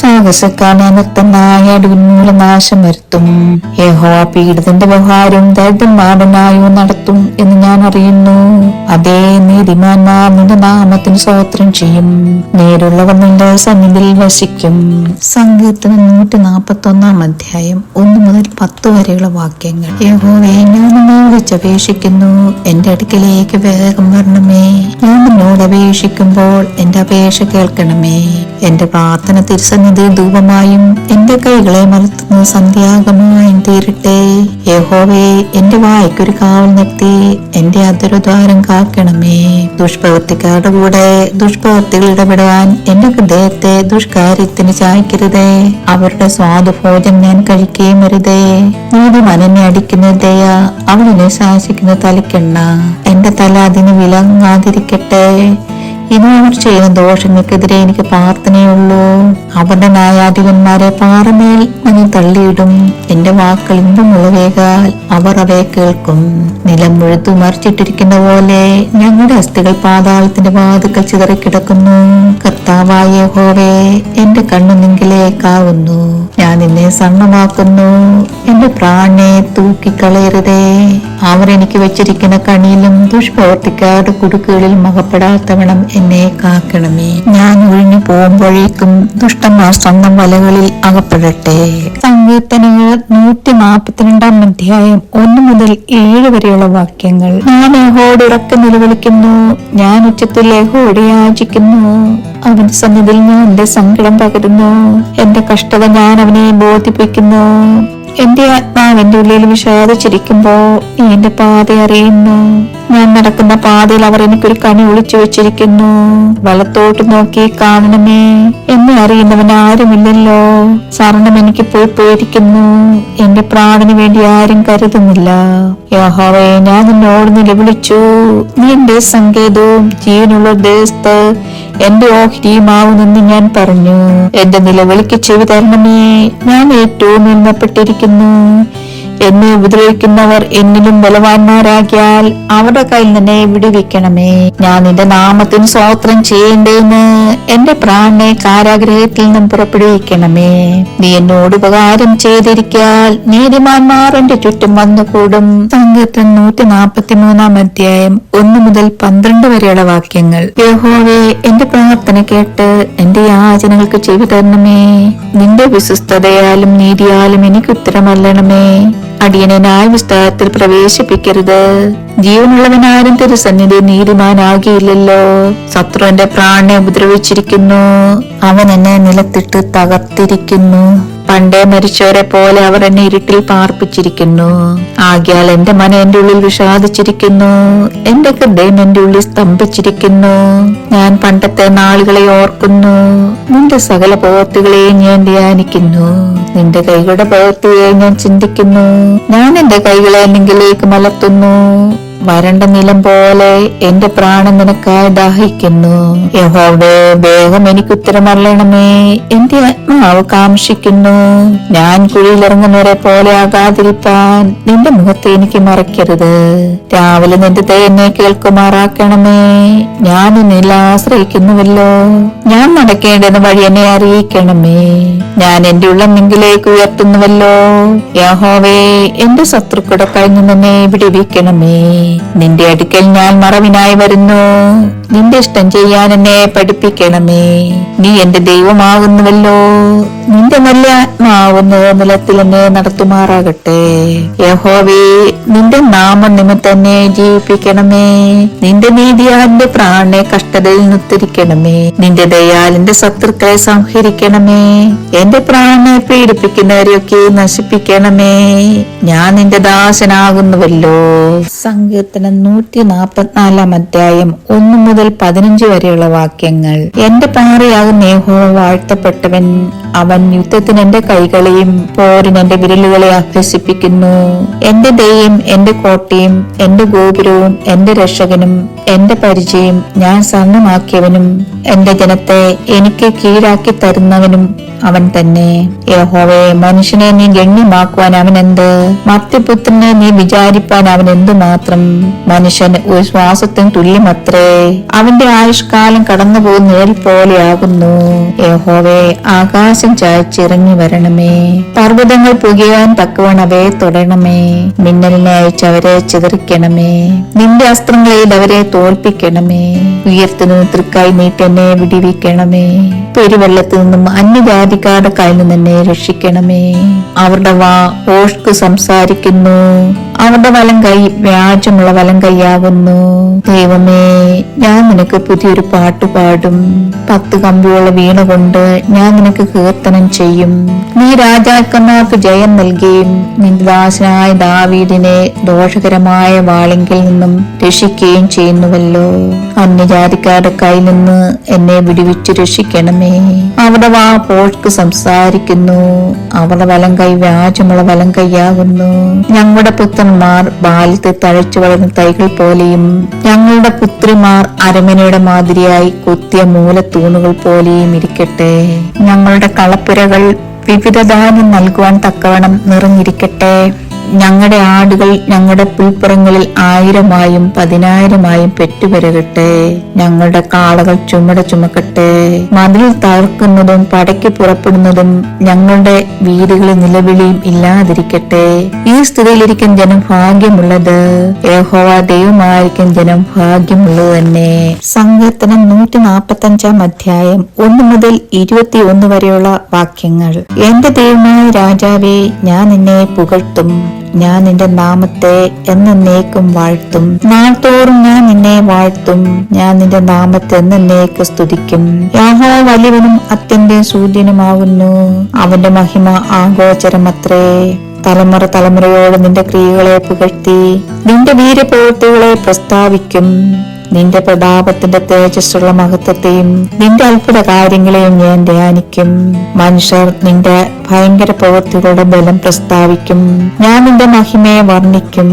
സാഹസക്കാരൻ അനർത്ഥനായ ഉന്മൂല നാശം വരുത്തും. യഹോവ പീഡിതന്റെ വ്യവഹാരവും ദരിദ്രന്മാരനായോ നടത്തും എന്ന് ഞാൻ അറിയുന്നു. അതേ, നീതിമാന്മാർ നിന്റെ നാമത്തിന് സ്തോത്രം ചെയ്യും. നേരുള്ളവർ നിന്റെ സന്നിധിയിൽ വസിക്കും. സങ്കീർത്തനം 141 അധ്യായം 1 മുതൽ 10 വരെയുള്ള വാക്യങ്ങൾ. യഹോവേ, ഞാൻ നിന്നോട് വിളിച്ചപേക്ഷിക്കുന്നു. എന്റെ അടുക്കലേക്ക് വേഗം വരണമേ. ഞാൻ നിന്നോട് അപേക്ഷിക്കുമ്പോൾ എന്റെ അപേക്ഷ കേൾക്കണമേ. എന്റെ പ്രാർത്ഥന തിരുസന്നിധിയിൽ ധൂപമായും എന്റെ കൈകളെ മലർത്തുന്ന സന്ധ്യാഗമായും തീരട്ടെ. യഹോവേ, എന്റെ വായ്ക്കൊരു കാവൽ ഉയർത്തി എന്റെ അധരദ്വാരം കാക്കണമേ. ദുഷ്പ്രവൃത്തിക്കാരുടെ കൂടെ ദുഷ്പ്രവൃത്തികൾ ഇടപെടുവാൻ എന്റെ ഹൃദയത്തെ ദുഷ്കാര്യത്തിന് ചായ്ക്കരുതേ. അവരുടെ സ്വാദുഭോജനം ഞാൻ കഴിക്കുകയും വരുതേ. നീതിമാനെ അടിക്കുന്ന ദയ അവളിനെ ശാസിക്കുന്ന തലയ്ക്കെണ്ണ. എന്റെ തല അതിന് വിലങ്ങാതിരിക്കട്ടെ. ഇനി അവർ ചെയ്യുന്ന ദോഷങ്ങൾക്കെതിരെ എനിക്ക് പ്രാർത്ഥനയുള്ളൂ. അവരുടെ ന്യായാധിപന്മാരെ പാറമേൽ ഞാൻ തള്ളിയിടും. എന്റെ വാക്കുകൾ ഇമ്പമുള്ളവേകാൽ അവർ അവയെ കേൾക്കും. നിലം മുഴുത്തു മറിച്ചിട്ടിരിക്കുന്ന പോലെ ഞങ്ങളുടെ അസ്ഥികൾ പാതാളത്തിന്റെ വാതുക്കൾ ചിതറിക്കിടക്കുന്നു. കർത്താവായ യഹോവേ, എന്റെ കണ്ണു നിങ്കിലേക്കാവുന്നു. ഞാൻ നിന്നെ സണ്ണമാക്കുന്നു. എന്റെ പ്രാണനെ തൂക്കിക്കളയരുതേ. അവർ എനിക്ക് വെച്ചിരിക്കുന്ന കണിയിലും ദുഷ്പ്രവർത്തിക്കാരുടെ കുടുക്കുകളിലും അകപ്പെടാത്തവണ്ണം എന്നെ കാക്കണമേ. ഞാൻ ഒഴിഞ്ഞു പോകുമ്പോഴേക്കും ദുഷ്ടന്മാർ സ്വന്തം വലകളിൽ അകപ്പെടട്ടെ. സങ്കീർത്തനങ്ങൾ 142 അധ്യായം 1 മുതൽ 7 വരെയുള്ള വാക്യങ്ങൾ. ഞാൻ യഹോവയോട് ഉറക്കെ നിലവിളിക്കുന്നു. ഞാൻ ഉച്ചത്തിൽ യഹോവയോട് യാചിക്കുന്നു. അവന്റെ സന്നിധിയിൽ ഞാൻ എന്റെ സങ്കടം പകരുന്നു. എന്റെ കഷ്ടത ഞാൻ അവനെ ബോധിപ്പിക്കുന്നു. എന്റെ ആത്മാവ് എന്റെ ഉള്ളിൽ വിഷാദിച്ചിരിക്കുമ്പോ എന്റെ പാത അറിയുന്നു. ഞാൻ നടക്കുന്ന പാതയിൽ അവർ എനിക്കൊരു കണി ഒളിച്ചു വെച്ചിരിക്കുന്നു. വലത്തോട്ട് നോക്കി കാണണമേ. എന്നെ അറിയുന്നവൻ ആരുമില്ലല്ലോ. ശരണം എനിക്ക് പോയിരിക്കുന്നു. എന്റെ പ്രാണന് വേണ്ടി ആരും കരുതുന്നില്ല. യഹോവേ, ഞാൻ നിന്നോട് നിലവിളിച്ചു. നീ എന്റെ സങ്കേതവും ജീവനുള്ള ദേശത്ത് എന്റെ ഓഹരിയുമാവുന്നെന്ന് ഞാൻ പറഞ്ഞു. എന്റെ നിലവിളിക്ക് ചെവി തരണമേ. ഞാൻ ഏറ്റവും മേന്മപ്പെട്ടിരിക്കുന്നു. എന്നെ ഉപദ്രവിക്കുന്നവർ എന്നിലും ബലവാന്മാരാകിയാൽ അവരുടെ കയ്യിൽ നിന്നെ വിടുവിക്കണമേ. ഞാൻ നിന്റെ നാമത്തിന് സ്തോത്രം ചെയ്യേണ്ടേന്ന് എന്റെ പ്രാണനെ കാരാഗ്രഹത്തിൽ നിന്നും പുറപ്പെടുവിക്കണമേ. നീ എന്നോട് ഉപകാരം ചെയ്തിരിക്കാൽ നീതിമാന്മാർ എന്റെ ചുറ്റും വന്നുകൂടും. സങ്കീർത്തനം 143 അധ്യായം 1 മുതൽ 12 വരെയുള്ള വാക്യങ്ങൾ. യഹോവേ, എന്റെ പ്രാർത്ഥന കേട്ട് എന്റെ യാചനകൾക്ക് ചെവി തരണമേ. നിന്റെ വിശ്വസ്തതയാലും നീതിയാലും എനിക്ക് ഉത്തരമല്ലണമേ. അടിയനെ ന്യായവിസ്താരത്തിൽ പ്രവേശിപ്പിക്കരുത്. ജീവനുള്ളവനാരും തിരുസന്നിധി നീതിമാനാകിയില്ലല്ലോ. ശത്രുവിന്റെ പ്രാണനെ ഉപദ്രവിച്ചിരിക്കുന്നു. അവൻ എന്നെ നിലത്തിട്ട് തകർത്തിരിക്കുന്നു. പണ്ടേ മരിച്ചവരെ പോലെ അവർ എന്നെ ഇരുട്ടിൽ പാർപ്പിച്ചിരിക്കുന്നു. ആകയാൽ എന്റെ മനം എന്റെ ഉള്ളിൽ വിഷാദിച്ചിരിക്കുന്നു. എന്റെ ഹൃദയം എന്റെ ഉള്ളിൽ സ്തംഭിച്ചിരിക്കുന്നു. ഞാൻ പണ്ടത്തെ നാളുകളെ ഓർക്കുന്നു. നിന്റെ സകല പ്രവൃത്തികളെയും ഞാൻ ധ്യാനിക്കുന്നു. നിന്റെ കൈകളുടെ പ്രവൃത്തിയെ ഞാൻ ചിന്തിക്കുന്നു. ഞാൻ എന്റെ കൈകളെ നിങ്കിലേക്ക് മലർത്തുന്നു. വരണ്ട നിലം പോലെ എന്റെ പ്രാണൻ നിനക്കായി ദാഹിക്കുന്നു. യഹോവേ, വേഗം എനിക്ക് ഉത്തരമറിയണമേ. എന്റെ ആത്മാവ് കാംക്ഷിക്കുന്നു. ഞാൻ കുഴിയിലിറങ്ങുന്നവരെ പോലെ ആകാതിരിപ്പാൻ നിന്റെ മുഖത്തെ എനിക്ക് മറയ്ക്കരുത്. രാവിലെ നിന്റെ ദയ എന്നെ കേൾക്കുമാറാക്കണമേ. ഞാൻ നിന്നിൽ ആശ്രയിക്കുന്നുവല്ലോ. ഞാൻ നടക്കേണ്ടുന്ന വഴി എന്നെ അറിയിക്കണമേ. ഞാൻ എന്റെ ഉള്ളം നിങ്കിലേക്ക് ഉയർത്തുന്നുവല്ലോ. യഹോവേ, എന്റെ ശത്രുക്കളുടെ കയ്യിൽ നിന്ന് എന്നെ വിടുവിക്കണമേ. നിന്റെ അടുക്കൽ ഞാൻ മറവിനായി വരുന്നു. നിന്റെ ഇഷ്ടം ചെയ്യാൻ എന്നെ പഠിപ്പിക്കണമേ. നീ എന്റെ ദൈവമാകുന്നുവല്ലോ. നിന്റെ നല്ല ആത്മാവുന്ന നിലത്തിൽ എന്നെ നടത്തുമാറാകട്ടെ. യഹോവേ, നിന്റെ നാമം നിമിത്തം എന്നെ ജീവിപ്പിക്കണമേ. നിന്റെ നീതിയാൽ എന്റെ പ്രാണനെ കഷ്ടതയിൽ നിന്നുദ്ധരിക്കണമേ. നിന്റെ ദയാൽ എന്റെ ശത്രുക്കളെ സംഹരിക്കണമേ. എന്റെ പ്രാണനെ പീഡിപ്പിക്കുന്നവരെയൊക്കെ നശിപ്പിക്കണമേ. ഞാൻ നിന്റെ ദാസനാകുന്നുവല്ലോ. സങ്കീർത്തനം 144 അധ്യായം 1 മുതൽ 15 വരെയുള്ള വാക്യങ്ങൾ. എന്റെ പാറയാകുന്ന യഹോവ വാഴ്ത്തപ്പെട്ടവൻ. അവൻ യുദ്ധത്തിന് എന്റെ കൈകളെയും പോരിന് എന്റെ വിരലുകളെ അഭ്യസിപ്പിക്കുന്നു. എന്റെ ദയയും എന്റെ കോട്ടയും എന്റെ ഗോപുരവും എന്റെ രക്ഷകനും എന്റെ പരിചയം ഞാൻ സ്വർണ്ണമാക്കിയവനും എന്റെ ജനത്തെ എനിക്ക് കീഴാക്കി തരുന്നവനും അവൻ തന്നെ. യഹോവേ, മനുഷ്യനെ നീ ഗണ്യമാക്കുവാൻ അവൻ എന്ത്? മർത്യപുത്രനെ നീ വിചാരിപ്പാൻ അവൻ എന്തുമാത്രം? മനുഷ്യൻ ഒരു ശ്വാസത്തിന് തുല്യമത്രേ. അവന്റെ ആയുഷ്കാലം കടന്നു പോകുന്ന നേൽ പോലെയാകുന്നു. യഹോവേ, ആകാശം ചായച്ചിറങ്ങി വരണമേ. പർവ്വതങ്ങൾ പുകയാൻ തക്കവണ്ണം അവയെ തൊടണമേ. മിന്നലിനെ അയച്ച് അവരെ ചിതറിക്കണമേ. നിന്റെ അസ്ത്രങ്ങളിൽ അവരെ തോൽപ്പിക്കണമേ. ഉയർത്തുന്ന തൃക്കായി നീട്ടി എന്നെ വിടിവിക്കണമേ. പെരുവെള്ളത്തിൽ നിന്നും അന്യജാതിക്കാരുടെ കയ്യിൽ നിന്ന് എന്നെ രക്ഷിക്കണമേ. അവരുടെ വാ ഓഷ്ക് സംസാരിക്കുന്നു. അവരുടെ വലം കൈ വ്യാജമുള്ള വലം കൈയാകുന്നു. ദൈവമേ, ഞാൻ നിനക്ക് പുതിയൊരു പാട്ട് പാടും. 10 കമ്പിയുള്ള വീണ കൊണ്ട് ഞാൻ നിനക്ക് കീർത്തനം ചെയ്യും. നീ രാജാക്കന്മാർക്ക് ജയം നൽകുകയും നിന്റെ ദാസനായ ദാവീദിനെ ദോഷകരമായ വാളിങ്കിൽ നിന്നും രക്ഷിക്കുകയും ചെയ്യുന്നുവല്ലോ. അന്യജാതിക്കാരുടെ കയ്യിൽ നിന്ന് എന്നെ വിടുവിച്ച് രക്ഷിക്കണമേ. അവരുടെ വാ പോഷ്ക്ക് സംസാരിക്കുന്നു, അവരുടെ വലം കൈ വ്യാജമുള്ള വലം കൈയാകുന്നു. ഞങ്ങളുടെ പുത്രന്മാർ ബാല്യത്തിൽ തഴച്ചു വളർന്ന തൈകൾ പോലെയും ഞങ്ങളുടെ പുത്രിമാർ അരമനയുടെ മാതിരിയായി കൊത്തിയ മൂലത്തൂണുകൾ പോലെയും ഇരിക്കട്ടെ. ഞങ്ങളുടെ കളപ്പുരകൾ വിവിധ ധാന്യം നൽകുവാൻ തക്കവണ്ണം നിറഞ്ഞിരിക്കട്ടെ. ഞങ്ങളുടെ ആടുകൾ ഞങ്ങളുടെ പുൽപ്പുറങ്ങളിൽ 1000-ആയും 10,000-ആയും പെറ്റുപെരുകട്ടെ. ഞങ്ങളുടെ കാളകൾ ചുമക്കട്ടെ. മതിൽ തകർക്കുന്നതും പടയ്ക്ക് പുറപ്പെടുന്നതും ഞങ്ങളുടെ വീടുകളിൽ നിലവിളിയും ഇല്ലാതിരിക്കട്ടെ. ഈ സ്ഥിതിയിലിരിക്കും ജനം ഭാഗ്യമുള്ളത്. യഹോവ ദൈവമായിരിക്കും ജനം ഭാഗ്യമുള്ളത് തന്നെ. സങ്കീർത്തനം 145 അധ്യായം 1 മുതൽ 21 വരെയുള്ള വാക്യങ്ങൾ. എന്റെ ദൈവമായ രാജാവേ, ഞാൻ നിന്നെ പുകഴ്ത്തും. ഞാൻ നിന്റെ നാമത്തെ എന്നേക്കും വാഴ്ത്തും. നാൾതോറും ഞാൻ നിന്നെ വാഴ്ത്തും. ഞാൻ നിന്റെ നാമത്തെ എന്നേക്കും സ്തുതിക്കും. യഹോവ വലിയവനും അത്യന്തം സൂര്യനുമാകുന്നു. അവന്റെ മഹിമ ആഗോചരമത്രേ. തലമുറയോട് നിന്റെ ക്രിയകളെ പുകഴ്ത്തി നിന്റെ വീരപ്രവൃത്തികളെ പ്രസ്താവിക്കും. നിന്റെ പ്രതാപത്തിന്റെ തേജസ്സുള്ള മഹത്വത്തെയും നിന്റെ അത്ഭുത കാര്യങ്ങളെയും ഞാൻ ധ്യാനിക്കും. മനുഷ്യർ നിന്റെ ഭയങ്കര പ്രവൃത്തികളുടെ ബലം പ്രസ്താവിക്കും. ഞാൻ നിന്റെ മഹിമയെ വർണ്ണിക്കും.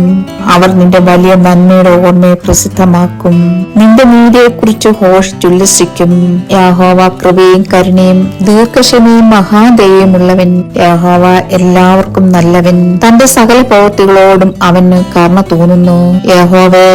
അവർ നിന്റെ വലിയ നന്മയുടെ ഓർമ്മയെ പ്രസിദ്ധമാക്കും. നിന്റെ നീതിയെ കുറിച്ച് ഘോഷിച്ചുല്ലസിക്കും. യഹോവ കൃപയും കരുണയും ദീർഘക്ഷമയും മഹാദയയും ഉള്ളവൻ. യഹോവ എല്ലാവർക്കും നല്ലവൻ. തന്റെ സകല പ്രവൃത്തികളോടും അവന് കരുണ തോന്നുന്നു. യഹോവേ,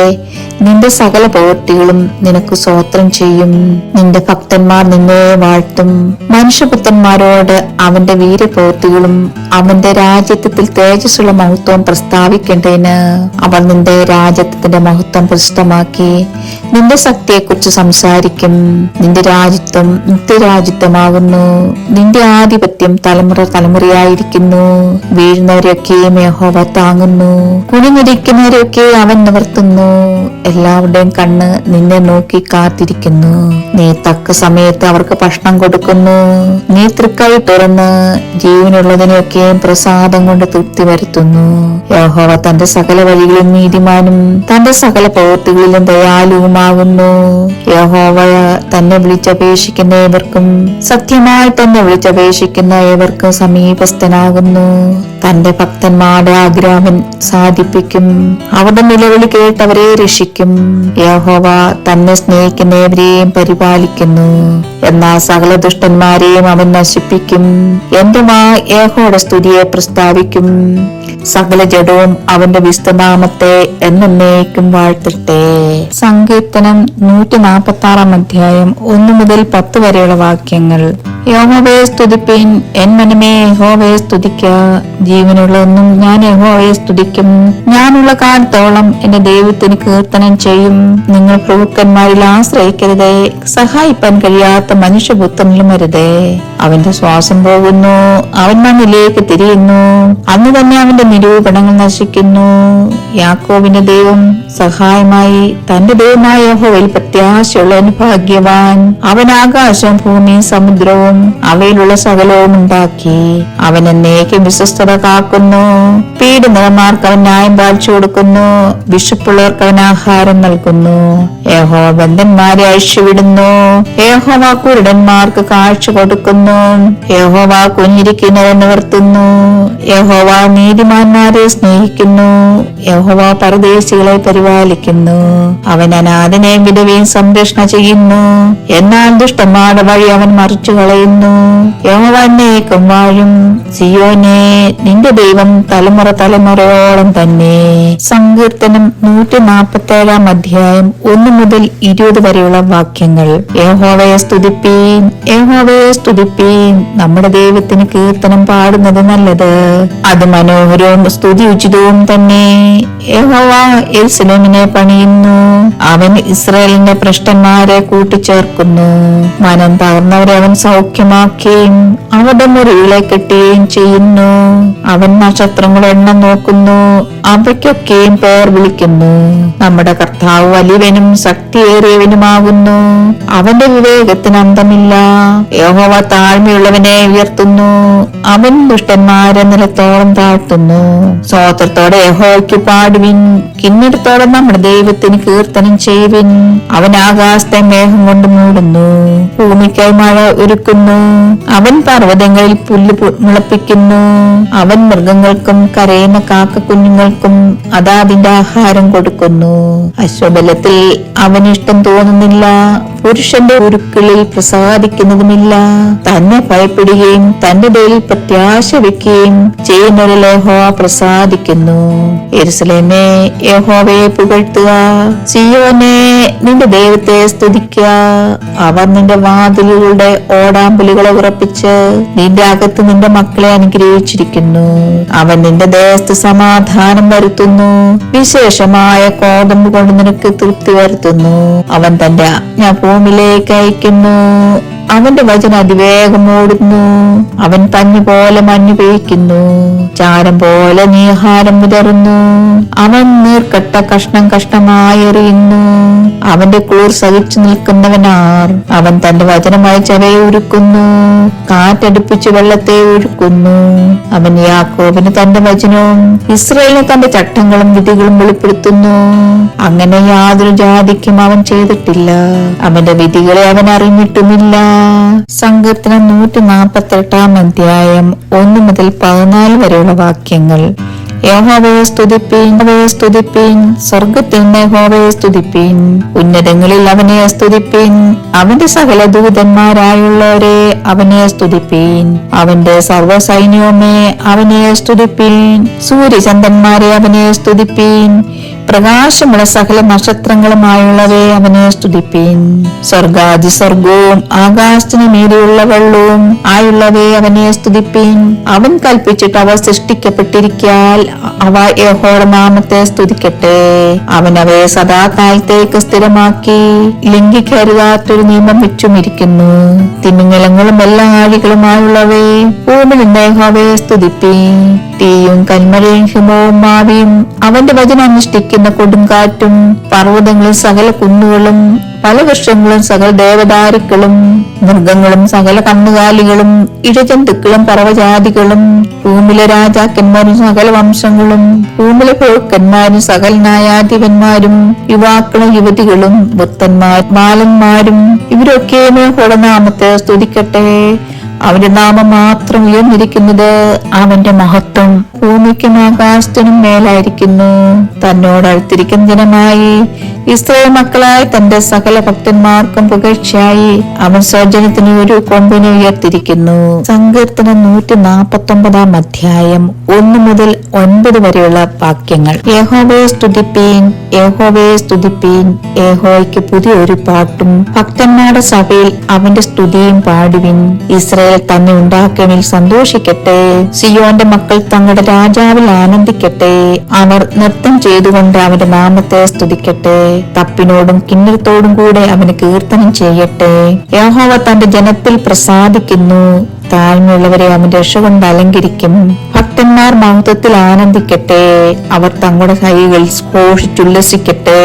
നിന്റെ സകല പ്രവൃത്തികളും നിനക്ക് സ്തോത്രം ചെയ്യും. നിന്റെ ഭക്തന്മാർ നിന്നെ വാഴ്ത്തും. മനുഷ്യപുത്രന്മാരോട് അവന്റെ വീരപ്രവൃത്തികളും അവന്റെ രാജ്യത്വത്തിൽ തേജസ്സുള്ള മഹത്വം പ്രസ്താവിക്കേണ്ടതിന് അവർ നിന്റെ രാജ്യത്വത്തിന്റെ മഹത്വം പ്രസിദ്ധമാക്കി നിന്റെ ശക്തിയെക്കുറിച്ച് സംസാരിക്കും. നിന്റെ രാജ്യത്വം നിത്യരാജ്യത്വമാകുന്നു. നിന്റെ ആധിപത്യം തലമുറയായിരിക്കുന്നു. വീഴുന്നവരെയൊക്കെയും യഹോവ താങ്ങുന്നു. കുനിഞ്ഞിരിക്കുന്നവരെയൊക്കെ അവൻ നിവർത്തുന്നു. എല്ലാവരുടെയും കണ്ണ് നിന്നെ നോക്കി കാത്തിരിക്കുന്നു. നീ തക്ക സമയത്ത് അവർക്ക് ഭക്ഷണം കൊടുക്കുന്നു. നീ തൃക്കൈ തുറന്ന് ജീവനുള്ളതിനെയൊക്കെയും പ്രസാദം കൊണ്ട് തൃപ്തി വരുത്തുന്നു. യഹോവ തന്റെ സകല വഴികളിലും നീതിമാനും തന്റെ സകല പ്രവൃത്തികളിലും ദയാലുവുമാകുന്നു. യഹോവ തന്നെ വിളിച്ചപേക്ഷിക്കുന്ന ഏവർക്കും സത്യമായി തന്നെ വിളിച്ചപേക്ഷിക്കുന്ന ഏവർക്കും സമീപസ്ഥനാകുന്നു. തന്റെ ഭക്തന്മാരുടെ ആഗ്രഹം സാധിപ്പിക്കും. അവരുടെ നിലവിളി കേട്ടവരെ രക്ഷിക്കും. യഹോവ തന്നെ സ്നേഹിക്കുന്ന ഏവരെയും പരിപാലിക്കുന്നു. എന്നാൽ സകല ദുഷ്ടന്മാരെയും അവൻ നശിപ്പിക്കും. എന്റെ വാ യഹോവയുടെ സ്തുതിയെ പ്രസ്താവിക്കും. സകല ജഡവും അവന്റെ വിസ്തുനാമത്തെ എന്നേക്കും വാഴ്ത്തട്ടെ. സങ്കീർത്തനം 146 അധ്യായം 1 മുതൽ 10 വരെയുള്ള വാക്യങ്ങൾ. യഹോവയെ സ്തുതിപ്പിൻ, എൻ മനമേ യഹോവയെ സ്തുതിക്ക. ജീവനുള്ളതെന്നും ഞാൻ യഹോവയെ സ്തുതിക്കും. ഞാനുള്ള കാലത്തോളം എന്റെ ദൈവത്തിന് കീർത്തനം ചെയ്യും. നിങ്ങൾ പ്രഭുക്കന്മാരിൽ ആശ്രയിക്കരുതേ, സഹായിപ്പാൻ കഴിയാത്ത മനുഷ്യപുത്രനിലും അരുതേ. അവന്റെ ശ്വാസം പോകുന്നു, അവൻ മണ്ണിലേക്ക് തിരിയുന്നു. അന്ന് തന്നെ അവന്റെ നിരൂപണങ്ങൾ നശിക്കുന്നു. യാക്കോബിന്റെ ദൈവം സഹായമായി തന്റെ ദൈവമായ യഹോവയിൽ പ്രത്യാശയുള്ളവൻ ഭാഗ്യവാൻ. അവൻ ആകാശവും ഭൂമിയും സമുദ്രവും അവയിലുള്ള സകലവും ഉണ്ടാക്കി. അവൻ എന്നേക്കും വിശ്വസ്തത കാക്കുന്നു. പീഡിതന്മാർക്ക് അവൻ ന്യായം പാലിച്ചു കൊടുക്കുന്നു. വിശപ്പുള്ളവർക്ക് അവൻ ആഹാരം നൽകുന്നു. യഹോവ ബന്ധന്മാരെ അഴിച്ചുവിടുന്നു. യഹോവ കുരുടന്മാർക്ക് കാഴ്ച കൊടുക്കുന്നു. യഹോവ കുഞ്ഞിരിക്കുന്നവരെ നിവർത്തുന്നു. യഹോവ നീതിമാന്മാരെ സ്നേഹിക്കുന്നു. യഹോവ പരദേശികളെ പരിപാലിക്കുന്നു. അവൻ അനാഥനെയും വിധവയും സംരക്ഷണ ചെയ്യുന്നു. എന്നാൽ ദുഷ്ടന്മാരുടെ വഴി അവൻ മറിച്ചു കളയുന്നു. യഹോവ എന്നേക്കും വാഴും. സിയോനെ, നിന്റെ ദൈവം തലമുറയോളം തന്നെ. സങ്കീർത്തനം 147 അധ്യായം 1 മുതൽ 20 വരെയുള്ള വാക്യങ്ങൾ. യഹോവയെ സ്തുതിപ്പീൻ, യഹോവയെ സ്തുതിപ്പീൻ. നമ്മുടെ ദൈവത്തിന് കീർത്തനം പാടുന്നത് നല്ലത്. അത് മനോഹരവും സ്തുതി ഉചിതവും തന്നെ. യഹോവ യെരൂശലേമിനെ പണിയുന്നു. അവൻ ഇസ്രായേലിന്റെ ഭ്രഷ്ടന്മാരെ കൂട്ടിച്ചേർക്കുന്നു. മനം തകർന്നവരെ അവൻ സൗഖ്യമാക്കുകയും അവരുടെ മുറികളെ കെട്ടുകയും ചെയ്യുന്നു. അവൻ നക്ഷത്രങ്ങളുടെ എണ്ണം നോക്കുന്നു. അവയ്ക്കൊക്കെയും പേർ വിളിക്കുന്നു. നമ്മുടെ കർത്താവ് വലിയവനും ശക്തിയേറിയവനുമാകുന്നു. അവന്റെ വിവേകത്തിന് അന്തമില്ല. യഹോവ താഴ്മയുള്ളവനെ ഉയർത്തുന്നു, അവൻ ദുഷ്ടന്മാരെ നിലത്തോളം താഴ്ത്തുന്നു. സ്തോത്രത്തോടെ യഹോവയ്ക്ക് പാടുവിൻ, കിന്നരത്തോടെ നമ്മുടെ ദൈവത്തിന് കീർത്തനം ചെയ്യുവിൻ. അവൻ ആകാശത്തെ മേഘം കൊണ്ട് മൂടുന്നു, ഭൂമിക്കായി മഴ ഒരുക്കുന്നു. അവൻ പർവ്വതങ്ങളിൽ പുല്ല് മുളപ്പിക്കുന്നു. അവൻ മൃഗങ്ങൾക്കും കരയുന്ന കാക്ക കുഞ്ഞുങ്ങൾക്കും അതാതിന്റെ ആഹാരം കൊടുക്കുന്നു. അശ്വബലത്തിൽ അവന് ഇഷ്ടം തോന്നുന്നില്ല, പുരുഷന്റെ ഉരുക്കളിൽ പ്രസാദിക്കുന്നതുമില്ല. തന്നെ ഭയപ്പെടുകയും തന്റെ ദയയിൽ പ്രത്യാശ വെക്കുകയും ചെയ്യുന്നവരിൽ യഹോവ പ്രസാദിക്കുന്നു. യെരൂശലേമേ, യഹോവയെ പുകഴ്ത്തുക. സിയോനെ, നിന്റെ ദൈവത്തെ സ്തുതിക്കുക. അവർ നിന്റെ വാതിലുകളുടെ ഓടാമ്പലുകളെ ഉറപ്പിച്ച് നിന്റെ അകത്ത് നിന്റെ മക്കളെ അനുഗ്രഹിച്ചിരിക്കുന്നു. അവൻ നിന്റെ ദേശത്ത് സമാധാനം വരുത്തുന്നു, വിശേഷമായ കോതമ്പ് കൊണ്ട് നിനക്ക് തൃപ്തി വരുത്തുന്നു. അവൻ തന്റെ ആജ്ഞ ഭൂമിയിലേക്ക് അയക്കുന്നു, അവന്റെ വചനം അതിവേഗം ഓടുന്നു. അവൻ പഞ്ഞു പോലെ മഞ്ഞു പെയ്യ്ക്കുന്നു, ചാരം പോലെ നീഹാരം വിതറുന്നു. അവൻ നീർക്കട്ട കഷ്ണം കഷ്ണമായി എറിയുന്നു. അവന്റെ കുളിർ സഹിച്ചു നിൽക്കുന്നവനാർ. അവൻ തന്റെ വചനമായി ചവയെ ഉരുക്കുന്നു, കാറ്റടുപ്പിച്ച് വെള്ളത്തെ ഒഴുക്കുന്നു. അവൻ യാക്കോബിന് തന്റെ വചനവും ഇസ്രായേലിന് തന്റെ ചട്ടങ്ങളും വിധികളും വെളിപ്പെടുത്തുന്നു. അങ്ങനെ യാതൊരു ജാതിക്കും അവൻ ചെയ്തിട്ടില്ല, അവന്റെ വിധികളെ അവൻ അറിഞ്ഞിട്ടുമില്ല. സങ്കീർത്തനം 148 അധ്യായം 1 മുതൽ 14 വരെയുള്ള വാക്യങ്ങൾ. യഹോവയെ സ്തുതിപ്പീൻ, സ്തുതിപ്പീൻ, സ്വർഗത്തിൽ നിന്ന് യഹോവയെ സ്തുതിപ്പീൻ, ഉന്നതങ്ങളിൽ അവനെ സ്തുതിപ്പീൻ. അവന്റെ സകല ദൂതന്മാരായുള്ളവരെ അവനെ സ്തുതിപ്പീൻ. അവന്റെ സർവ്വസൈന്യവുമേ അവനെ സ്തുതിപ്പീൻ. സൂര്യചന്ദ്രന്മാരെ അവനെ സ്തുതിപ്പീൻ. പ്രകാശമുള്ള സകല നക്ഷത്രങ്ങളുമായുള്ളവരെ അവനെ സ്തുതിപ്പീൻ. സ്വർഗാദി സ്വർഗവും ആകാശത്തിന് മീതെയുള്ള വെള്ളവും ആയുള്ളവയെ അവനെ സ്തുതിപ്പീൻ. അവൻ കൽപ്പിച്ചിട്ട് അവ സൃഷ്ടിക്കപ്പെട്ടിരിക്കാൻ അവ യഹോവയുടെ നാമത്തെ സ്തുതിക്കട്ടെ. അവൻ അവയെ സദാകാലത്തേക്ക് സ്ഥിരമാക്കി ലംഘിക്കരുതാത്തൊരു നിയമം വെച്ചുമിരിക്കുന്നു. തിമിംഗലങ്ങളും എല്ലാ ആഴികളുമായുള്ളവയെ ഭൂമിയിൽ നിന്ന് യഹോവയെ സ്തുതിപ്പീൻ. തീയും കന്മലയും ഹിമവും മാവിയും അവന്റെ വചനം അനുഷ്ഠിക്കുന്ന കൊടുങ്കാറ്റും പർവ്വതങ്ങളും സകല കുന്നുകളും ഫലവൃക്ഷങ്ങളും സകല ദേവദാരുക്കളും മൃഗങ്ങളും സകല കന്നുകാലികളും ഇഴജന്തുക്കളും പർവ്വജാതികളും ഭൂമിയിലെ രാജാക്കന്മാരും സകല വംശങ്ങളും ഭൂമിയിലെ പ്രഭുക്കന്മാരും സകല ന്യായാധിപന്മാരും യുവാക്കളും യുവതികളും വൃദ്ധന്മാർ ബാലന്മാരും ഇവരൊക്കെയും യഹോവയുടെ നാമത്തെ സ്തുതിക്കട്ടെ. അവന്റെ നാമം മാത്രം ഉയർന്നിരിക്കുന്നത്, അവന്റെ മഹത്വം ഭൂമിക്കും ആകാശത്തിനും മേലായിരിക്കുന്നു. തന്നോട് അടുത്തിരിക്കുന്ന ജനമായി ഇസ്രായേൽ മക്കളായി തന്റെ സകല ഭക്തന്മാർക്കും പുകഴ്ചയായി അവൻ സ്വജനത്തിന് ഒരു കൊമ്പിനെ ഉയർത്തിരിക്കുന്നു. സങ്കീർത്തനം 149 അധ്യായം 1 മുതൽ 9 വരെയുള്ള വാക്യങ്ങൾ. യഹോവയെ സ്തുതിപ്പീൻ, യഹോവയെ സ്തുതിപ്പീൻ, യഹോവയ്ക്ക് പുതിയൊരു പാട്ടും ഭക്തന്മാരുടെ സഭയിൽ അവന്റെ സ്തുതിയും പാടുവിൻ. ഇസ്രായേൽ തന്നെ ഉണ്ടാക്കിയവനിൽ സന്തോഷിക്കട്ടെ. സിയോന്റെ മക്കൾ തങ്ങളുടെ രാജാവിൽ ആനന്ദിക്കട്ടെ. അവർ നൃത്തം ചെയ്തുകൊണ്ട് അവന്റെ നാമത്തെ സ്തുതിക്കട്ടെ. തപ്പിനോടും കിന്നരത്തോടും കൂടെ അവന് കീർത്തനം ചെയ്യട്ടെ. യഹോവ തന്റെ ജനത്തിൽ പ്രസാദിക്കുന്നു. താഴ്മയുള്ളവരെ അവൻ രക്ഷ കൊണ്ട് അലങ്കരിക്കും. ഭക്തന്മാർ മഹത്വത്തിൽ ആനന്ദിക്കട്ടെ. അവർ തങ്ങളുടെ കൈകൾ ഘോഷിച്ചുല്ലസിക്കട്ടെ.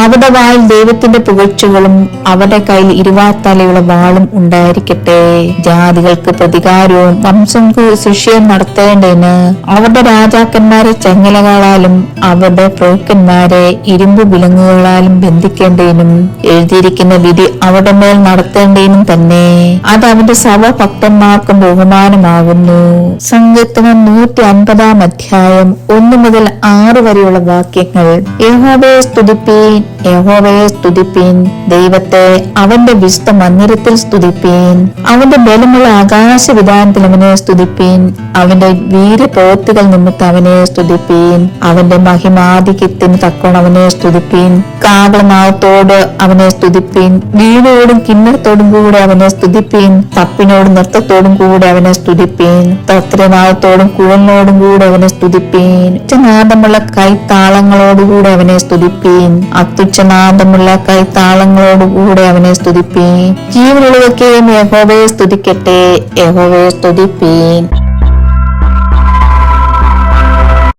അവരുടെ വായിൽ ദൈവത്തിന്റെ പുകഴ്ചകളും അവരുടെ കയ്യിൽ ഇരുവാത്തലയുള്ള വാളും ഉണ്ടായിരിക്കട്ടെ. ജാതികൾക്ക് പ്രതികാരവും വംശങ്ങൾക്ക് ശിക്ഷയും നടത്തേണ്ടതിന് അവരുടെ രാജാക്കന്മാരെ ചങ്ങലകളാലും അവരുടെ പ്രഭുക്കന്മാരെ ഇരുമ്പ് വിലങ്ങുകളാലും ബന്ധിക്കേണ്ടതിനും എഴുതിയിരിക്കുന്ന വിധി അവരുടെ മേൽ നടത്തേണ്ടതിനും തന്നെ. അത് അവന്റെ സർവഭക്തന്മാർ ബഹുമാനമാകുന്നു. സങ്കീർത്തനം 150 അധ്യായം 1 മുതൽ 6 വരെയുള്ള വാക്യങ്ങൾ. യഹോവയെ സ്തുതിപ്പീൻ, യഹോവയെ സ്തുതിപ്പീൻ, ദൈവത്തെ അവന്റെ വിശുദ്ധ മന്ദിരത്തിൽ സ്തുതിപ്പീൻ. അവന്റെ ബലമുള്ള ആകാശവിധാനത്തിൽ അവനെ സ്തുതിപ്പീൻ. അവന്റെ വീരപ്രവൃത്തികൾ നിമിത്തം അവനെ സ്തുതിപ്പീൻ. അവന്റെ മഹിമാധിക്യത്തിന് തക്കോണം അവനെ സ്തുതിപ്പീൻ. കാഹളനാദത്തോട് അവനെ സ്തുതിപ്പീൻ. വീണയോടും കിന്നരത്തോടും കൂടെ അവനെ സ്തുതിപ്പീൻ. തപ്പിനോടും നൃത്തത്തോടും കൂടെ അവനെ സ്തുതിപ്പീൻ. തത്രനാദത്തോടും കുഴലിനോടും കൂടെ അവനെ സ്തുതിപ്പീൻ. ഉച്ചനാദമുള്ള കൈത്താളങ്ങളോടുകൂടെ അവനെ സ്തുതിപ്പീൻ. അത്യുച്ചനാദമുള്ള കൈത്താളങ്ങളോടുകൂടെ അവനെ സ്തുതിപ്പീൻ. ജീവനുള്ളതൊക്കെയും യഹോവയെ സ്തുതിക്കട്ടെ. യഹോവയെ സ്തുതിപ്പീൻ.